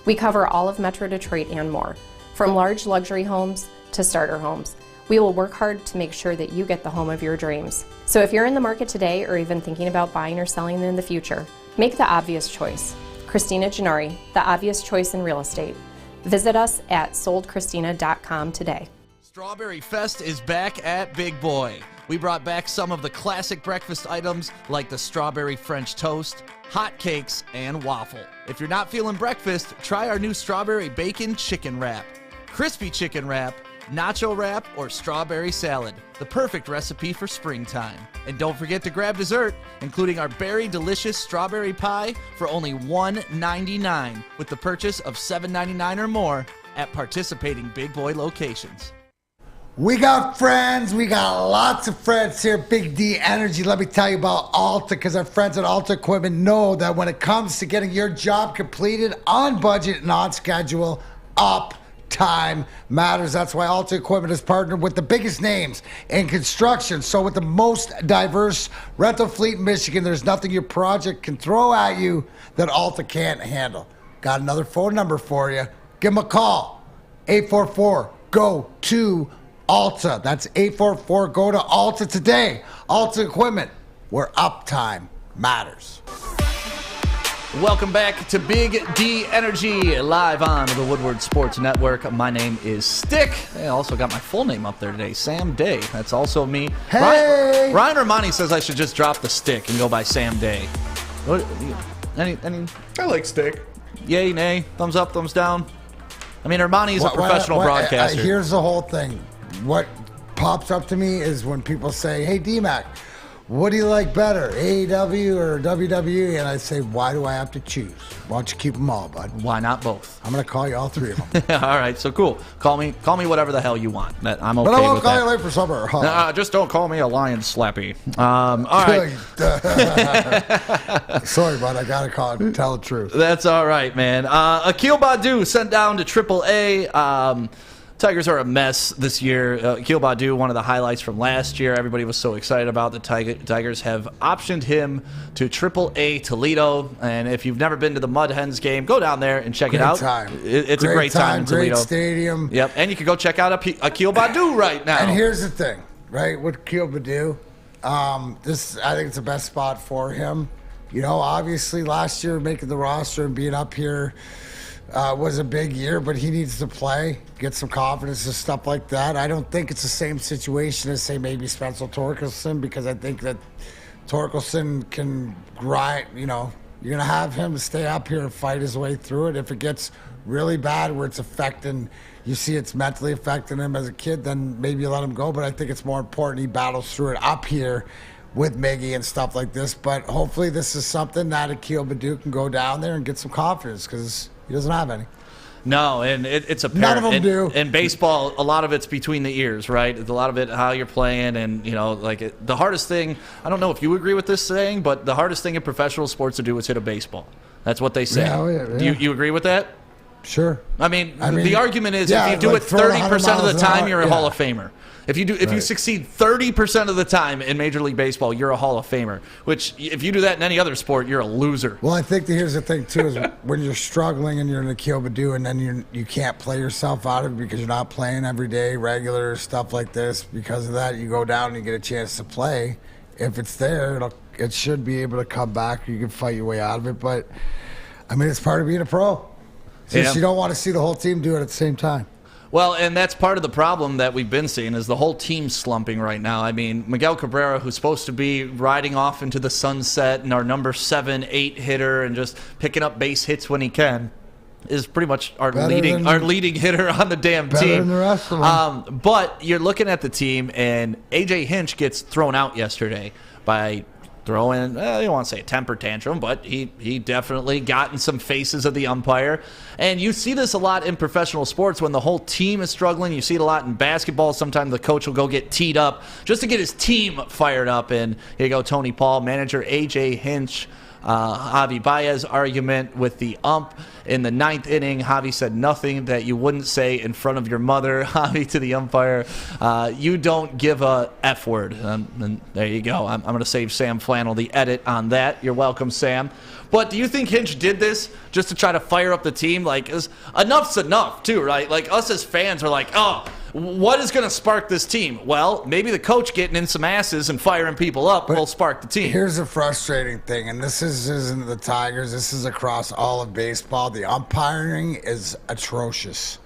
[SPEAKER 15] We cover all of Metro Detroit and more, from large luxury homes to starter homes. We will work hard to make sure that you get the home of your dreams. So if you're in the market today or even thinking about buying or selling in the future, make the obvious choice. Christina Gennari, the obvious choice in real estate. Visit us at soldchristina.com today.
[SPEAKER 2] Strawberry Fest is back at Big Boy. We brought back some of the classic breakfast items like the strawberry French toast, hot cakes, and waffle. If you're not feeling breakfast, try our new strawberry bacon chicken wrap. Crispy chicken wrap, nacho wrap, or strawberry salad. The perfect recipe for springtime. And don't forget to grab dessert, including our berry delicious strawberry pie for only $1.99 with the purchase of $7.99 or more at participating Big Boy locations.
[SPEAKER 3] We got friends. We got lots of friends here. Big D Energy. Let me tell you about Alta, because our friends at Alta Equipment know that when it comes to getting your job completed on budget and on schedule, uptime matters. That's why Alta Equipment has partnered with the biggest names in construction. So with the most diverse rental fleet in Michigan, there's nothing your project can throw at you that Alta can't handle. Got another phone number for you. Give them a call. 844-GO-TO Alta. That's 844 go to Alta today. Alta Equipment, where uptime matters.
[SPEAKER 2] Welcome back to Big D Energy, live on the Woodward Sports Network. My name is Stick. I also got my full name up there today, Sam Day. That's also me.
[SPEAKER 3] Hey!
[SPEAKER 2] Ryan Romani says I should just drop the Stick and go by Sam Day. What, any?
[SPEAKER 4] I like Stick.
[SPEAKER 2] Yay, nay, thumbs up, thumbs down. I mean, Armani's a professional broadcaster.
[SPEAKER 3] Here's the whole thing. What pops up to me is when people say, hey, D-Mac, what do you like better, AEW or WWE? And I say, why do I have to choose? Why don't you keep them all, bud?
[SPEAKER 2] Why not both?
[SPEAKER 3] I'm going to call you all three of them.
[SPEAKER 2] All right, so cool. Call me whatever the hell you want. I'm okay with that.
[SPEAKER 3] But I won't call you late for supper.
[SPEAKER 2] Just don't call me a lion slappy. All right.
[SPEAKER 3] Sorry, bud. I got to tell the truth.
[SPEAKER 2] That's all right, man. Akil Badu sent down to AAA. Tigers are a mess this year. Akil Badu, one of the highlights from last year. Everybody was so excited about. The Tigers have optioned him to AAA Toledo. And if you've never been to the Mud Hens game, go down there and check it out. It's a great time in Toledo.
[SPEAKER 3] Great stadium.
[SPEAKER 2] Yep, and you can go check out Akil Badu right now.
[SPEAKER 3] And here's the thing, right, with Akil Badu, I think it's the best spot for him. You know, obviously last year making the roster and being up here was a big year, but he needs to play, get some confidence and stuff like that. I don't think it's the same situation as, say, maybe Spencer Torkelson, because I think that Torkelson can grind, you know, you're going to have him stay up here and fight his way through it. If it gets really bad where it's affecting, you see it's mentally affecting him as a kid, then maybe you let him go. But I think it's more important he battles through it up here with Miggy and stuff like this. But hopefully this is something that Akil Badu can go down there and get some confidence, because he doesn't have any.
[SPEAKER 2] No, and it's apparent.
[SPEAKER 3] None of them do.
[SPEAKER 2] In baseball, a lot of it's between the ears, right? A lot of it, how you're playing, and, you know, like the hardest thing, I don't know if you agree with this saying, but the hardest thing in professional sports to do is hit a baseball. That's what they say.
[SPEAKER 3] Yeah.
[SPEAKER 2] Do you agree with that?
[SPEAKER 3] Sure.
[SPEAKER 2] I mean, the argument is if you do it 30% of the time, you're a Hall of Famer. If you succeed 30% of the time in Major League Baseball, you're a Hall of Famer. Which, if you do that in any other sport, you're a loser.
[SPEAKER 3] Well, I think here's the thing too: is when you're struggling and you're in Akil Badu, and then you can't play yourself out of it because you're not playing every day, regular stuff like this. Because of that, you go down and you get a chance to play. If it's there, it should be able to come back. You can fight your way out of it. But I mean, it's part of being a pro. Since you don't want to see the whole team do it at the same time.
[SPEAKER 2] Well, and that's part of the problem that we've been seeing is the whole team slumping right now. I mean, Miguel Cabrera, who's supposed to be riding off into the sunset and our number 7, 8 hitter and just picking up base hits when he can, is pretty much our leading hitter on the damn team.
[SPEAKER 3] Better than the rest of them.
[SPEAKER 2] But you're looking at the team, and A.J. Hinch gets thrown out yesterday by throwing, I don't want to say a temper tantrum, but he definitely got in some faces of the umpire. And you see this a lot in professional sports when the whole team is struggling. You see it a lot in basketball. Sometimes the coach will go get teed up just to get his team fired up. And here you go, Tony Paul, manager A.J. Hinch Javi Baez argument with the ump in the 9th inning. Javi said nothing that you wouldn't say in front of your mother. Javi to the umpire, you don't give a F word. And there you go. I'm going to save Sam Flannel the edit on that. You're welcome, Sam. But do you think Hinch did this just to try to fire up the team? Like, enough's enough, too, right? Like, us as fans are like, oh, what is going to spark this team? Well, maybe the coach getting in some asses and firing people up will spark the team.
[SPEAKER 3] Here's a frustrating thing, and this isn't the Tigers. This is across all of baseball. The umpiring is atrocious.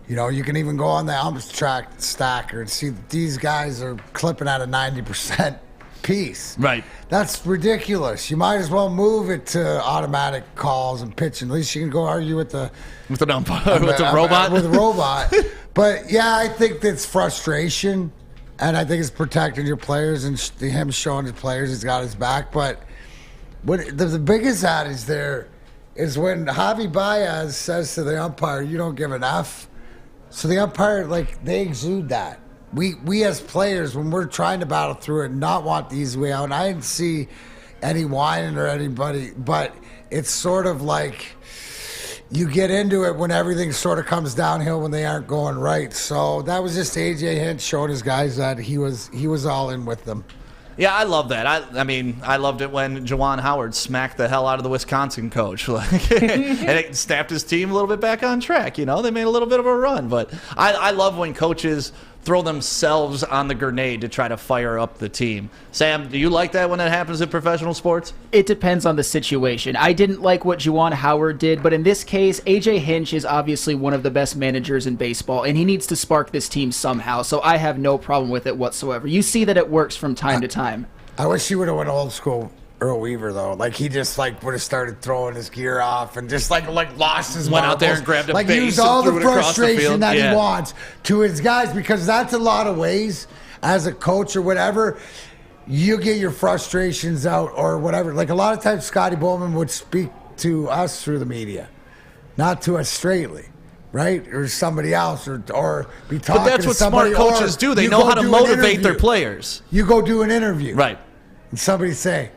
[SPEAKER 3] You know, you can even go on the umps track stacker and see that these guys are clipping at a 90% piece.
[SPEAKER 2] Right.
[SPEAKER 3] That's ridiculous. You might as well move it to automatic calls and pitching. At least you can go argue with the
[SPEAKER 2] umpire, with the robot.
[SPEAKER 3] With the robot. But yeah, I think that's frustration, and I think it's protecting your players and him showing his players he's got his back. But what the biggest adage there is when Javi Baez says to the umpire, "You don't give an F." So the umpire, like, they exude that. We as players, when we're trying to battle through it, not want the easy way out. And I didn't see any whining or anybody, but it's sort of like you get into it when everything sort of comes downhill when they aren't going right. So that was just AJ Hinch showing his guys that he was all in with them.
[SPEAKER 2] Yeah, I love that. I mean, I loved it when Juwan Howard smacked the hell out of the Wisconsin coach. And it snapped his team a little bit back on track. You know, they made a little bit of a run. But I love when coaches throw themselves on the grenade to try to fire up the team. Sam, do you like that when that happens in professional sports?
[SPEAKER 8] It depends on the situation. I didn't like what Juwan Howard did, but in this case, AJ Hinch is obviously one of the best managers in baseball, and he needs to spark this team somehow, so I have no problem with it whatsoever. You see that it works from time to time.
[SPEAKER 3] I wish he would have went old school Earl Weaver, though. Like, he just, like, would have started throwing his gear off and just, like lost his
[SPEAKER 2] Went out there and grabbed a
[SPEAKER 3] like,
[SPEAKER 2] base
[SPEAKER 3] used all
[SPEAKER 2] and
[SPEAKER 3] the
[SPEAKER 2] threw it across the
[SPEAKER 3] frustration
[SPEAKER 2] field.
[SPEAKER 3] that
[SPEAKER 2] Yeah.
[SPEAKER 3] he wants to his guys, because that's a lot of ways as a coach or whatever. You get your frustrations out or whatever. Like, a lot of times Scotty Bowman would speak to us through the media, not to us straightly. Right? Or somebody else, or be talking
[SPEAKER 2] But that's
[SPEAKER 3] to
[SPEAKER 2] what
[SPEAKER 3] somebody,
[SPEAKER 2] smart coaches do. They
[SPEAKER 3] you
[SPEAKER 2] know
[SPEAKER 3] go
[SPEAKER 2] how to
[SPEAKER 3] do an
[SPEAKER 2] motivate their
[SPEAKER 3] interview.
[SPEAKER 2] players.
[SPEAKER 3] You go do an interview.
[SPEAKER 2] Right.
[SPEAKER 3] And somebody say,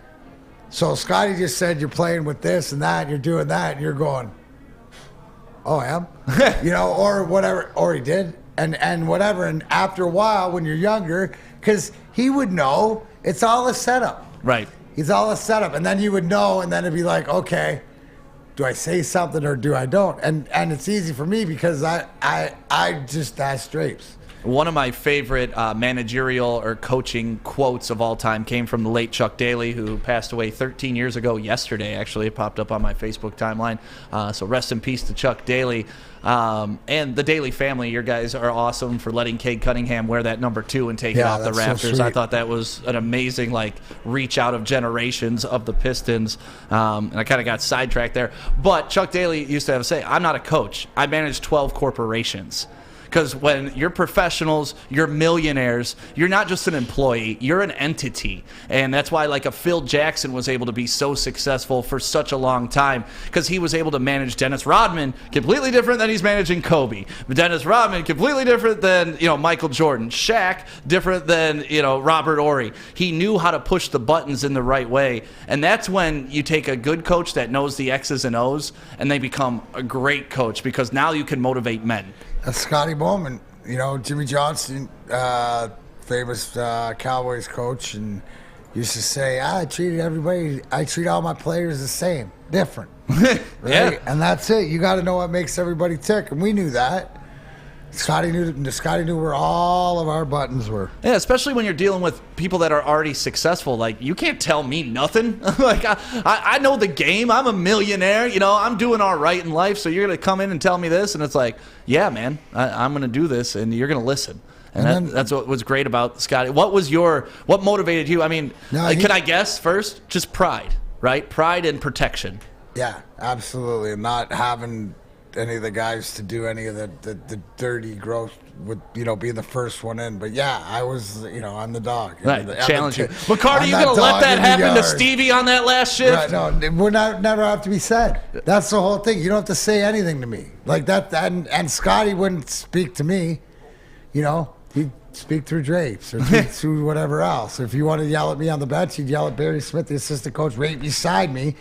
[SPEAKER 3] so Scotty just said you're playing with this and that, and you're doing that, and you're going, oh, I am? You know, or whatever, or he did, and whatever. And after a while, when you're younger, because he would know it's all a setup.
[SPEAKER 2] Right.
[SPEAKER 3] It's all a setup. And then you would know, and then it'd be like, okay, do I say something or do I don't? And it's easy for me because I just ask Drapes.
[SPEAKER 2] One of my favorite managerial or coaching quotes of all time came from the late Chuck Daly, who passed away 13 years ago yesterday. Actually, it popped up on my Facebook timeline. So rest in peace to Chuck Daly. And the Daly family, your guys are awesome for letting Cade Cunningham wear that number 2 and take it off the
[SPEAKER 3] that's so
[SPEAKER 2] rafters.
[SPEAKER 3] sweet.
[SPEAKER 2] I thought that was an amazing reach out of generations of the Pistons. And I kind of got sidetracked there. But Chuck Daly used to have to say, I'm not a coach. I manage 12 corporations. Because when you're professionals, you're millionaires, you're not just an employee, you're an entity. And that's why a Phil Jackson was able to be so successful for such a long time, because he was able to manage Dennis Rodman, completely different than he's managing Kobe. But Dennis Rodman, completely different than Michael Jordan. Shaq, different than Robert Horry. He knew how to push the buttons in the right way. And that's when you take a good coach that knows the X's and O's, and they become a great coach, because now you can motivate men.
[SPEAKER 3] That's Scotty Bowman, Jimmy Johnson, famous Cowboys coach, and used to say, I treat all my players the same, different. Right?
[SPEAKER 2] Yeah.
[SPEAKER 3] And that's it. You got to know what makes everybody tick, and we knew that. Scotty knew where all of our buttons were.
[SPEAKER 2] Yeah, especially when you're dealing with people that are already successful. You can't tell me nothing. I know the game. I'm a millionaire. I'm doing all right in life. So you're going to come in and tell me this, and it's like, yeah, man, I'm going to do this, and you're going to listen. And that's what was great about Scotty. What motivated you? I mean, can I guess first? Just pride, right? Pride and protection.
[SPEAKER 3] Yeah, absolutely. And not having any of the guys to do any of the dirty growth with being the first one in. But yeah, I was I'm the dog.
[SPEAKER 2] Right, challenge you. McCarty, you gonna let that happen to Stevie on that last shift?
[SPEAKER 3] Right, no, we're never have to be said. That's the whole thing. You don't have to say anything to me like that. And Scotty wouldn't speak to me. speak through drapes or through whatever else. If you want to yell at me on the bench, you'd yell at Barry Smith, the assistant coach, right beside me.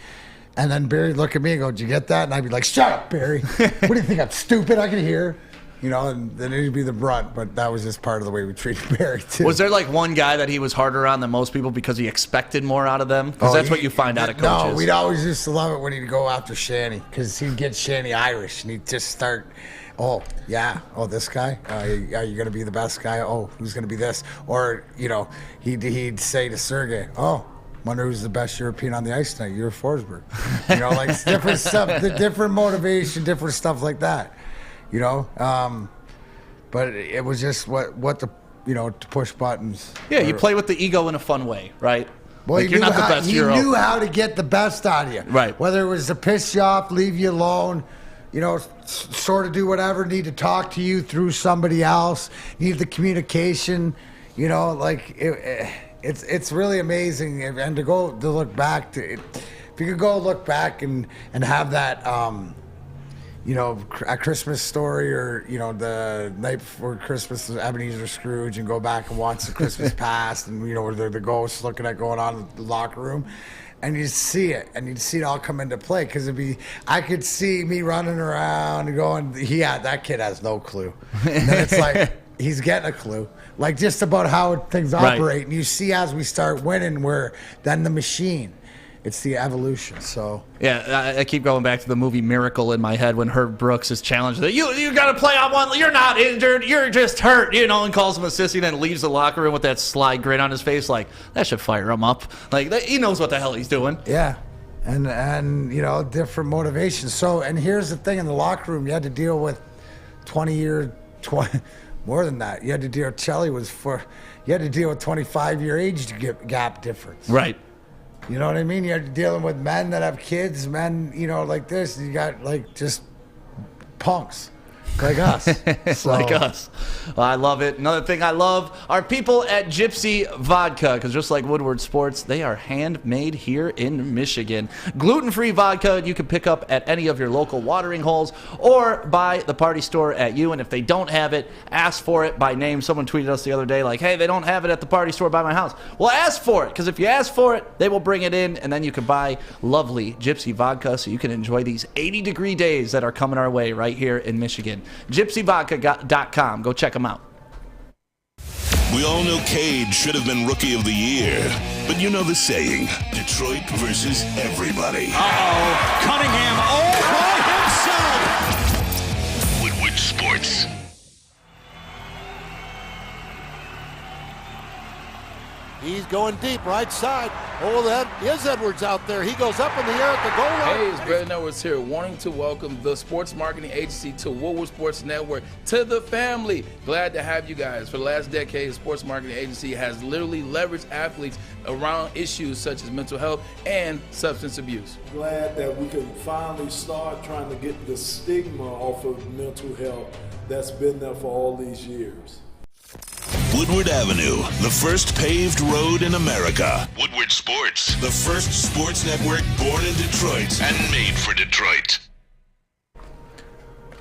[SPEAKER 3] And then Barry would look at me and go, "Did you get that?" And I'd be like, "Shut up, Barry. What do you think? I'm stupid? I can hear." And then it'd be the brunt. But that was just part of the way we treated Barry, too.
[SPEAKER 2] Was there like one guy that he was harder on than most people because he expected more out of them? Because that's what you find out of coaches.
[SPEAKER 3] No, we'd always used to love it when he'd go after Shanny because he'd get Shanny Irish and he'd just start, "Oh, yeah. Oh, this guy? Are you going to be the best guy? Oh, who's going to be this?" Or, he'd say to Sergey, "Oh, wonder who's the best European on the ice tonight. You're Forsberg." Like different stuff, the different motivation, different stuff like that. But it was just what the to push buttons.
[SPEAKER 2] Yeah, you play with the ego in a fun way, right?
[SPEAKER 3] Well,
[SPEAKER 2] you're not the best.
[SPEAKER 3] He knew how to get the best out of you,
[SPEAKER 2] right?
[SPEAKER 3] Whether it was to piss you off, leave you alone, sort of do whatever, need to talk to you through somebody else, need the communication, it's really amazing, and to look back to it, if you could go look back and have that. A Christmas Story or, the night before Christmas, Ebenezer Scrooge, and go back and watch the Christmas Past and, where the ghosts looking at going on in the locker room. And you'd see it, and you'd see it all come into play because I could see me running around and going, that kid has no clue. And then it's like, he's getting a clue, like just about how things operate. Right. And you see as we start winning, then the machine. It's the evolution. So
[SPEAKER 2] yeah, I keep going back to the movie Miracle in my head when Herb Brooks is challenged that you got to play on one. You're not injured. You're just hurt. And calls him a sissy, and then leaves the locker room with that sly grin on his face. Like that should fire him up. Like he knows what the hell he's doing.
[SPEAKER 3] Yeah, and different motivations. So and here's the thing: in the locker room, you had to deal with 20 more than that. You had to deal. Chelly you had to deal with 25-year age gap difference.
[SPEAKER 2] Right.
[SPEAKER 3] You know what I mean? You're dealing with men that have kids, men, like this. You got, just punks like us.
[SPEAKER 2] Like us. Well, I love it. Another thing I love are people at Gypsy Vodka, because just like Woodward Sports, they are handmade here in Michigan. Gluten-free vodka you can pick up at any of your local watering holes or buy the party store at you. And if they don't have it, ask for it by name. Someone tweeted us the other day like, "Hey, they don't have it at the party store by my house." Well, ask for it, because if you ask for it, they will bring it in, and then you can buy lovely Gypsy Vodka so you can enjoy these 80-degree days that are coming our way right here in Michigan. GypsyVodka.com. Go check them out.
[SPEAKER 1] We all know Cade should have been Rookie of the Year, but you know the saying, Detroit versus everybody.
[SPEAKER 16] Uh-oh, Cunningham all by himself.
[SPEAKER 1] Woodward Sports.
[SPEAKER 17] He's going deep, right side. Oh, that is Edwards out there. He goes up in the air at the goal line.
[SPEAKER 18] Hey, it's Brandon Edwards here, wanting to welcome the sports marketing agency to Woodward Sports Network, to the family. Glad to have you guys. For the last decade, the sports marketing agency has literally leveraged athletes around issues such as mental health and substance abuse.
[SPEAKER 19] Glad that we can finally start trying to get the stigma off of mental health that's been there for all these years.
[SPEAKER 1] Woodward Avenue, the first paved road in America. Woodward Sports, the first sports network born in Detroit and made for Detroit.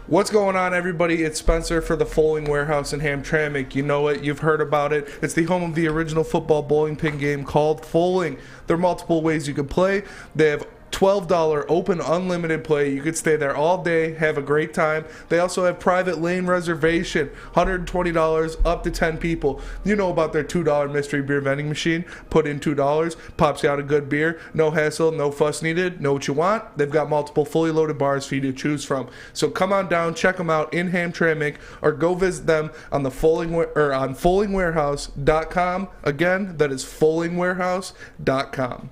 [SPEAKER 4] What's going on, everybody? It's Spencer for the Foaling Warehouse in Hamtramck. You know it. You've heard about it. It's the home of the original football bowling pin game called Foaling. There are multiple ways you can play. They have $12 open unlimited play. You could stay there all day, have a great time. They also have private lane reservation, $120 up to 10 people. You know about their $2 mystery beer vending machine. Put in $2, pops you out a good beer. No hassle, no fuss needed. Know what you want? They've got multiple fully loaded bars for you to choose from. So come on down, check them out in Hamtramck, or go visit them on foalingwarehouse.com. Again, that is foalingwarehouse.com.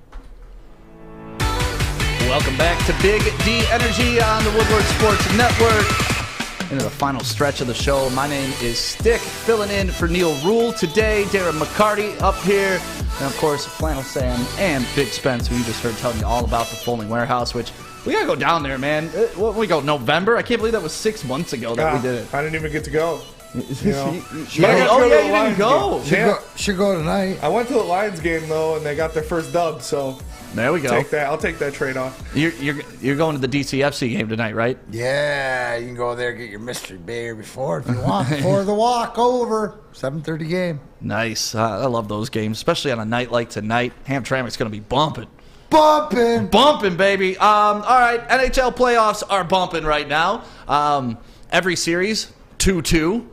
[SPEAKER 2] Welcome back to Big D Energy on the Woodward Sports Network. Into the final stretch of the show. My name is Stick, filling in for Neil Rule today. Darren McCarty up here. And, of course, Flannel Sam and Big Spence, who you just heard telling you all about the Foaling Warehouse, which we got to go down there, man. What we go, November? I can't believe that was 6 months ago that we did it.
[SPEAKER 4] I didn't even get to go. You
[SPEAKER 2] didn't go.
[SPEAKER 4] Should go tonight. I went to the Lions game, though, and they got their first dub, so...
[SPEAKER 2] There we go.
[SPEAKER 4] Take that. I'll take that trade off.
[SPEAKER 2] You're going to the DCFC game tonight, right?
[SPEAKER 3] Yeah, you can go there and get your mystery beer before if you want. Before the walk over. 7:30 game.
[SPEAKER 2] Nice. I love those games, especially on a night like tonight. Hamtramck's going to be bumping. Bumping, baby. All right, NHL playoffs are bumping right now. Every series, 2-2.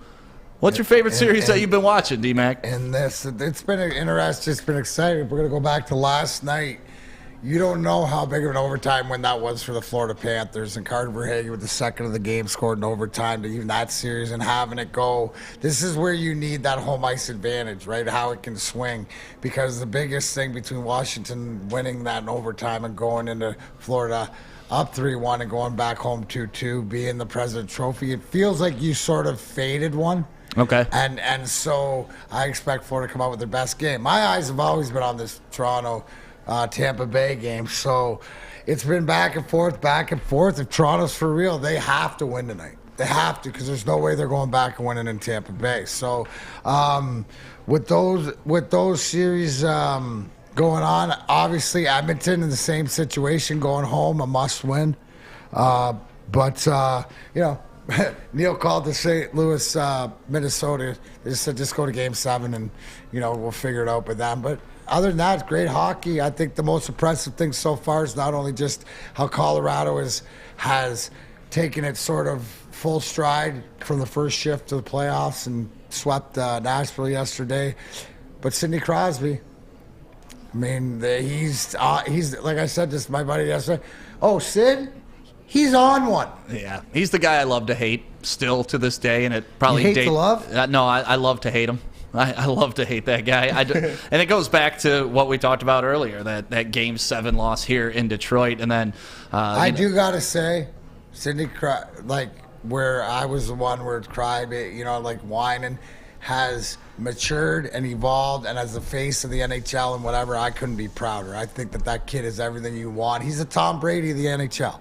[SPEAKER 2] What's your favorite series that you've been watching, D-Mac?
[SPEAKER 3] And it's been interesting. It's been exciting. We're going to go back to last night. You don't know how big of an overtime win that was for the Florida Panthers. And Carter Verhaeghe with the second of the game scored in overtime to even that series and having it go. This is where you need that home ice advantage, right? How it can swing. Because the biggest thing between Washington winning that in overtime and going into Florida up 3-1 and going back home 2-2, being the President Trophy, it feels like you sort of faded one.
[SPEAKER 2] Okay.
[SPEAKER 3] And so I expect Florida to come out with their best game. My eyes have always been on this Toronto Tampa Bay game. So it's been back and forth. If Toronto's for real, they have to win tonight. They have to, because there's no way they're going back and winning in Tampa Bay. So with those series going on, obviously Edmonton in the same situation, going home, a must win. Neil called to St. Louis, Minnesota. They just said, just go to Game 7 and, we'll figure it out with them. But other than that, it's great hockey. I think the most impressive thing so far is not only just how Colorado has taken it sort of full stride from the first shift to the playoffs and swept Nashville yesterday, but Sidney Crosby. I mean, he's like I said to my buddy yesterday. Oh, Sid? He's on one.
[SPEAKER 2] Yeah, he's the guy I love to hate still to this day, and it probably
[SPEAKER 3] you hate to love?
[SPEAKER 2] No, I love to hate him. I love to hate that guy. And it goes back to what we talked about earlier, that Game 7 loss here in Detroit, and then
[SPEAKER 3] I do gotta say, Sidney, like where I was the one where it cried, like whining, has matured and evolved, and as the face of the NHL and whatever, I couldn't be prouder. I think that kid is everything you want. He's a Tom Brady of the NHL.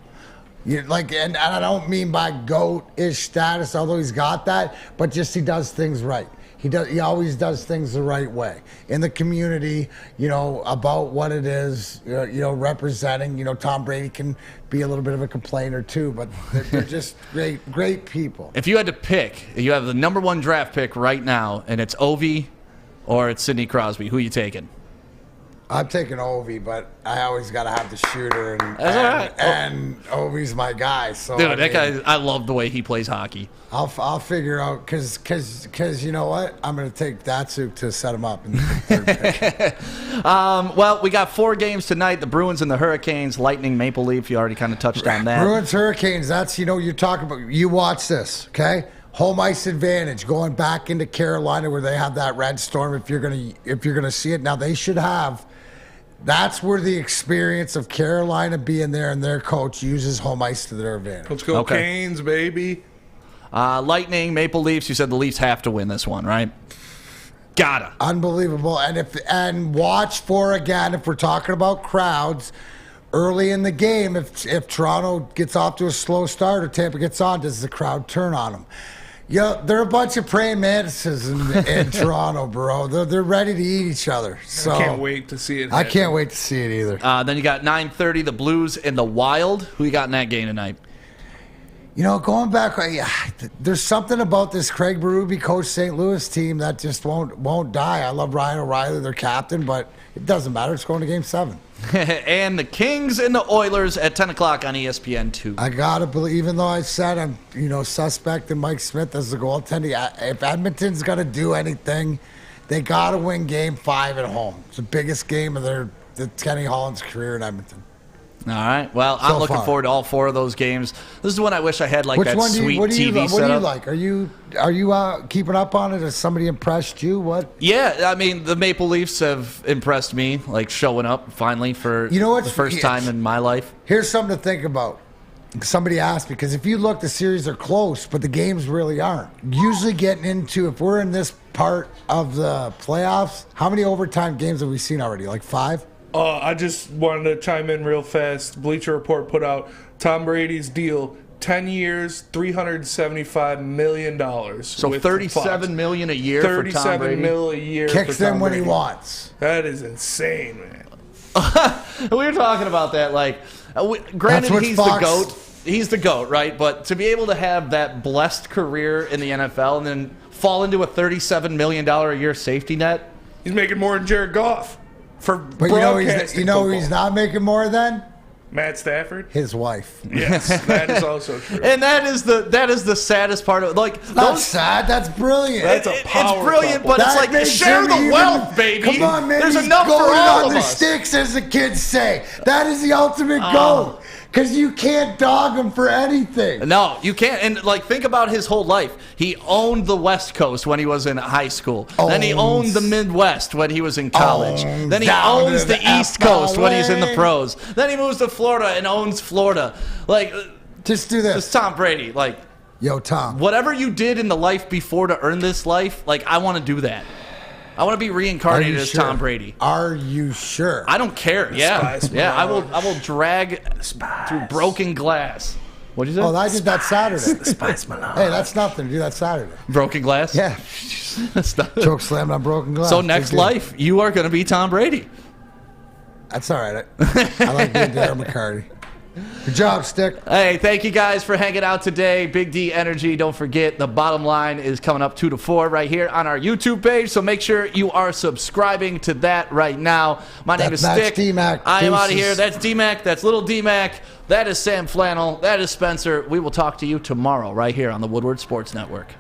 [SPEAKER 3] And I don't mean by GOAT-ish status, although he's got that, but just he does things right. He always does things the right way in the community. About what it is. Representing. Tom Brady can be a little bit of a complainer too, but they're just great people.
[SPEAKER 2] If you had to pick, you have the number 1 draft pick right now, and it's Ovi or it's Sidney Crosby. Who are you taking?
[SPEAKER 3] I'm taking Ovi, but I always got to have the shooter,
[SPEAKER 2] That's
[SPEAKER 3] and Ovi's my guy. So
[SPEAKER 2] dude, that guy, I love the way he plays hockey.
[SPEAKER 3] I'll figure out because you know what, I'm going to take Datsuk to set him up in the third pick.
[SPEAKER 2] Well, we got 4 games tonight: the Bruins and the Hurricanes, Lightning, Maple Leaf. You already kind of touched on that.
[SPEAKER 3] Bruins, Hurricanes. That's you're talking about. You watch this, okay? Home ice advantage going back into Carolina where they have that red storm. If you're gonna see it now, they should have. That's where the experience of Carolina being there and their coach uses home ice to their advantage.
[SPEAKER 4] Let's go Canes, baby.
[SPEAKER 2] Lightning, Maple Leafs. You said the Leafs have to win this one, right? Gotta.
[SPEAKER 3] Unbelievable. And watch for, again, if we're talking about crowds, early in the game, if Toronto gets off to a slow start or Tampa gets on, does the crowd turn on them? Yeah, they're a bunch of praying mantises in Toronto, bro. They're ready to eat each other. So
[SPEAKER 4] I can't wait to see it.
[SPEAKER 3] I can't wait to see it either.
[SPEAKER 2] Then you got 9:30, the Blues and the Wild. Who you got in that game tonight?
[SPEAKER 3] Going back, there's something about this Craig Berube coach St. Louis team that just won't die. I love Ryan O'Reilly, their captain, but it doesn't matter. It's going to Game 7.
[SPEAKER 2] And the Kings and the Oilers at 10 o'clock on ESPN2.
[SPEAKER 3] I got to believe, even though I said I'm, suspect in Mike Smith as the goaltender, if Edmonton's going to do anything, they got to win Game 5 at home. It's the biggest game of Kenny Holland's career in Edmonton.
[SPEAKER 2] All right. Well, I'm looking forward to all 4 of those games. This is one I wish I had sweet TV setup.
[SPEAKER 3] What do you like? Are you keeping up on it? Has somebody impressed you? What?
[SPEAKER 2] Yeah, I mean, the Maple Leafs have impressed me, showing up finally for the first time in my life.
[SPEAKER 3] Here's something to think about. Somebody asked me, because if you look, the series are close, but the games really aren't. Usually getting into, if we're in this part of the playoffs, how many overtime games have we seen already? Like 5?
[SPEAKER 4] I just wanted to chime in real fast. Bleacher Report put out Tom Brady's deal, 10 years, $375 million.
[SPEAKER 2] So $37 million a year for Tom Brady?
[SPEAKER 4] $37 million a year.
[SPEAKER 3] Kicks them when he wants.
[SPEAKER 4] That is insane, man.
[SPEAKER 2] We were talking about that. Like, granted,
[SPEAKER 3] what
[SPEAKER 2] he's
[SPEAKER 3] Fox-
[SPEAKER 2] the GOAT. He's the GOAT, right? But to be able to have that blessed career in the NFL and then fall into a $37 million a year safety net.
[SPEAKER 4] He's making more than Jared Goff for
[SPEAKER 3] But
[SPEAKER 4] broadcasting
[SPEAKER 3] you know
[SPEAKER 4] football.
[SPEAKER 3] he's not making more than?
[SPEAKER 4] Matt Stafford.
[SPEAKER 3] His wife.
[SPEAKER 4] Yes, that is also true.
[SPEAKER 2] And that is the saddest part of it. Like,
[SPEAKER 3] That's sad. That's brilliant.
[SPEAKER 4] That's a power
[SPEAKER 2] it's brilliant,
[SPEAKER 4] couple.
[SPEAKER 2] but it's
[SPEAKER 3] That
[SPEAKER 2] like
[SPEAKER 3] makes
[SPEAKER 2] share
[SPEAKER 3] him
[SPEAKER 2] the
[SPEAKER 3] even-
[SPEAKER 2] wealth, baby.
[SPEAKER 3] Come on, man.
[SPEAKER 2] There's
[SPEAKER 3] He's
[SPEAKER 2] enough for
[SPEAKER 3] going
[SPEAKER 2] all
[SPEAKER 3] on
[SPEAKER 2] of
[SPEAKER 3] the
[SPEAKER 2] us.
[SPEAKER 3] sticks, as the kids say. That is the ultimate goal. Because you can't dog him for anything.
[SPEAKER 2] No, you can't. And like, think about his whole life. He owned the West Coast when he was in high school. Then he owned the Midwest when he was in college. Then he
[SPEAKER 3] down
[SPEAKER 2] owns
[SPEAKER 3] to
[SPEAKER 2] the
[SPEAKER 3] the
[SPEAKER 2] East Coast when he's in the
[SPEAKER 3] FLA.
[SPEAKER 2] pros. Then he moves to Florida and owns Florida. Like,
[SPEAKER 3] Just do this.
[SPEAKER 2] it's Tom Brady. Like,
[SPEAKER 3] Yo, Tom.
[SPEAKER 2] whatever you did in the life before to earn this life, like, I want to do that. I want to be
[SPEAKER 3] Are
[SPEAKER 2] reincarnated
[SPEAKER 3] you
[SPEAKER 2] as
[SPEAKER 3] sure?
[SPEAKER 2] Tom Brady.
[SPEAKER 3] Are you sure?
[SPEAKER 2] I don't care. Yeah,
[SPEAKER 4] Spice
[SPEAKER 2] yeah. I
[SPEAKER 4] Mirage.
[SPEAKER 2] will drag through broken glass. What'd you say?
[SPEAKER 3] Oh, I did that Saturday.
[SPEAKER 4] Spice Malone.
[SPEAKER 3] Hey, that's nothing. Do that Saturday.
[SPEAKER 2] Broken glass.
[SPEAKER 3] Yeah.
[SPEAKER 2] That's not-
[SPEAKER 3] Choke slammed on broken glass.
[SPEAKER 2] So next
[SPEAKER 3] Big deal.
[SPEAKER 2] life, you are going to be Tom Brady.
[SPEAKER 3] That's all right. I like being Darren McCarty. Good job, Stick.
[SPEAKER 2] Hey, thank you guys for hanging out today. Big D Energy. Don't forget, the bottom line is coming up 2 to 4 right here on our YouTube page. So make sure you are subscribing to that right now. My name is
[SPEAKER 3] That's
[SPEAKER 2] Stick.
[SPEAKER 3] D-Mac.
[SPEAKER 2] I am out of
[SPEAKER 3] Deuces.
[SPEAKER 2] here. That's D-Mac. That's Little D-Mac. That is Sam Flannel. That is Spencer. We will talk to you tomorrow right here on the Woodward Sports Network.